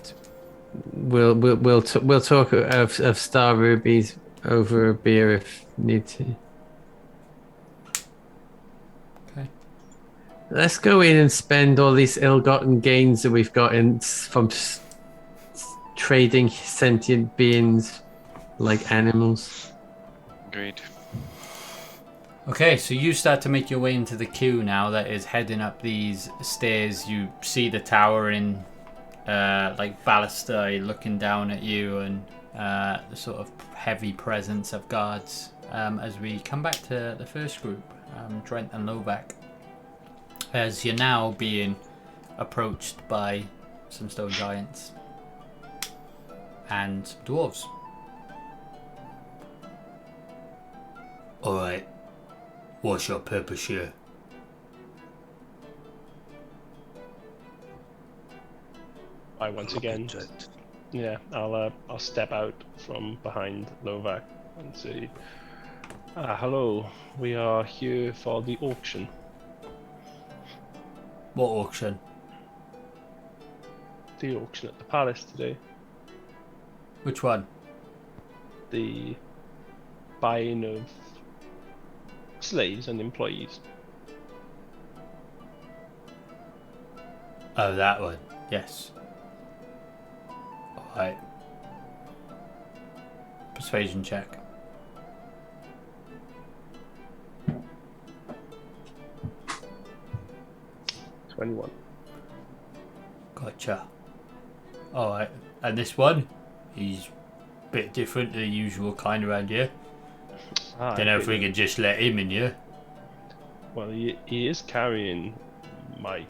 we'll talk of star rubies over a beer if need to. Okay. Let's go in and spend all these ill-gotten gains that we've gotten from trading sentient beings like animals. agreed. Okay, so you start to make your way into the queue now that is heading up these stairs. You see the towering baluster looking down at you, and the sort of heavy presence of guards. As we come back to the first group, Trent and Lovak, as you're now being approached by some stone giants and some dwarves. Alright, what's your purpose here? I once again, yeah, I'll step out from behind Lovak and say, hello, we are here for the auction. What auction? The auction at the palace today. Which one? The buying of slaves and employees. Oh, that one. Yes. Alright. persuasion check. 21. Gotcha. Alright, and this one, he's a bit different to the usual kind around here. Don't know if we can just let him in here. Well, he is carrying my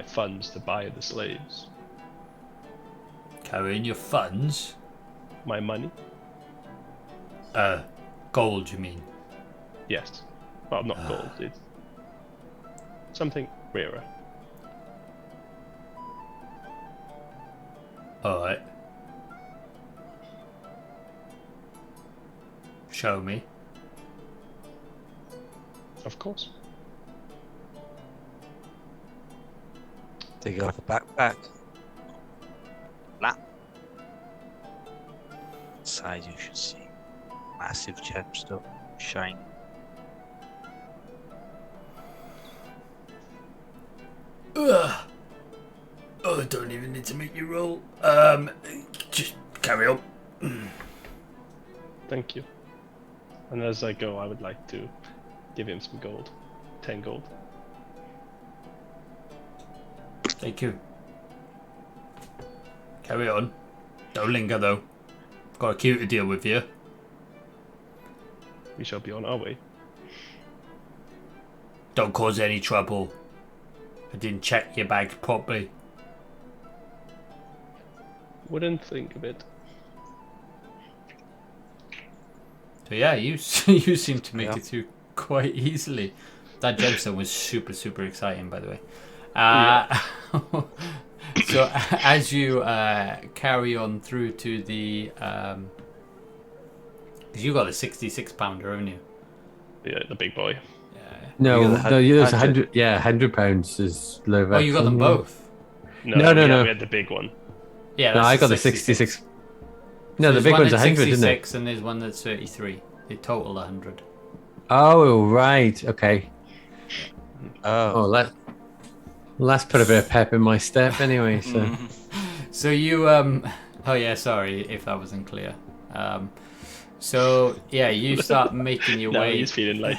funds to buy the slaves. Carrying your funds? My money? Gold, you mean? Yes. Well, not gold. It's something rarer. Alright. Show me. Of course. Take it off the backpack. Lap. Inside you should see massive gemstone shine. Ugh. Oh, I don't even need to make you roll. Just carry on. Thank you. And as I go, I would like to give him some gold. 10 gold. Thank you. Carry on. Don't linger though. Got a queue to deal with here. We shall be on our way. Don't cause any trouble. I didn't check your bag properly. Wouldn't think of it. So yeah, you you seem to make Yeah. it through quite easily. That gemstone was super exciting, by the way. So as you carry on through to the, because you got a 66 pounder, haven't you? Yeah, the big boy. Yeah. No, You got the no, there's 100. 100. Yeah, £100 is low. Oh, you got them both. No, no. We had the big one. Yeah. No, that's I got the 66. No, the There's big one one's that's 100, isn't it? 66 and there's one that's 33. They total 100. Oh, right. Okay. Oh. Oh, let's put a bit of pep in my step anyway. So So you oh yeah, sorry if that wasn't clear. So yeah, you start making your Now way, he's feeling like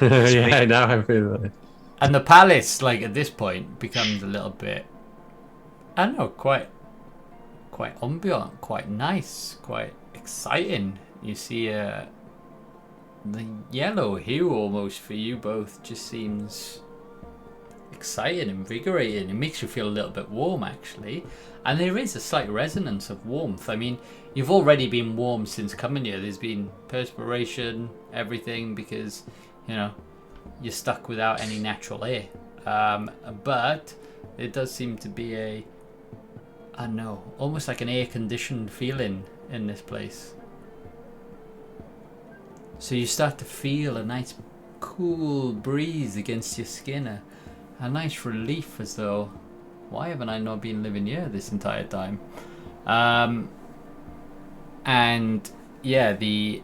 yeah, now I feel like and the palace, like at this point, becomes a little bit, I don't know, quite ambient, quite nice, quite exciting. You see the yellow hue almost for you both just seems exciting, invigorating. It makes you feel a little bit warm actually, and there is a slight resonance of warmth. I mean, you've already been warm since coming here. There's been perspiration, everything, because you know you're stuck without any natural air, but it does seem to be I don't know, almost like an air conditioned feeling in this place. So you start to feel a nice cool breeze against your skin, a nice relief, as though, why haven't I not been living here this entire time? And yeah, the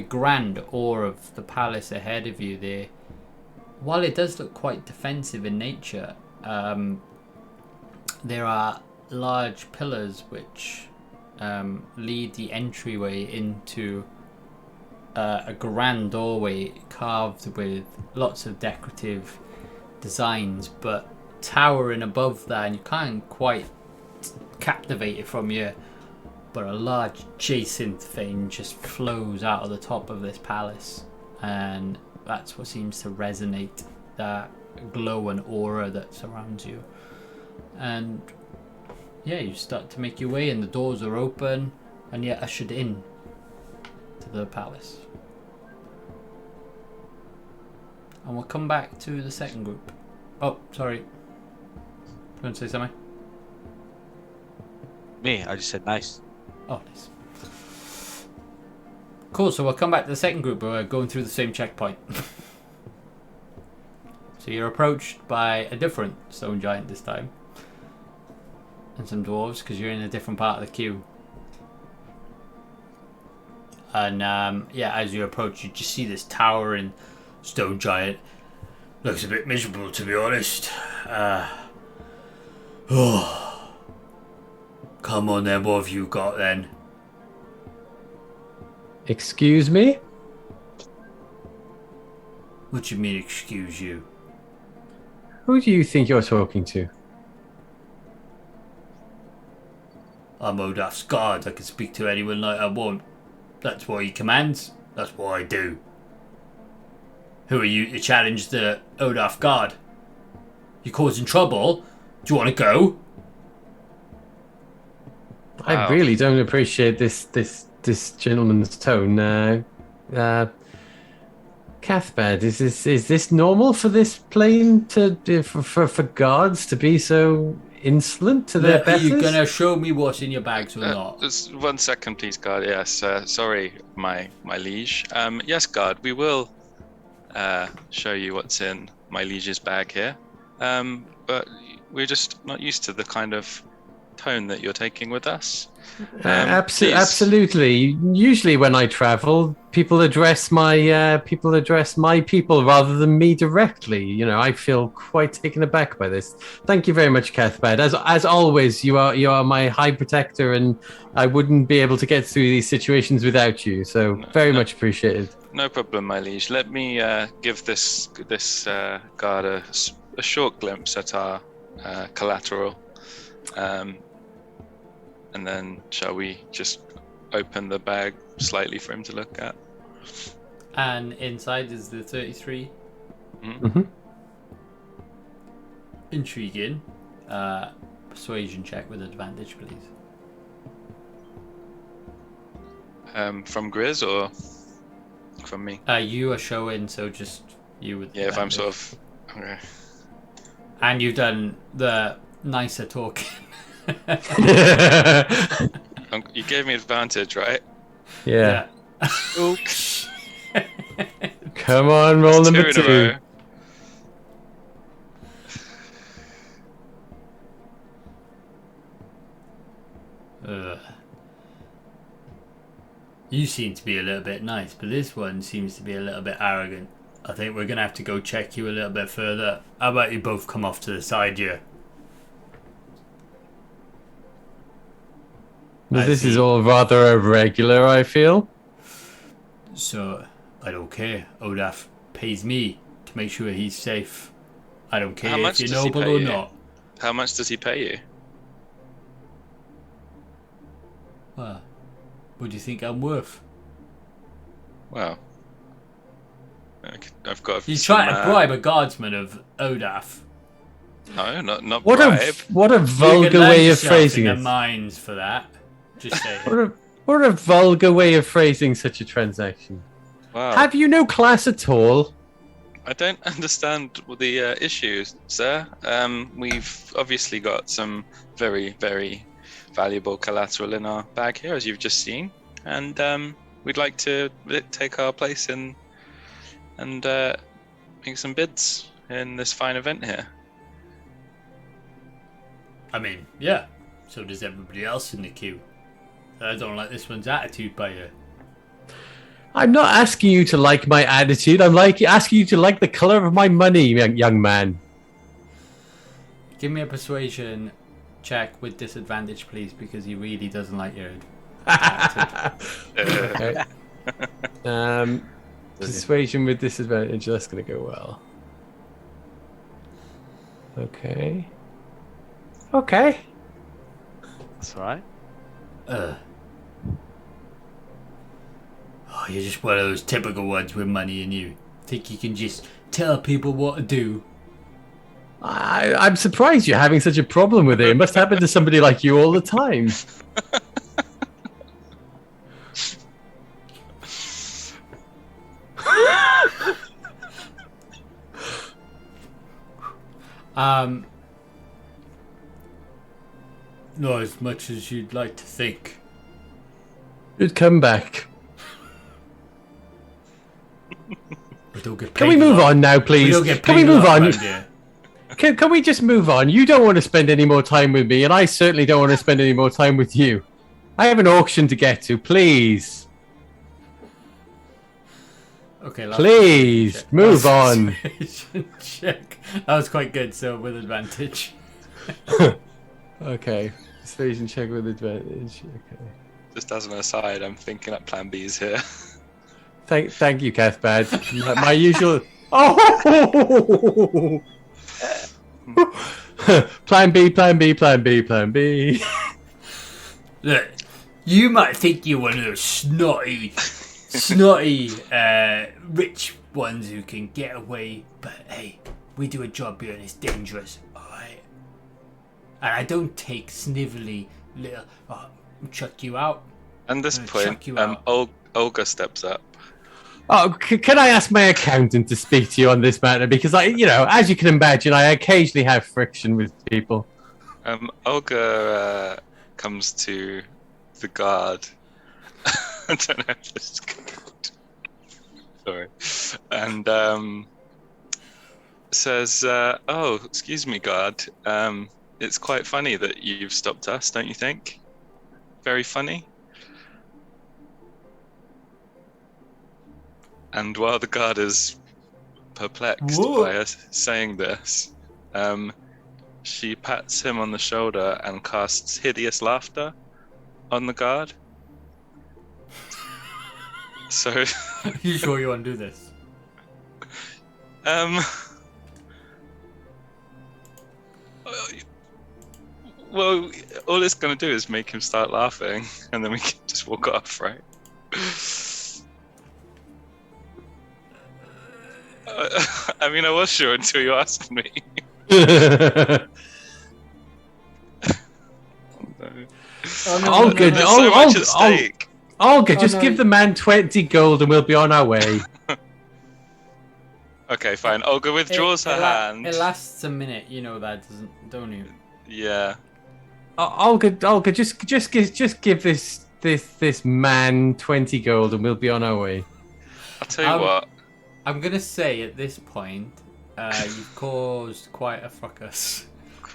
grand awe of the palace ahead of you there, while it does look quite defensive in nature, there are large pillars which lead the entryway into a grand doorway carved with lots of decorative designs, but towering above that, and you can't quite captivate it from here, but a large jacinth vein just flows out of the top of this palace, and that's what seems to resonate, that glow and aura that surrounds you. And yeah, you start to make your way, and the doors are open, and you're ushered in to the palace. And we'll come back to the second group. Oh, sorry. You want to say something? Me, I just said nice. Oh, nice. Cool, so we'll come back to the second group. We're going through the same checkpoint. So you're approached by a different stone giant this time. And some dwarves, because you're in a different part of the queue. And yeah, as you approach, you just see this towering stone giant. Looks a bit miserable, to be honest. Oh, come on then, what have you got then? Excuse me? What do you mean, excuse you? Who do you think you're talking to? I'm Odaf's guard. I can speak to anyone like I want. That's what he commands. That's what I do. Who are you to challenge the Odaf guard? You're causing trouble. Do you want to go? I Wow. really don't appreciate this gentleman's tone. Cathbad, is this normal for this plane for guards to be so insolent to their Are you betters? going to show me what's in your bags or not? Just 1 second, please, guard. Yes, sorry, my liege. Yes, guard, we will show you what's in my liege's bag here. But we're just not used to the kind of tone that you're taking with us. Please. Absolutely. Usually, when I travel, people address my people rather than me directly. You know, I feel quite taken aback by this. Thank you very much, Cathbad. As always, you are my high protector, and I wouldn't be able to get through these situations without you. So very much appreciated. No problem, my liege. Let me give this guard a short glimpse at our collateral. And then shall we just open the bag slightly for him to look at? And inside is the 33. Mm-hmm. Intriguing. Persuasion check with advantage, please. From Grizz or from me? You are showing, so just you with Yeah, if I'm advantage. sort of... Okay. And you've done the nicer talking. You gave me advantage, right? Yeah. Oops. Come on, roll That's number two in a two. row. You seem to be a little bit nice, but this one seems to be a little bit arrogant. I think we're going to have to go check you a little bit further. How about you both come off to the side here? This is all rather irregular, I feel. So, I don't care. Olaf pays me to make sure he's safe. I don't care if you're does he noble pay or you? not. How much does he pay you? Well, what do you think I'm worth? Well, I've got. He's some, trying to bribe a guardsman of Odaf. No, not What bribe. a You vulgar can land way of yourself phrasing in it. the mines for that. Just saying. What a vulgar way of phrasing such a transaction. Wow. Have you no class at all? I don't understand the issue, sir. We've obviously got some very, very valuable collateral in our bag here, as you've just seen, and we'd like to take our place in and make some bids in this fine event here. I mean, yeah. So does everybody else in the queue. I don't like this one's attitude by you. I'm not asking you to like my attitude. I'm asking you to like the color of my money, young man. Give me a persuasion check with disadvantage, please, because he really doesn't like your Okay. Persuasion with disadvantage. That's going to go well. Okay. That's all right. Oh, you're just one of those typical ones with money in you. Think you can just tell people what to do. I'm surprised you're having such a problem with it. It must happen to somebody like you all the time. Not as much as you'd like to think. Good comeback. We don't get paid Can we a move lot. on now, We please? don't get Can paid we a move lot on? around here. Can we just move on? You don't want to spend any more time with me, and I certainly don't want to spend any more time with you. I have an auction to get to, please. Okay, last Please, check. move Last on. persuasion check. That was quite good, so with advantage. Okay. Persuasion check with advantage. Okay. just as an aside, I'm thinking up Plan Bs here. Thank you, Cathbad. My usual. Oh! Plan B, Plan B, Plan B, Plan B. Look, you might think you're one of those snotty, rich ones who can get away, but hey, we do a job here and it's dangerous, alright? And I don't take snivelly little, chuck you out. At this point, you out. Olga steps up. Oh, can I ask my accountant to speak to you on this matter? Because as you can imagine, I occasionally have friction with people. Olga comes to the guard. I don't know if this is good. Sorry. And says, "Oh, excuse me, guard. It's quite funny that you've stopped us, don't you think? Very funny." And while the guard is perplexed by us saying this, she pats him on the shoulder and casts hideous laughter on the guard. So, You sure you want to do this? Well, all it's going to do is make him start laughing, and then we can just walk off, right? I mean, I was sure until you asked me. Olga, There's so much at stake. Olga, just give the man 20 gold and we'll be on our way. Okay, fine. Olga withdraws her hand. It lasts a minute, you know that, don't you? Yeah. Olga, just give this man 20 gold and we'll be on our way. I'll tell you what. I'm gonna say at this point, you've caused quite a fracas,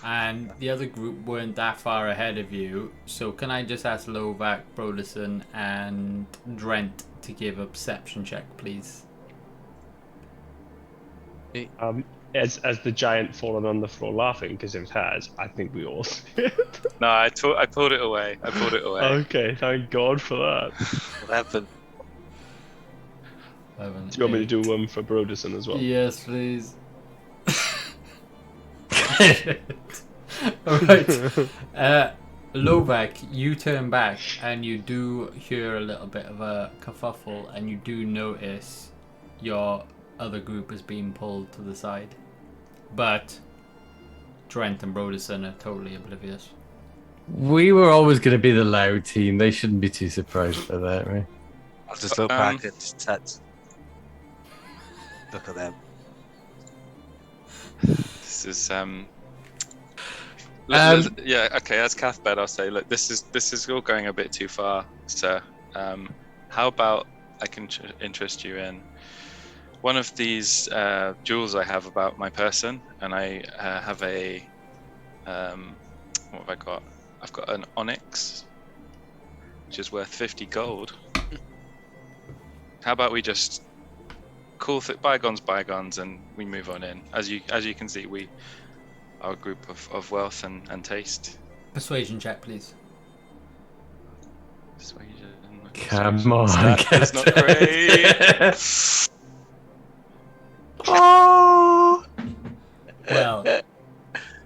and the other group weren't that far ahead of you. So can I just ask Lovak, Broderson, and Drent to give a perception check, please? As the giant fallen on the floor laughing, because if it has, I think we all see it. No, I pulled it away. Okay, thank God for that. 11. 11, Do you want me to do one for Broderson as well? Yes, please. Alright. Lovak, you turn back and you do hear a little bit of a kerfuffle, and you do notice your other group is being pulled to the side. But Trent and Broderson are totally oblivious. We were always going to be the loud team. They shouldn't be too surprised by that, right? I'll just look back and just look at them. This is yeah, okay. As Cathbed, I'll say, look, this is all going a bit too far, sir. How about I can interest you in one of these jewels I have about my person, and I have a what have I got? I've got an onyx, which is worth 50 gold. How about we just call bygones, and we move on in. As you can see, we are a group of wealth and taste. Persuasion check, please. Persuasion. Come on, That's not great. Oh! Well,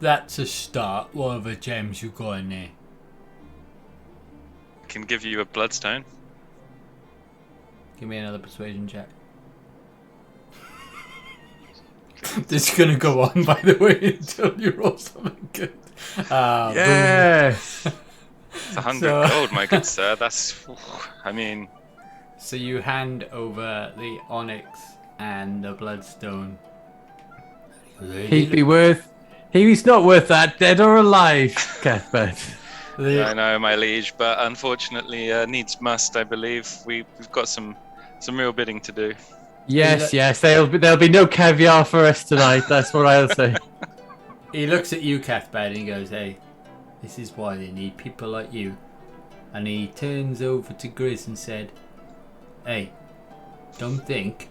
that's a start. What other gems you got in there? I can give you a bloodstone. Give me another persuasion check. This is gonna go on, by the way, until you roll something good. Yes. It's 100 gold, my good sir. That's, I mean. So you hand over the onyx and the bloodstone. He's not worth that, dead or alive, Cuthbert. I know, my liege, but unfortunately, needs must. I believe we've got some real bidding to do. Yes, there'll be no caviar for us tonight. That's what I'll say. He looks at you, Cathbad, and he goes, "Hey, this is why they need people like you." And he turns over to Grizz and said, "Hey, don't think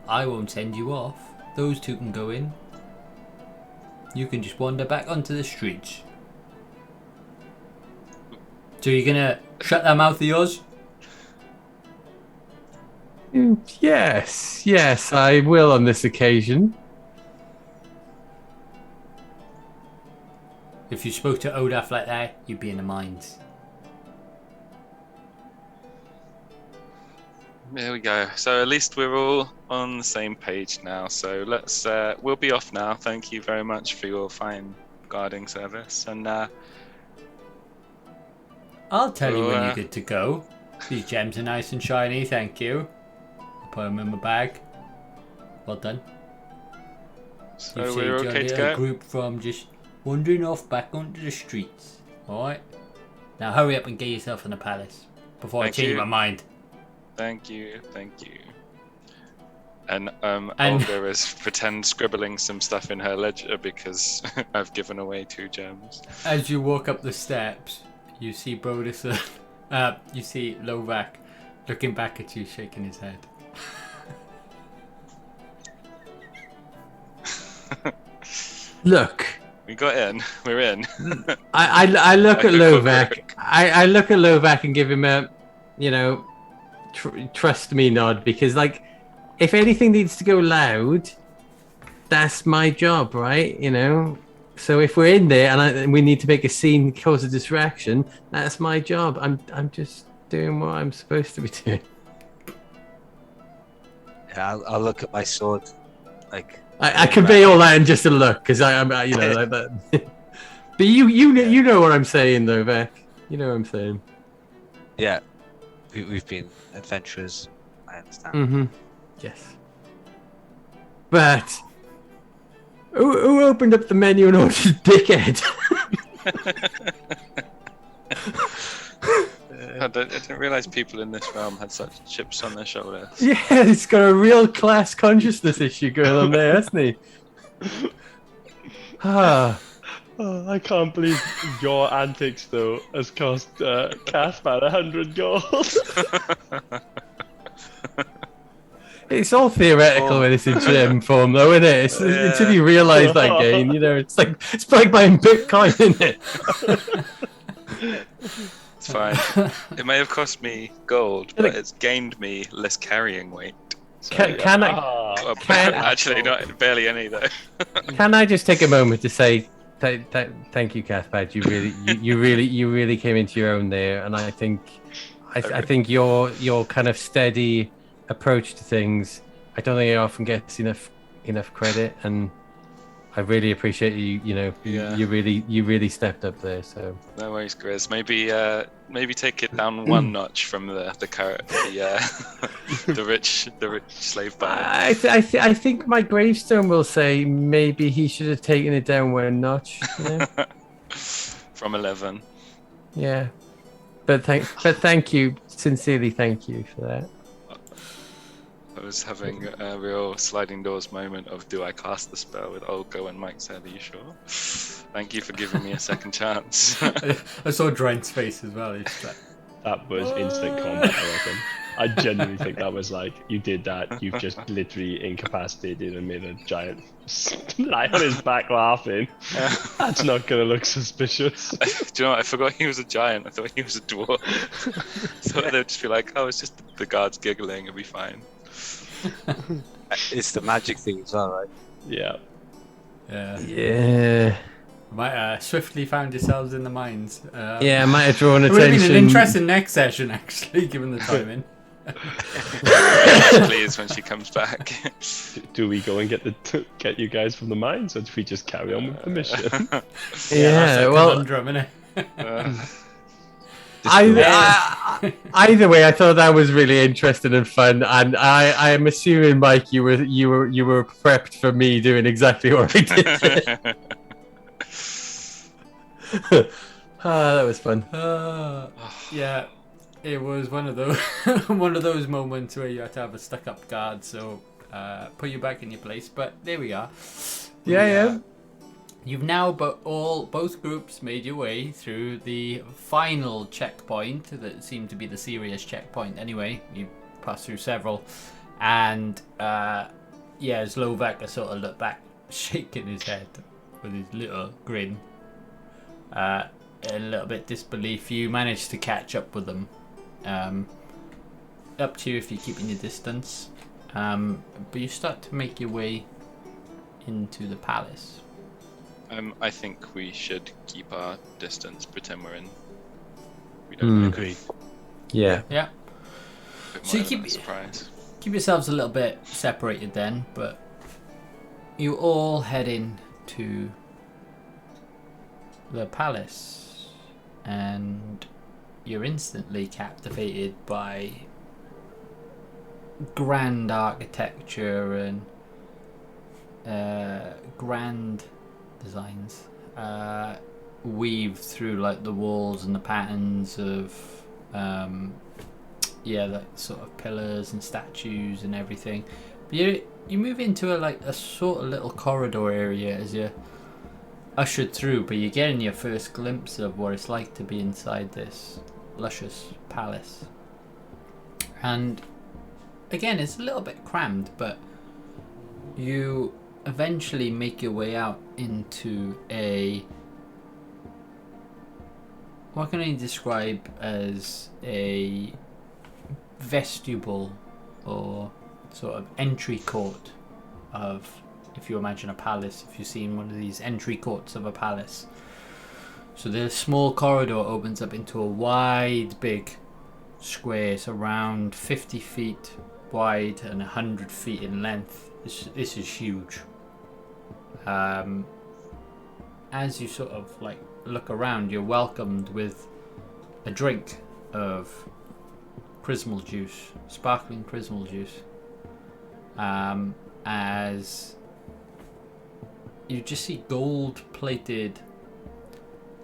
I won't send you off. Those two can go in. You can just wander back onto the streets." So you're gonna Shut that mouth of yours. Yes, I will on this occasion. If you spoke to Odaf like that, you'd be in the mines. There we go. So at least we're all on the same page now. So let's we'll be off now. Thank you very much for your fine guarding service. And I'll tell you when Oh, you're good to go. These gems are nice and shiny, thank you. I'll put them in my bag. Well done. so You've we're saved okay your to little go. group from just wandering off back onto the streets. Alright? Now hurry up and get yourself in the palace before Thank I change you. my mind. Thank you. And And- Olga is pretend scribbling some stuff in her ledger because I've given away 2 gems. As you walk up the steps, you see Brodus, you see Lovak looking back at you, shaking his head. Look, We got in. We're in. I look Like at a Lovak. clockwork. I look at Lovak and give him a, trust me nod, because like, if anything needs to go loud, that's my job, right? So if we're in there and we need to make a scene, cause a distraction, that's my job. I'm just doing what I'm supposed to be doing. Yeah, I'll look at my sword. Like, I convey all that in just a look, because I'm like that. But you know what I'm saying, though, Vec. You know what I'm saying. yeah, we've been adventurers. I understand. Mm-hmm. Yes. But who opened up the menu and ordered dickhead? I didn't realize people in this realm had such chips on their shoulders. Yeah, he's got a real class consciousness issue going on there, hasn't he? Ah, Oh, I can't believe your antics though has cost Cathman 100 gold. it's all theoretical when it's in gem form, though, isn't it? It's, Until you realise that game, it's like buying Bitcoin, isn't it? It's fine. It may have cost me gold, but it's gained me less carrying weight. So, Can I? well, Can- actually, not barely any though. Can I just take a moment to say thank you, Cathpad. You really came into your own there, and I think your kind of steady approach to things, I don't think it often gets enough credit, and I really appreciate you. You really stepped up there. So No worries, Grizz. Maybe take it down one notch from the carrot, the rich slave buyer. I think my gravestone will say maybe he should have taken it down one notch. From 11. Yeah, but thank you, sincerely, thank you for that. I was having a real sliding doors moment of do I cast the spell with Olga when Mike said, "Are you sure?" Thank you for giving me a second chance. I saw Drent's face as well. He's like, That was instant combat, I reckon. I genuinely think that was like, you did that, you've just literally incapacitated and made a giant lie on his back laughing. That's not going to look suspicious. Do you know what? I forgot he was a giant. I thought he was a dwarf. So they'd just be like, oh, it's just the guards giggling, it'll be fine. It's the magic thing as well, right? Yeah. Yeah. Might swiftly found yourselves in the mines. Yeah, I might have drawn It would have attention. been an interesting next session, actually, given the timing. Please, when she comes back. Do we go and get you guys from the mines, or do we just carry on with the mission? Yeah, that's a well, conundrum, innit? either way, I thought that was really interesting and fun, and I am assuming, Mike, you were prepped for me doing exactly what I did. That was fun. Yeah, it was one of those moments where you had to have a stuck-up guard, so put you back in your place. But there we are. Yeah. You've now both groups made your way through the final checkpoint that seemed to be the serious checkpoint. Anyway, you passed through several, and Slovak sort of looked back, shaking his head with his little grin. a little bit disbelief. You manage to catch up with them. Up to you if you're keeping your distance. But you start to make your way into the palace. I think we should keep our distance, pretend we're in. We don't know. Agreed. Yeah. Yeah. A bit So you more of a keep- surprise. Keep yourselves a little bit separated then, but you all head in to the palace, and you're instantly captivated by grand architecture and grand designs weaved through like the walls and the patterns of like sort of pillars and statues and everything. But you move into a sort of little corridor area as you ushered through, but you're getting your first glimpse of what it's like to be inside this luscious palace. And again, it's a little bit crammed, but you eventually make your way out into what can I describe as a vestibule or sort of entry court of, if you imagine a palace, if you've seen one of these entry courts of a palace. So the small corridor opens up into a wide, big square. It's around 50 feet wide and 100 feet in length. This is huge. As you sort of like look around, you're welcomed with a drink of chrismal juice, sparkling chrismal juice. As you just see gold-plated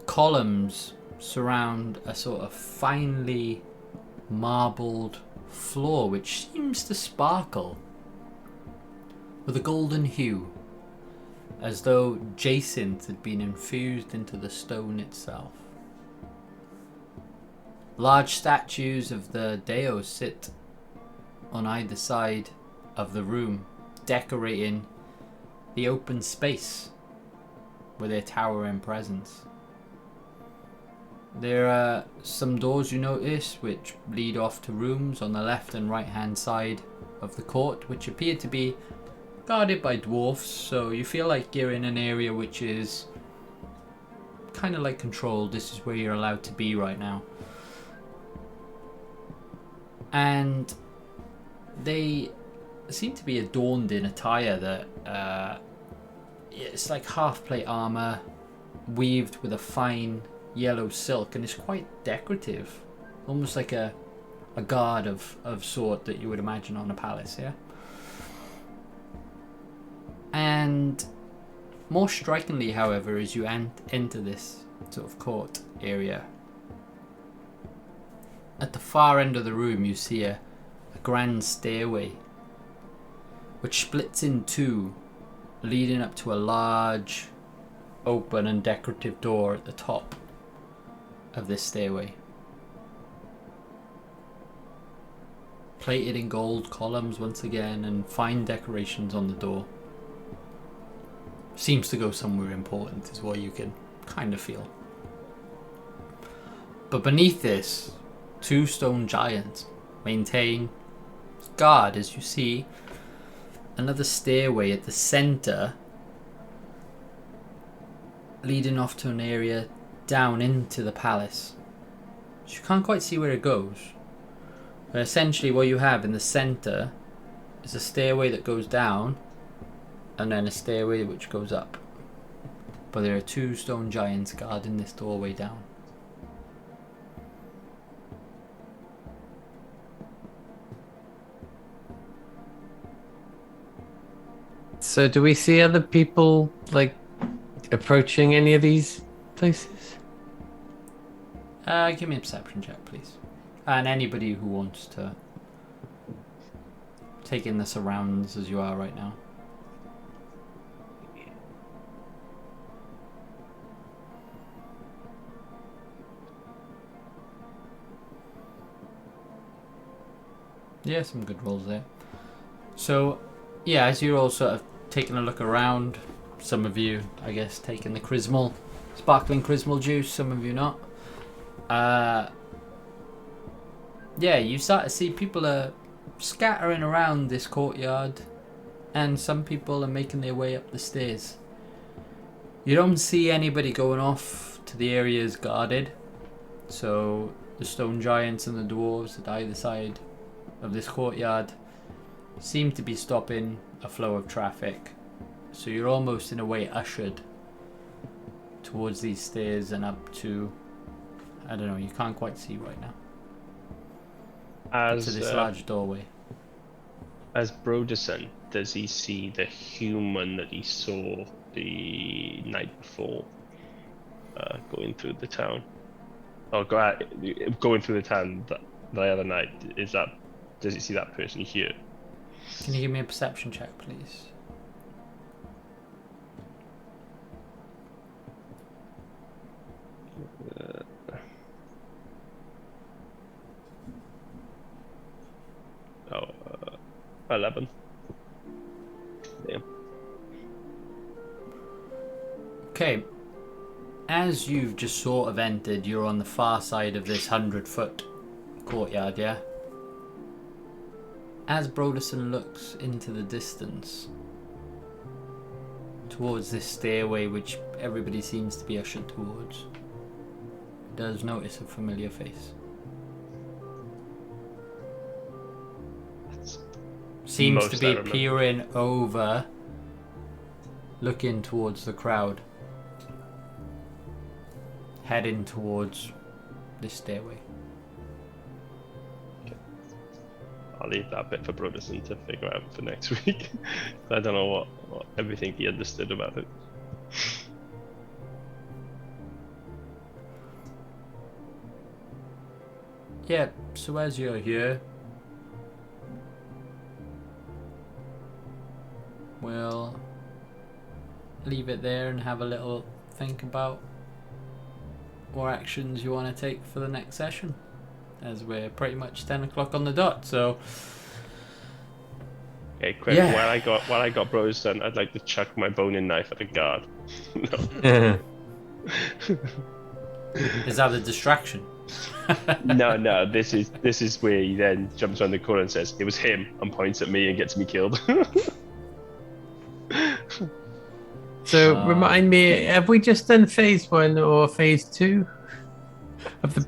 columns surround a sort of finely marbled floor, which seems to sparkle with a golden hue, as though jacinth had been infused into the stone itself. Large statues of the Deos sit on either side of the room, decorating the open space with their towering presence. There are some doors you notice which lead off to rooms on the left and right hand side of the court, which appear to be guarded by dwarfs, so you feel like you're in an area which is kind of like controlled. This is where you're allowed to be right now. And they seem to be adorned in attire that it's like half plate armor weaved with a fine yellow silk, and it's quite decorative, almost like a guard of sort that you would imagine on a palace. Yeah. And more strikingly, however, as you enter this sort of court area, at the far end of the room you see a grand stairway which splits in two, leading up to a large open and decorative door at the top of this stairway, plated in gold columns once again and fine decorations on the door. Seems to go somewhere important is what you can kind of feel. But beneath this, two stone giants maintain guard as you see another stairway at the center leading off to an area down into the palace. So you can't quite see where it goes, but essentially what you have in the center is a stairway that goes down and then a stairway which goes up. But there are two stone giants guarding this doorway down. So do we see other people like approaching any of these places? Give me a perception check, please. And anybody who wants to take in the surrounds as you are right now. Yeah, some good rolls there. So, yeah, as you're all sort of taking a look around, some of you, I guess, taking the chrismal sparkling chrismal juice, some of you not. Yeah, you start to see people are scattering around this courtyard, and some people are making their way up the stairs. You don't see anybody going off to the areas guarded, so the stone giants and the dwarves at either side of this courtyard seem to be stopping a flow of traffic. So you're almost in a way ushered towards these stairs and up to, I don't know, you can't quite see right now. To this large doorway. As Broderson, does he see the human that he saw the night before going through the town? Or going through the town the other night? Does he see that person here? Can you give me a perception check, please? Oh, 11. Damn. Okay. As you've just sort of entered, you're on the far side of this 100-foot courtyard, yeah? As Broderson looks into the distance towards this stairway which everybody seems to be ushered towards, he does notice a familiar face. Seems to be peering over, looking towards the crowd, heading towards this stairway. Okay. I'll leave that bit for Broderson to figure out for next week. I don't know what everything he understood about it. Yeah, so as you're here, we'll leave it there and have a little think about what actions you want to take for the next session, as we're pretty much 10 o'clock on the dot. So okay, quick. Yeah. While I got Broderson, I'd like to chuck my boning knife at a guard. No. Is that a distraction? No. This is where he then jumps around the corner and says, "It was him," and points at me and gets me killed. So remind me, have we just done phase 1 or phase 2 of the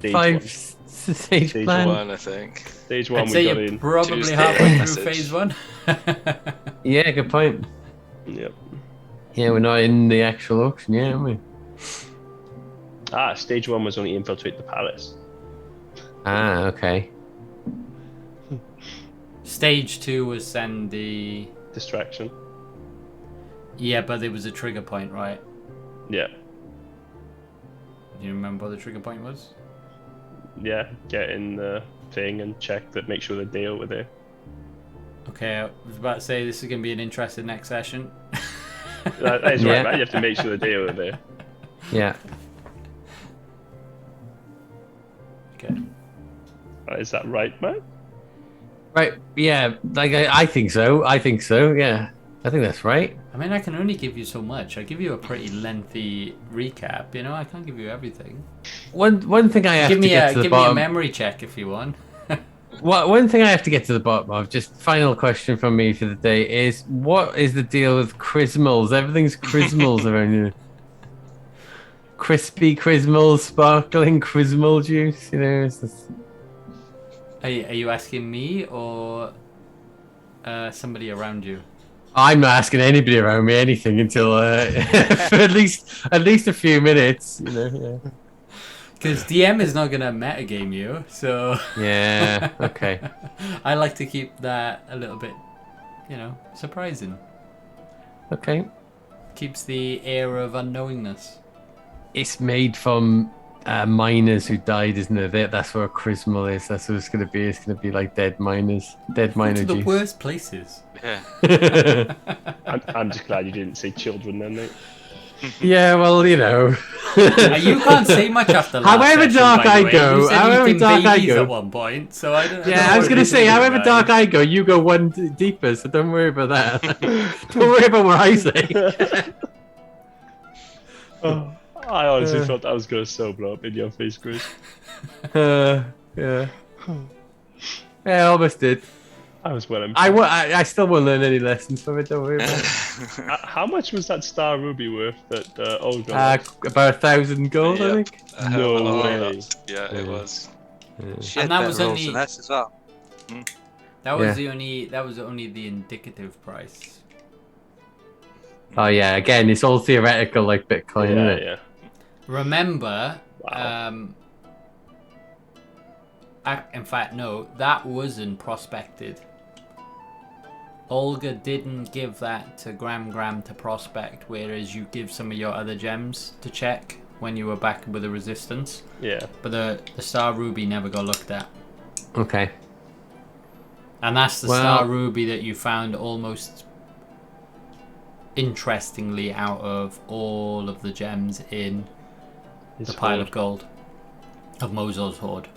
stage plan? 1, I think. Stage 1 I'd we say got you're in. probably Tuesday halfway message. through phase 1. Yeah, good point. Yep. Yeah, we're not in the actual auction yet, are we? Stage 1 was only infiltrate the palace. Ah, okay. Stage 2 was send the... Distraction. Yeah, but there was a trigger point, right? Yeah. Do you remember what the trigger point was? Yeah, get in the thing and check that, make sure the deal were there. Okay, I was about to say this is going to be an interesting next session. That is Yeah. right, man. You have to make sure the deal were there. Yeah. Okay. Is that right, man? Right, yeah, like I think so. I think so, yeah. I think that's right. I mean, I can only give you so much. I give you a pretty lengthy recap, you know? I can't give you everything. One thing I have Give to me get a to the give me a bottom. memory check if you want. One thing I have to get to the bottom of, just final question from me for the day, is what is the deal with chrismals? Everything's chrismals around here. Crispy chrismals, sparkling chrismal juice, you know. It's just... Are you asking me or somebody around you? I'm not asking anybody around me anything until for at least a few minutes, you know. Yeah. Because DM is not going to metagame you, so... Yeah, okay. I like to keep that a little bit, you know, surprising. Okay. Keeps the air of unknowingness. It's made from miners who died, isn't it? That's where a chrismal is. That's what it's going to be. It's going to be like dead miners. Dead miner To the juice. worst places. Yeah. I'm just glad you didn't say children then, mate. Yeah, well, you know. You can't say much after last However session, dark by the I way. go, You said however eating dark I babies go. at one point, so I don't. Yeah, I was going to say, however dark I go, you go one deeper, so don't worry about that. Don't worry about what I say. I honestly thought that was going to so blow up in your face, Chris. Yeah. Yeah, I almost did. I was well I still won't learn any lessons from it, don't worry about it. How much was that star ruby worth that old girl? About 1,000 gold, I Yep. think. A hell of a No lot. way. Yeah, it was. She And had that better was rolls only- than us as well. That was Yeah. that was only the indicative price. Oh yeah, again, it's all theoretical like Bitcoin, isn't Yeah, it? yeah. Remember, Wow. in fact, no, that wasn't prospected. Olga didn't give that to Gram to prospect, whereas you give some of your other gems to check when you were back with the resistance. Yeah. But the Star Ruby never got looked at. Okay. And that's the Well- Star Ruby that you found almost interestingly out of all of the gems in His the pile hoard. of gold of Mozor's hoard.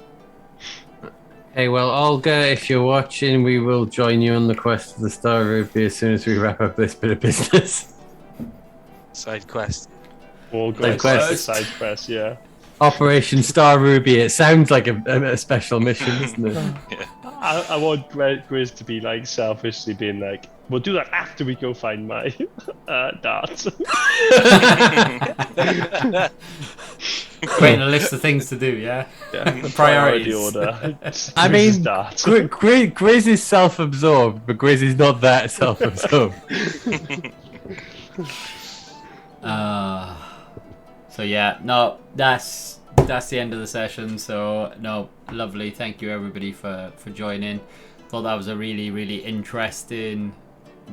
Hey, well, Olga, if you're watching, we will join you on the quest for the Star Ruby as soon as we wrap up this bit of business. Side quest. All Side goes quest. side quest, yeah. Operation Star Ruby. It sounds like a special mission, doesn't it? I want Grizz to be like selfishly being like, we'll do that after we go find my darts. Creating a list of things to do, yeah? The priorities. order. I Grizz's mean, darts. Grizz is self-absorbed, but Grizz is not that self-absorbed. So yeah, no, that's the end of the session. So no, lovely. Thank you everybody for joining. Thought that was a really interesting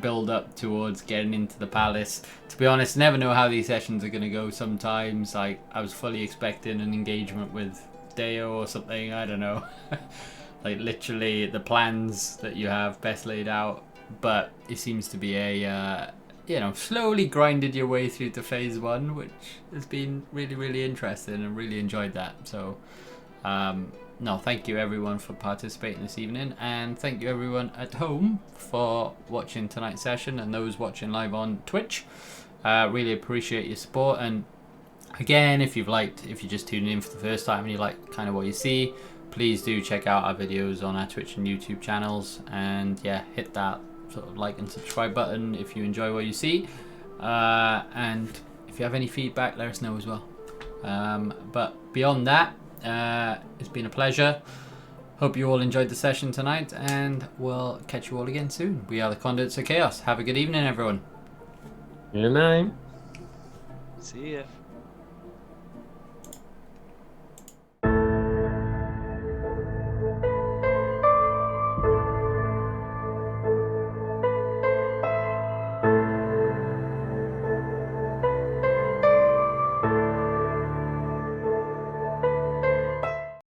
build up towards getting into the palace. To be honest, never know how these sessions are going to go. Sometimes I was fully expecting an engagement with Deo or something. I don't know. Like literally the plans that you have best laid out, but it seems to be a slowly grinded your way through to phase 1, which has been really interesting and really enjoyed that. So no, thank you everyone for participating this evening, and thank you everyone at home for watching tonight's session, and those watching live on Twitch. Really appreciate your support, and again, if you're just tuning in for the first time and you like kind of what you see, please do check out our videos on our Twitch and YouTube channels, and yeah, hit that sort of like and subscribe button if you enjoy what you see, and if you have any feedback, let us know as well. But beyond that, it's been a pleasure. Hope you all enjoyed the session tonight, and we'll catch you all again soon. We are the Conduits of Chaos. Have a good evening, everyone. Good night. See ya.